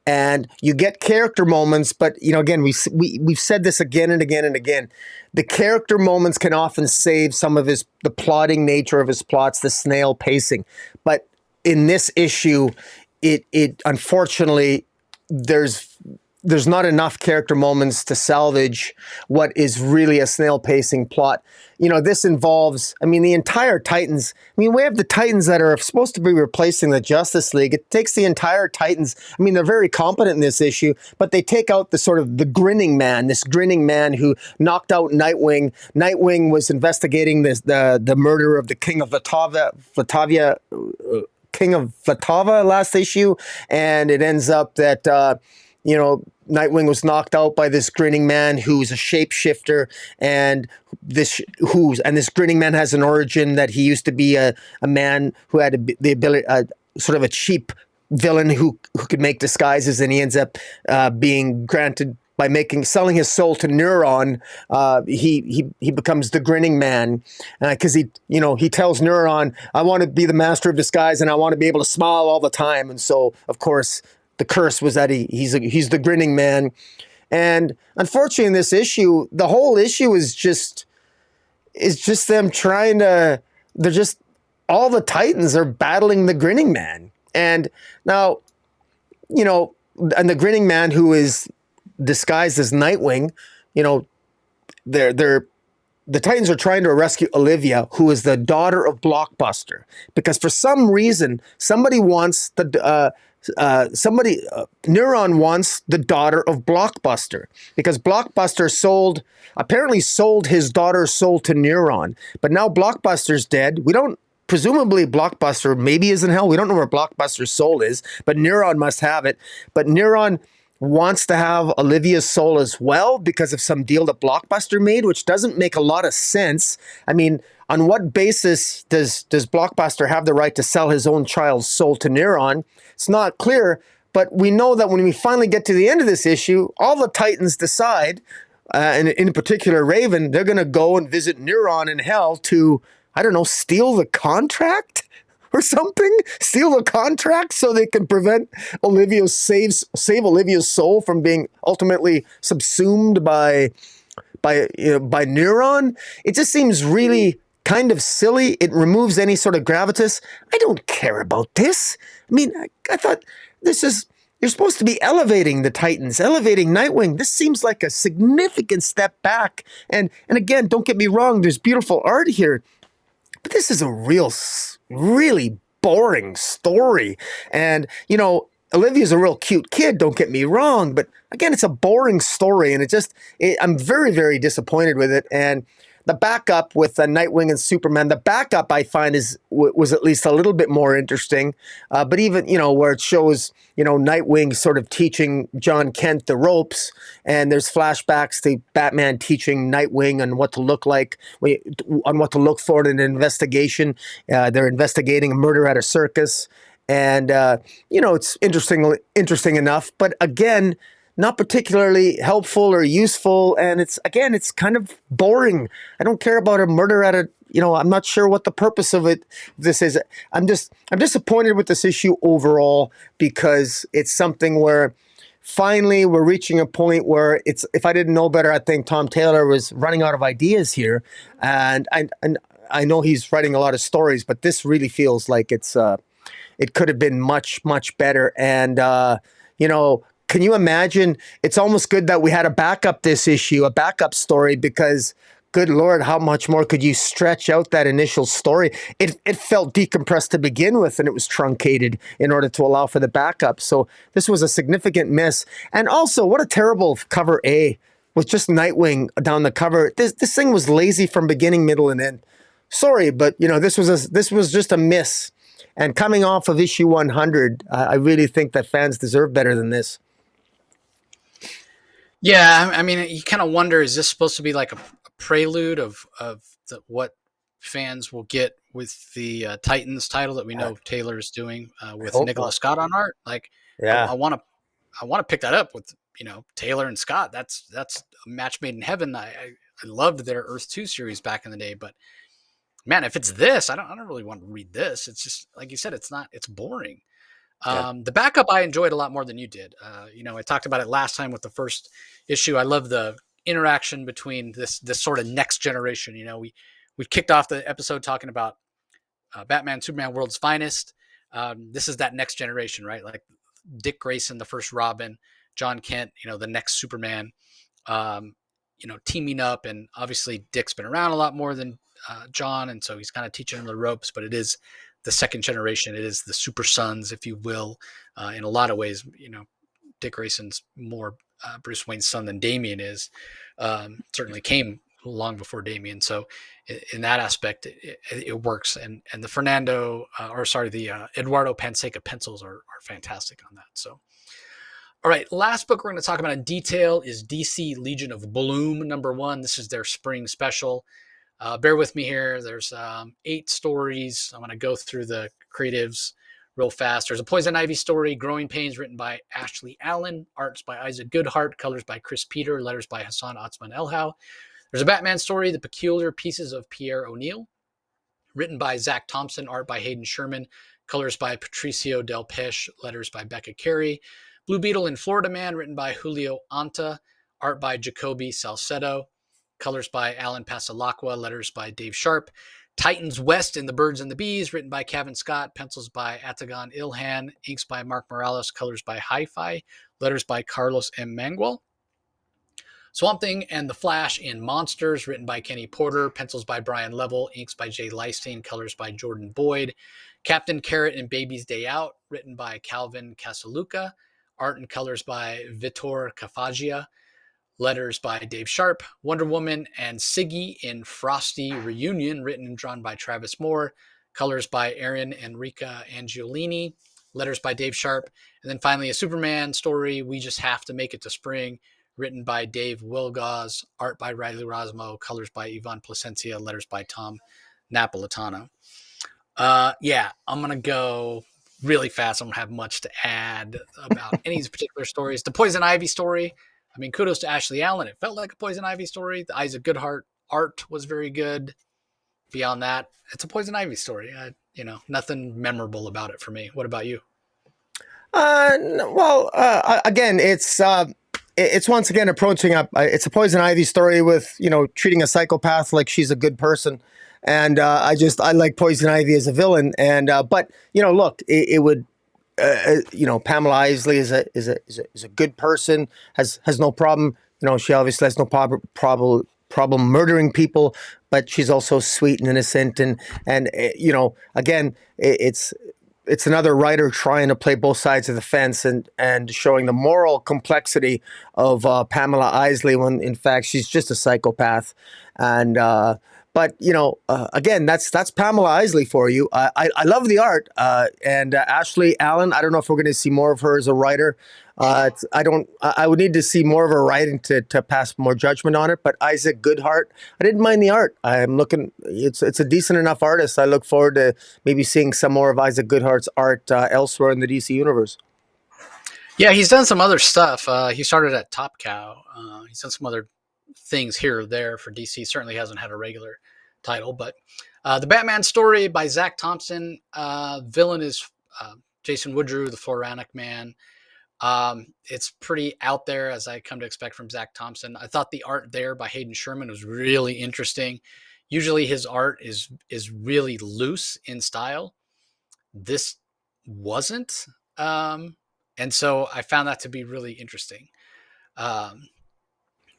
And you get character moments, but again, we've said this again and again and again. The character moments can often save some of the plotting nature of his plots, the snail pacing. But in this issue, it unfortunately there's not enough character moments to salvage what is really a snail pacing plot. This involves, I mean, the entire Titans. I mean, we have the Titans that are supposed to be replacing the Justice League. It takes the entire Titans. I mean, they're very competent in this issue, but they take out the sort of the grinning man, this grinning man who knocked out Nightwing. Nightwing was investigating the murder of the King of King of Flatava last issue, and it ends up that Nightwing was knocked out by this grinning man who's a shapeshifter, and this grinning man has an origin that he used to be a man who had the ability, sort of a cheap villain who could make disguises, and he ends up being granted by selling his soul to Neuron. He becomes the grinning man because he tells Neuron, "I want to be the master of disguise, and I want to be able to smile all the time." And so, of course, the curse was that he's the grinning man. And unfortunately, in this issue, the whole issue is just them trying to. They're just all the Titans are battling the grinning man, and now, and the grinning man who is disguised as Nightwing, they're the Titans are trying to rescue Olivia, who is the daughter of Blockbuster, because for some reason Neuron wants the daughter of Blockbuster, because Blockbuster apparently sold his daughter's soul to Neuron, but now Blockbuster's dead. Presumably Blockbuster maybe is in hell. We don't know where Blockbuster's soul is, but Neuron must have it. But Neuron wants to have Olivia's soul as well because of some deal that Blockbuster made, which doesn't make a lot of sense. I mean, on what basis does Blockbuster have the right to sell his own child's soul to Neuron? It's not clear, but we know that when we finally get to the end of this issue, all the Titans decide, and in particular Raven, they're going to go and visit Neuron in hell to, I don't know, steal the contract or something, steal the contract so they can prevent save Olivia's soul from being ultimately subsumed by Neuron. It just seems really kind of silly. It removes any sort of gravitas. I don't care about this. I mean, I thought you're supposed to be elevating the Titans, elevating Nightwing. This seems like a significant step back. And again, don't get me wrong, there's beautiful art here, but this is a really boring story. And, Olivia's a real cute kid, don't get me wrong, but again, it's a boring story, and I'm very, very disappointed with it. And the backup with Nightwing and Superman, the backup I find was at least a little bit more interesting. But even, where it shows, Nightwing sort of teaching John Kent the ropes, and there's flashbacks to Batman teaching Nightwing on what to look like, on what to look for in an investigation. They're investigating a murder at a circus. And, it's interesting enough, but again, not particularly helpful or useful. And it's kind of boring. I don't care about a murder at I'm not sure what the purpose of this is. I'm disappointed with this issue overall, because it's something where finally we're reaching a point where if I didn't know better, I think Tom Taylor was running out of ideas here. And I know he's writing a lot of stories, but this really feels like it could have been much, much better. And, can you imagine? It's almost good that we had a backup this issue, a backup story, because good Lord, how much more could you stretch out that initial story? It felt decompressed to begin with, and it was truncated in order to allow for the backup. So this was a significant miss. And also, what a terrible cover A with just Nightwing down the cover. This thing was lazy from beginning, middle, and end. Sorry, but this was just a miss. And coming off of issue 100, I really think that fans deserve better than this. Yeah, I mean, you kind of wonder, is this supposed to be like a prelude of what fans will get with the Titans title that we know Taylor is doing with Nicholas Scott on art? Like, Yeah. I want to pick that up with Taylor and Scott. That's a match made in heaven. I loved their Earth 2 series back in the day, but man, if it's this, I don't really want to read this. It's just like you said, it's boring. The backup I enjoyed a lot more than you did. I talked about it last time with the first issue. I love the interaction between this sort of next generation. We kicked off the episode talking about Batman, Superman, World's Finest. This is that next generation, right? Like Dick Grayson, the first Robin, John Kent, the next Superman, um, teaming up. And obviously Dick's been around a lot more than John, and so he's kind of teaching him the ropes. But it is the second generation. It is the Super Sons, if you will, in a lot of ways. Dick Grayson's more Bruce Wayne's son than Damian is. Certainly came long before Damian. So in that aspect, it works. And the the Eduardo Panseca pencils are fantastic on that. So, all right, last book we're going to talk about in detail is DC Legion of Bloom #1. This is their spring special. Bear with me here. There's 8 stories. I'm going to go through the creatives real fast. There's a Poison Ivy story, Growing Pains, written by Ashley Allen, arts by Isaac Goodhart, colors by Chris Peter, letters by Hassan Otsman Elhau. There's a Batman story, The Peculiar Pieces of Pierre O'Neill, written by Zach Thompson, art by Hayden Sherman, colors by Patricio Del Pesh, letters by Becca Carey. Blue Beetle and Florida Man, written by Julio Anta, art by Jacoby Salcedo, colors by Alan Pasalacqua, letters by Dave Sharp. Titans West and the Birds and the Bees, written by Kevin Scott, pencils by Atagan Ilhan, inks by Mark Morales, colors by Hi-Fi, letters by Carlos M. Mangual. Swamp Thing and the Flash in Monsters, written by Kenny Porter, pencils by Brian Level, inks by Jay Leistein, colors by Jordan Boyd. Captain Carrot and Baby's Day Out, written by Calvin Casaluca, art and colors by Vitor Cafagia, letters by Dave Sharp. Wonder Woman and Siggy in Frosty Reunion, written and drawn by Travis Moore, colors by Aaron Enrica Angiolini, letters by Dave Sharp. And then finally, a Superman story, We Just Have to Make It to Spring, written by Dave Wilgaz, art by Riley Rosmo, colors by Ivan Placencia, letters by Tom Napolitano. I'm going to go really fast. I don't have much to add about any of these particular stories. The Poison Ivy story, I mean, kudos to Ashley Allen. It felt like a Poison Ivy story. The Isaac Goodhart art was very good. Beyond that, it's a Poison Ivy story. Nothing memorable about it for me. What about you? Again, it's once again approaching up. It's a Poison Ivy story with treating a psychopath like she's a good person, and I like Poison Ivy as a villain. And but look, it would. Pamela Isley is a good person. Has no problem. She obviously has no problem murdering people, but she's also sweet and innocent. And again, it's another writer trying to play both sides of the fence and showing the moral complexity of Pamela Isley when in fact she's just a psychopath. And but again, that's Pamela Isley for you. I love the art, and Ashley Allen. I don't know if we're going to see more of her as a writer. I don't. I would need to see more of her writing to pass more judgment on it. But Isaac Goodhart, I didn't mind the art. I'm looking. It's a decent enough artist. I look forward to maybe seeing some more of Isaac Goodhart's art elsewhere in the DC universe. Yeah, he's done some other stuff. He started at Top Cow. He's done some other things here or there for DC. Certainly hasn't had a regular title, but the Batman story by Zach Thompson. Villain is Jason Woodrue, the Floronic Man. It's pretty out there, as I come to expect from Zach Thompson. I thought the art there by Hayden Sherman was really interesting. Usually his art is really loose in style. This wasn't. And so I found that to be really interesting. Um,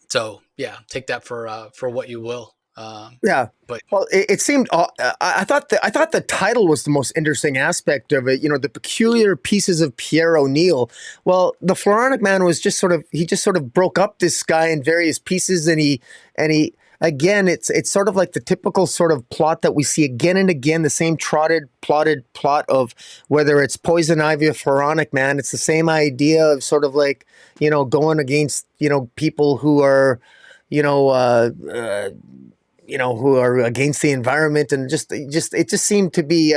so yeah, take that for what you will. Yeah. But Well, it seemed. I thought the title was the most interesting aspect of it. The peculiar pieces of Pierre O'Neill. Well, the Floronic Man was just sort of broke up this guy in various pieces, and he again, it's sort of like the typical sort of plot that we see again and again, the same plotted plot of whether it's Poison Ivy or Floronic Man. It's the same idea of sort of like going against people who are you know. Who are against the environment, and it just seemed to be,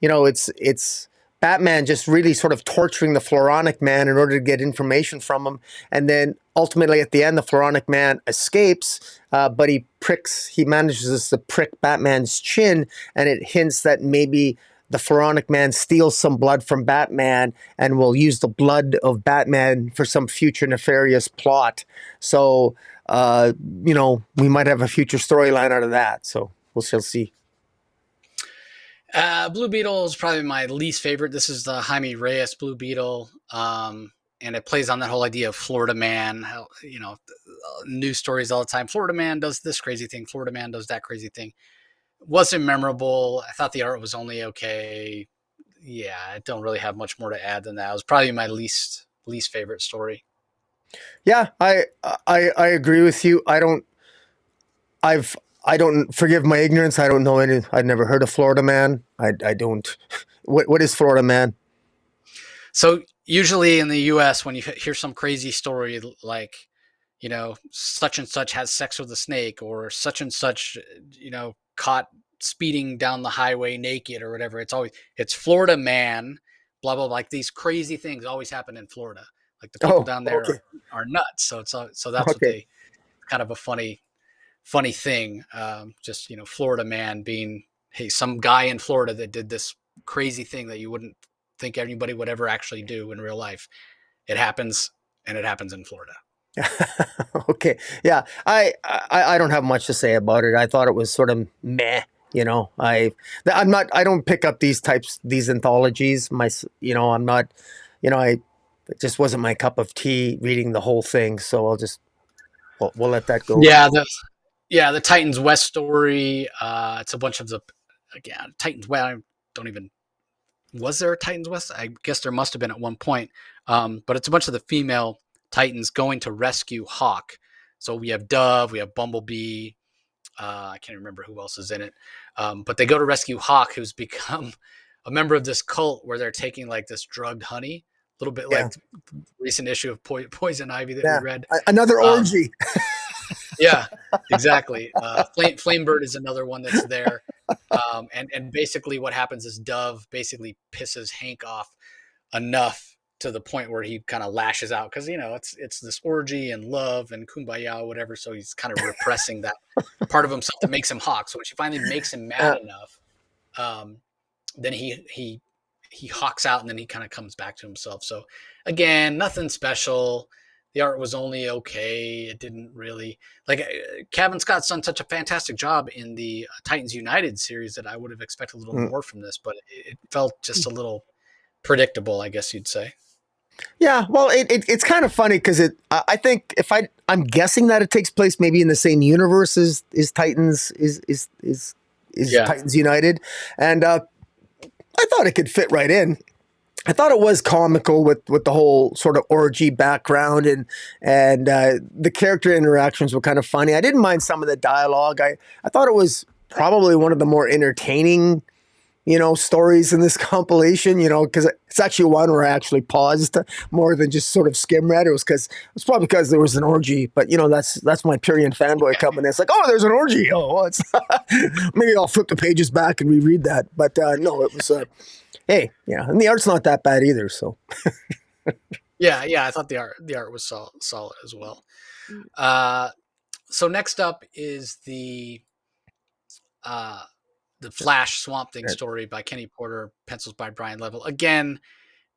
it's Batman just really sort of torturing the Floronic Man in order to get information from him, and then ultimately at the end, the Floronic Man escapes, but he manages to prick Batman's chin, and it hints that maybe the Floronic Man steals some blood from Batman and will use the blood of Batman for some future nefarious plot. So we might have a future storyline out of that. So we'll still see. Blue Beetle is probably my least favorite. This is the Jaime Reyes Blue Beetle. and it plays on that whole idea of Florida man. How, news stories all the time. Florida man does this crazy thing. Florida man does that crazy thing. Wasn't memorable. I thought the art was only okay. Yeah, I don't really have much more to add than that. It was probably my least favorite story. Yeah, I agree with you. I've I don't forgive my ignorance. I don't know any. I've never heard of Florida Man. I don't. What is Florida Man? So usually in the U.S., when you hear some crazy story like, such and such has sex with a snake, or such and such, caught speeding down the highway naked or whatever, it's Florida man, blah blah. Like these crazy things always happen in Florida. Like the people Oh, down there okay, are nuts. So that's what okay. they kind of a funny thing. Just Florida man being, hey, some guy in Florida that did this crazy thing that you wouldn't think anybody would ever actually do in real life. It happens, and it happens in Florida. Okay, yeah. I don't have much to say about it. I thought it was sort of meh. You know, I'm not. I don't pick up these anthologies. I'm not. I it just wasn't my cup of tea reading the whole thing. So we'll let that go. Yeah, the Titans West story. It's a bunch of the again Titans West. I don't even was there a Titans West? I guess there must have been at one point. But it's a bunch of the female Titans going to rescue Hawk. So we have Dove, we have Bumblebee. I can't remember who else is in it. But they go to rescue Hawk, who's become a member of this cult where they're taking like this drugged honey, a little bit Yeah, like the recent issue of Poison Ivy that we yeah. read. Another Um, orgy. yeah, exactly. Flamebird is another one that's there. And basically what happens is Dove basically pisses Hank off enough to the point where he kind of lashes out because it's this orgy and love and kumbaya or whatever. So he's kind of repressing that part of himself that makes him Hawk. So when she finally makes him mad Uh, enough, then he hawks out and then he kind of comes back to himself. So again, nothing special. The art was only okay. It didn't really like Kevin Scott's done such a fantastic job in the Titans United series that I would have expected a little mm. more from this, but it felt just a little predictable, I guess you'd say. Yeah, well, it's kind of funny because I think I'm guessing that it takes place maybe in the same universe as Titans is Yeah. Titans United, and I thought it could fit right in. I thought it was comical with the whole sort of orgy background and the character interactions were kind of funny. I didn't mind some of the dialogue. I thought it was probably one of the more entertaining stories in this compilation, because it's actually one where I actually paused more than just sort of skim read. It's probably because there was an orgy, but that's my Pyrian fanboy coming in. It's like, oh, there's an orgy. Oh, well, it's maybe I'll flip the pages back and reread that. But no, it was, hey, yeah. And the art's not that bad either. So, Yeah, I thought the art was solid as well. Uh, so next up is uh, the Flash Swamp Thing story by Kenny Porter, pencils by Brian Level. Again,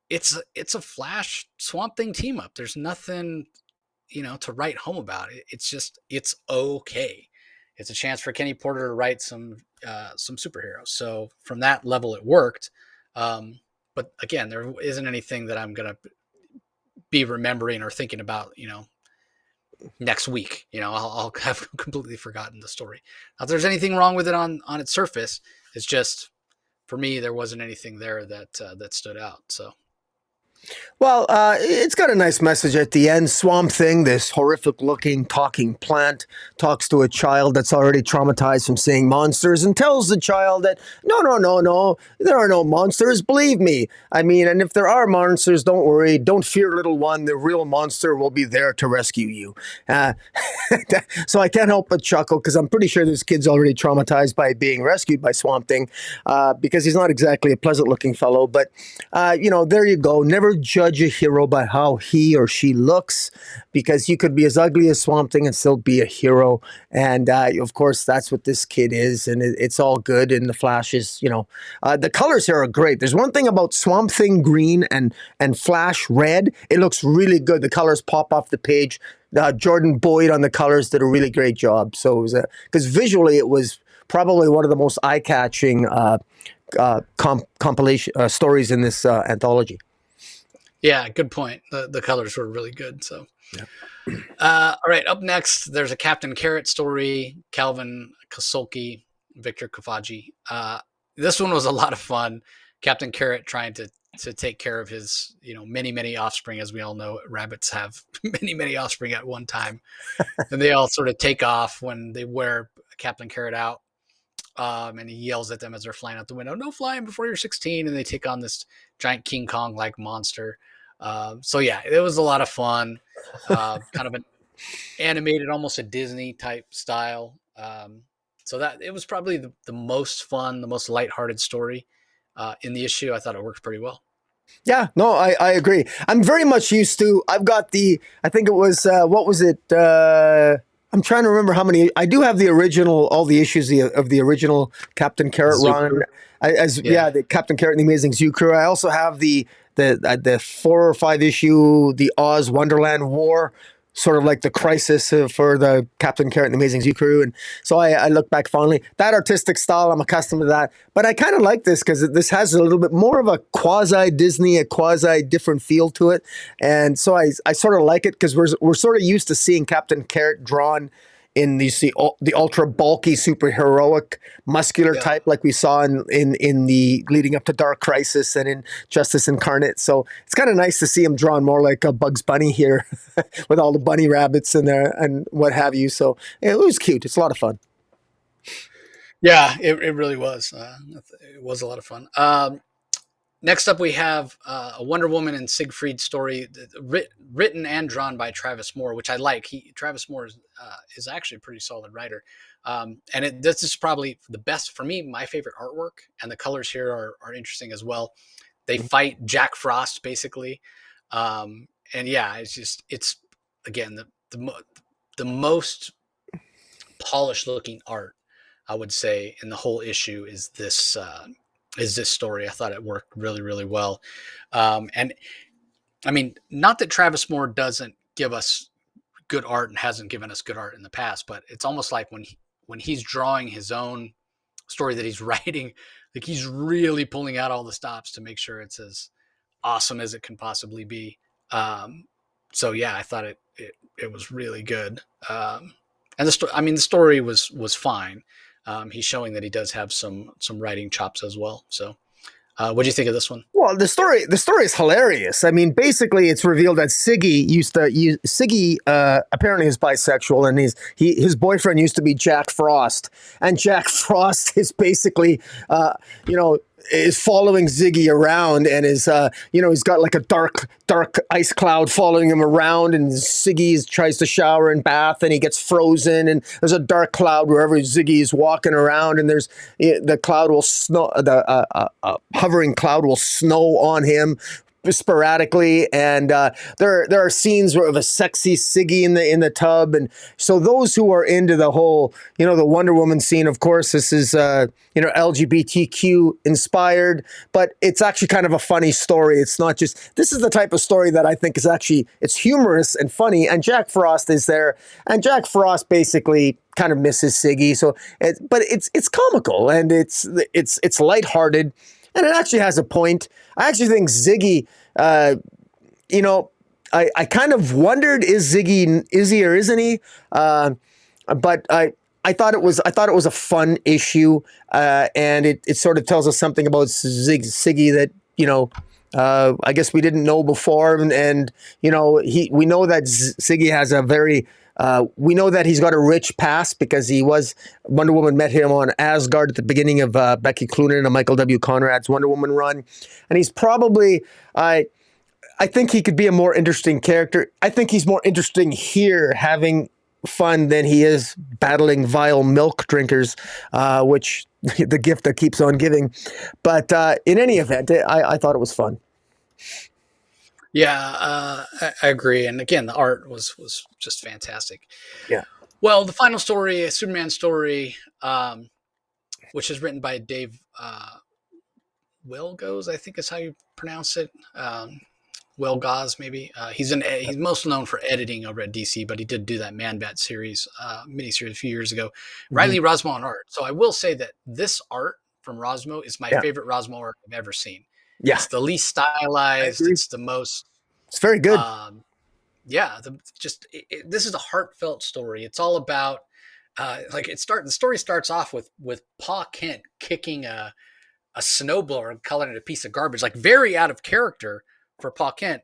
it's a Flash Swamp Thing team up. There's nothing to write home about. It's okay. It's a chance for Kenny Porter to write some superheroes. So from that level, it worked. But again, there isn't anything that I'm gonna be remembering or thinking about, next week. I'll have completely forgotten the story. Now, if there's anything wrong with it on its surface, it's just for me there wasn't anything there that stood out. So well, it's got a nice message at the end. Swamp Thing, this horrific looking talking plant, talks to a child that's already traumatized from seeing monsters and tells the child that, no, no, no, no, there are no monsters. Believe me. I mean, and if there are monsters, don't worry. Don't fear, little one. The real monster will be there to rescue you. Uh, so I can't help but chuckle because I'm pretty sure this kid's already traumatized by being rescued by Swamp Thing because he's not exactly a pleasant looking fellow. But, there you go. Never judge a hero by how he or she looks because you could be as ugly as Swamp Thing and still be a hero. And of course, that's what this kid is. And it's all good. And the Flash is, the colors here are great. There's one thing about Swamp Thing green and Flash red. It looks really good. The colors pop off the page. Jordan Boyd on the colors did a really great job. So it was because visually it was probably one of the most eye-catching compilation stories in this anthology. Yeah, good point. The colors were really good. So, Yeah. all right, up next, there's a Captain Carrot story. Calvin Kasulki, Victor Kofaji. This one was a lot of fun. Captain Carrot trying to take care of his many offspring. As we all know, rabbits have many offspring at one time, and they all sort of take off when they wear Captain Carrot out. And he yells at them as they're flying out the window, "No flying before you're 16!" And they take on this giant King Kong like monster. So yeah, it was a lot of fun. Kind of an animated, almost a Disney type style. So that it was probably the most fun, the most lighthearted story in the issue. I thought it worked pretty well. Yeah, no, I agree. I'm very much used to. I've got I think it was what was it? I'm trying to remember how many. I do have the original, all the issues of the original Captain Carrot run. Zucker. Yeah. The Captain Carrot and the Amazing Zoo Crew. I also have the 4 or 5 issue, the Oz Wonderland War, sort of like the crisis for the Captain Carrot and the Amazing Zoo Crew. And so I look back fondly. That artistic style, I'm accustomed to that. But I kind of like this because this has a little bit more of a quasi Disney, a quasi different feel to it. And so I sort of like it because we're sort of used to seeing Captain Carrot drawn in the ultra bulky, super heroic, muscular Yeah. type like we saw in the leading up to Dark Crisis and in Justice Incarnate. So it's kind of nice to see him drawn more like a Bugs Bunny here with all the bunny rabbits in there and what have you. So yeah, it was cute. It's a lot of fun. Yeah, it really was. It was a lot of fun. Next up, we have a Wonder Woman and Siegfried story, written and drawn by Travis Moore, which I like. Travis Moore is actually a pretty solid writer, and this is probably the best for me. My favorite artwork, and the colors here are interesting as well. They fight Jack Frost basically, and yeah, it's again the most polished looking art I would say in the whole issue is this story. I thought it worked really well. And I mean, not that Travis Moore doesn't give us good art and hasn't given us good art in the past, but it's almost like when he's drawing his own story that he's writing, like he's really pulling out all the stops to make sure it's as awesome as it can possibly be. Um, so yeah, I thought it was really good. And the story was fine. He's showing that he does have some writing chops as well. So, what do you think of this one? Well, the story is hilarious. I mean, basically, it's revealed that Siggy apparently is bisexual, and his boyfriend used to be Jack Frost, and Jack Frost is basically, you know, is following Ziggy around and is he's got like a dark ice cloud following him around, and Ziggy tries to shower and bath and he gets frozen, and there's a dark cloud wherever Ziggy is walking around, and there's the cloud will snow, the hovering cloud will snow on him sporadically, and there are scenes of a sexy Siggy in the tub, and so those who are into the whole the Wonder Woman scene, of course, this is LGBTQ inspired, but it's actually kind of a funny story. It's not just this is the type of story that I think is actually it's humorous and funny, and Jack Frost is there, and Jack Frost basically kind of misses Siggy, so but it's comical and it's lighthearted. And it actually has a point. I actually think Ziggy, I kind of wondered, is he or isn't he? But I thought it was a fun issue, and it sort of tells us something about Siggy that I guess we didn't know before, and we know that Siggy has a very we know that he's got a rich past because Wonder Woman met him on Asgard at the beginning of Becky Cloonan and Michael W. Conrad's Wonder Woman run, and he's probably I think he could be a more interesting character. I think he's more interesting here having fun than he is battling vile milk drinkers, which the gift that keeps on giving. But in any event, I thought it was fun. Yeah, I agree. And again, the art was just fantastic. Yeah. Well, the final story, a Superman story, which is written by Dave Wilgos, I think is how you pronounce it. Wilgos, maybe. He's most known for editing over at DC, but he did do that Man Bat series, miniseries a few years ago. Riley Rosmo on art. So I will say that this art from Rosmo is my favorite Rosmo art I've ever seen. Yeah, It's the least I stylized. agree. It's the most, It's very good. um, yeah. This is a heartfelt story. It's all about like the story starts off with Pa Kent kicking a snowblower and coloring it a piece of garbage, like very out of character for Pa Kent.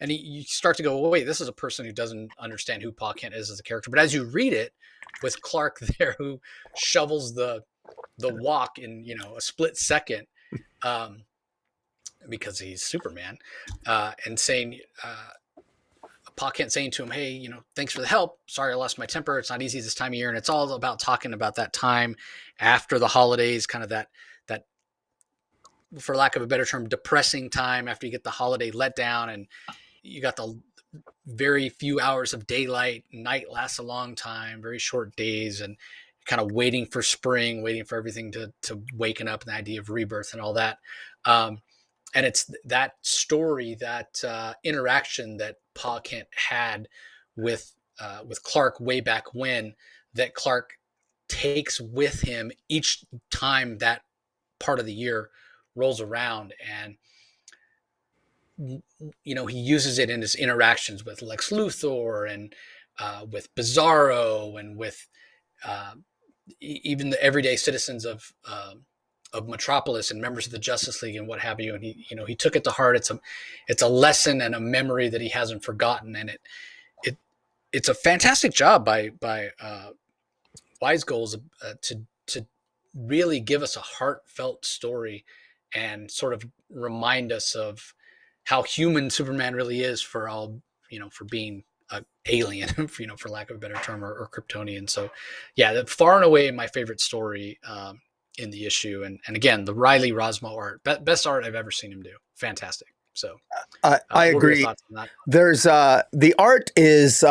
And you start to go, well, wait, this is a person who doesn't understand who Pa Kent is as a character. But as you read it, with Clark there who shovels the walk in a split second, um, because he's Superman, and saying Pa Kent saying to him, hey, thanks for the help. Sorry I lost my temper. It's not easy this time of year, and it's all about talking about that time after the holidays, kind of that for lack of a better term, depressing time after you get the holiday letdown and you got the very few hours of daylight. Night lasts a long time, very short days, and kind of waiting for spring, waiting for everything to waken up, and the idea of rebirth and all that. Um, and it's that story, that interaction that Pa Kent had with Clark way back when, that Clark takes with him each time that part of the year rolls around. And he uses it in his interactions with Lex Luthor and with Bizarro and with uh, even the everyday citizens of Metropolis and members of the Justice League and what have you. And he took it to heart. It's a lesson and a memory that he hasn't forgotten. And it it's a fantastic job by Wise Goals to really give us a heartfelt story and sort of remind us of how human Superman really is, for all for being a alien, for lack of a better term, or Kryptonian. So, yeah, that far and away my favorite story in the issue. And again, the Riley Rosmo art, best art I've ever seen him do. Fantastic. So, I what were your agree. thoughts on that? There's the art is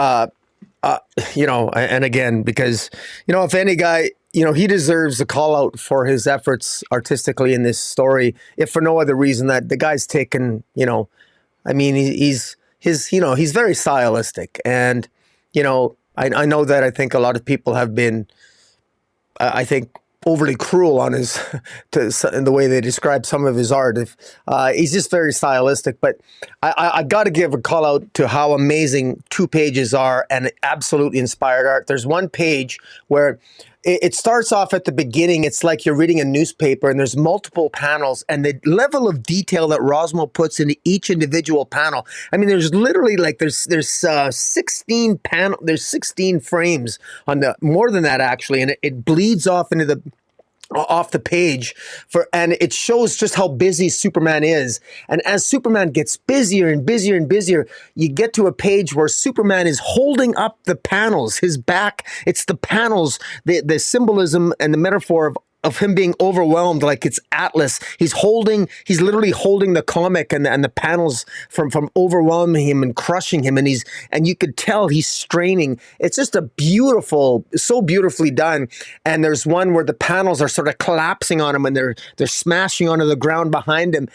and again, because if any guy, he deserves a call out for his efforts artistically in this story, if for no other reason that the guy's taken, I mean, he's very stylistic, and I know that I think a lot of people have been, I think, overly cruel on his in the way they describe some of his art. If he's just very stylistic, but I got to give a call out to how amazing 2 pages are and absolutely inspired art. There's one page where it starts off at the beginning. It's like you're reading a newspaper, and there's multiple panels, and the level of detail that Rosmo puts into each individual panel. I mean, there's literally like there's 16 frames on the, more than that actually, and it bleeds off into off the page and it shows just how busy Superman is. And as Superman gets busier and busier and busier, you get to a page where Superman is holding up the panels, his back. It's the panels, the symbolism and the metaphor of him being overwhelmed, like it's Atlas. He's literally holding the comic and the panels from overwhelming him and crushing him, and you could tell he's straining. It's just so beautifully done. And there's one where the panels are sort of collapsing on him, and they're smashing onto the ground behind him,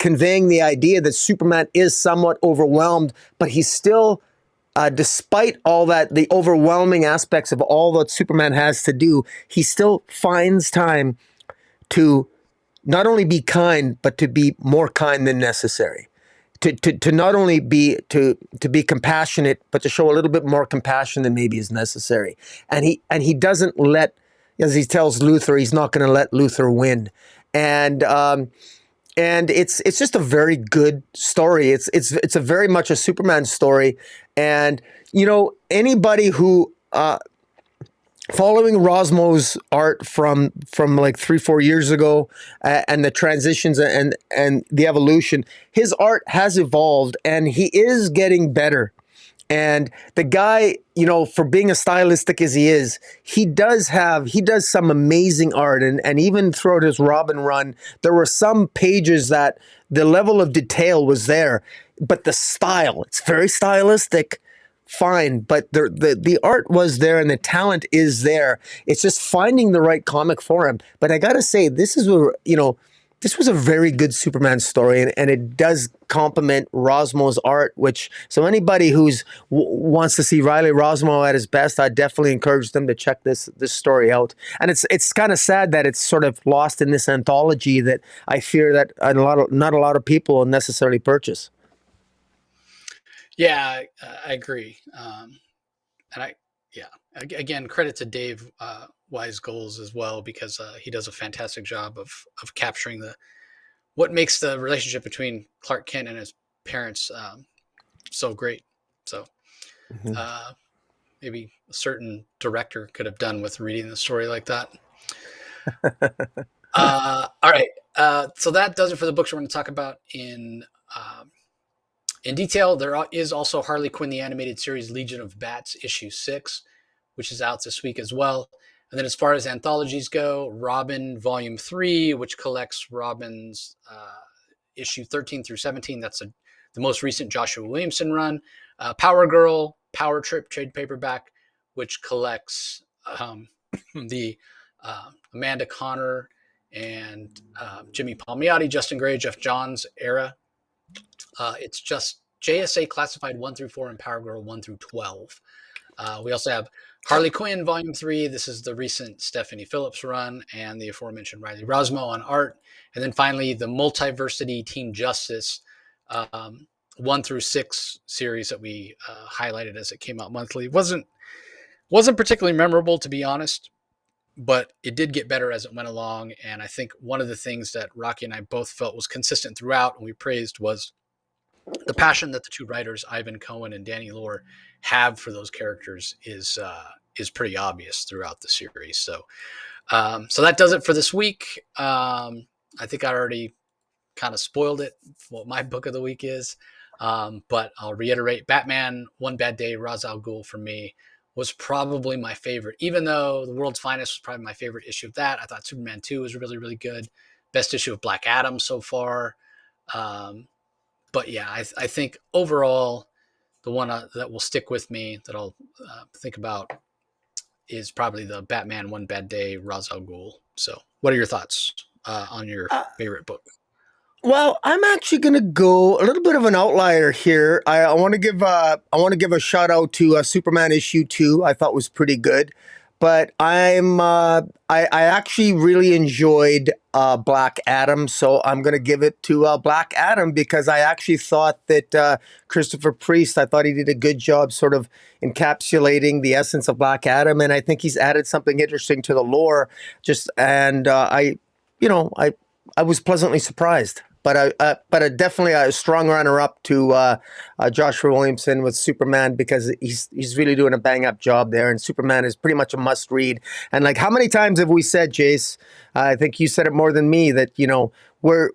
conveying the idea that Superman is somewhat overwhelmed, but he's still, despite all that, the overwhelming aspects of all that Superman has to do, he still finds time to not only be kind, but to be more kind than necessary. To not only to be compassionate, but to show a little bit more compassion than maybe is necessary. And he doesn't let, as he tells Luthor, he's not going to let Luthor win. And it's just a very good story. It's a very much a Superman story. And anybody who following Rosmo's art from like 3-4 years ago, and the transitions and the evolution, his art has evolved and he is getting better. And the guy, for being as stylistic as he is, he does some amazing art. And even throughout his Robin run, there were some pages that the level of detail was there, but the style, it's very stylistic, fine. But the art was there and the talent is there. It's just finding the right comic for him. But I got to say, this is where, this was a very good Superman story, and it does complement Rosmo's art. Which so anybody who's wants to see Riley Rosmo at his best, I definitely encourage them to check this story out. And it's kind of sad that it's sort of lost in this anthology that I fear that not a lot of people will necessarily purchase. Yeah, I agree. And I, yeah, again, credit to Dave Wise Goals as well, because he does a fantastic job of capturing the what makes the relationship between Clark Kent and his parents so great. So Mm-hmm. uh, maybe a certain director could have done with reading the story like that. All right, so that does it for the books we're going to talk about in detail. There is also Harley Quinn the Animated Series Legion of Bats issue 6, which is out this week as well. And then as far as anthologies go, Robin Volume 3, which collects Robin's issue 13 through 17. That's the most recent Joshua Williamson run. Power Girl, Power Trip trade paperback, which collects the Amanda Connor and Jimmy Palmiotti, Justin Gray, Jeff Johns era. It's just JSA Classified 1 through 4 and Power Girl 1 through 12. We also have Harley Quinn Volume 3. This is the recent Stephanie Phillips run, and the aforementioned Riley Rosmo on art. And then finally, the Multiversity Team Justice 1 through 6 series that we highlighted as it came out monthly. Wasn't particularly memorable, to be honest, but it did get better as it went along. And I think one of the things that Rocky and I both felt was consistent throughout, and we praised, was the passion that the two writers, Ivan Cohen and Danny Lore, have for those characters is pretty obvious throughout the series. So so that does it for this week. I think I already kind of spoiled it, what my book of the week is. But I'll reiterate, Batman One Bad Day, Ra's al Ghul, for me, was probably my favorite. Even though The World's Finest was probably my favorite issue of that, I thought Superman 2 was really, really good. Best issue of Black Adam so far. But yeah, I think overall, the one that will stick with me, that I'll think about, is probably the Batman One Bad Day, Ra's al Ghul. So what are your thoughts on your Uh, favorite book? Well, I'm actually going to go a little bit of an outlier here. I want to give a shout out to Superman issue 2. I thought was pretty good, but I actually really enjoyed Black Adam, so I'm going to give it to Black Adam because I actually thought that Christopher Priest. I thought he did a good job, sort of encapsulating the essence of Black Adam, and I think he's added something interesting to the lore. Just and you know, I was pleasantly surprised. But definitely a strong runner-up to Joshua Williamson with Superman because he's really doing a bang-up job there, and Superman is pretty much a must-read. And like, how many times have we said, Jace? I think you said it more than me that where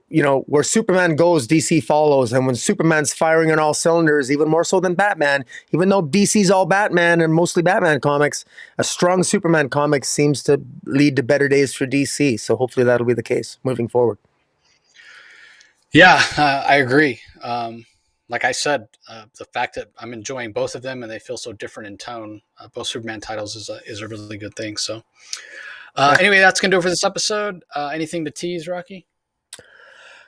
Superman goes, DC follows, and when Superman's firing on all cylinders, even more so than Batman, even though DC's all Batman and mostly Batman comics, a strong Superman comic seems to lead to better days for DC. So hopefully that'll be the case moving forward. Yeah, I agree. Like I said, the fact that I'm enjoying both of them and they feel so different in tone, both Superman titles, is a really good thing. So Yeah. anyway, that's gonna do it for this episode. Anything to tease, Rocky?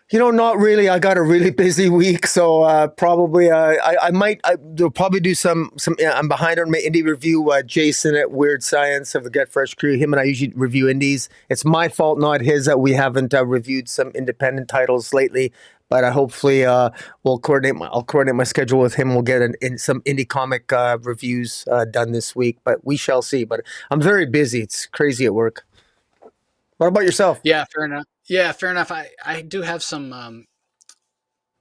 Not really. I got a really busy week, so probably will probably do some. I'm behind on my indie review. Jason at Weird Science of the Get Fresh crew. Him and I usually review indies. It's my fault, not his, that we haven't reviewed some independent titles lately. But hopefully we'll coordinate. I'll coordinate my schedule with him. We'll get some indie comic reviews done this week. But we shall see. But I'm very busy. It's crazy at work. What about yourself? Yeah, fair enough. Yeah, fair enough. I do have some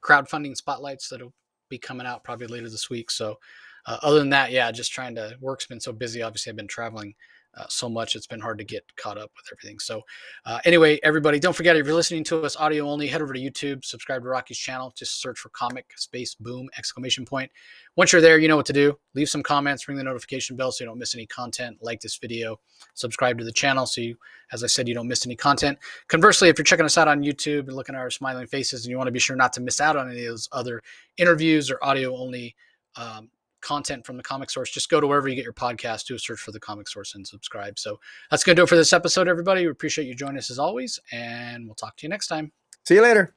crowdfunding spotlights that'll be coming out probably later this week. So other than that, yeah, just trying to work's been so busy. Obviously, I've been traveling so much, it's been hard to get caught up with everything. So anyway, everybody, don't forget, if you're listening to us audio only, head over to YouTube, subscribe to Rocky's channel, just search for comic space boom exclamation point. Once you're there, you know what to do. Leave some comments, ring the notification bell so you don't miss any content. Like this video, subscribe to the channel so you, as I said, you don't miss any content. Conversely, if you're checking us out on YouTube and looking at our smiling faces and you want to be sure not to miss out on any of those other interviews or audio only content from the Comic Source, just go to wherever you get your podcast, do a search for the Comic Source and subscribe. So that's going to do it for this episode, everybody. We appreciate you joining us as always, and we'll talk to you next time. See you later.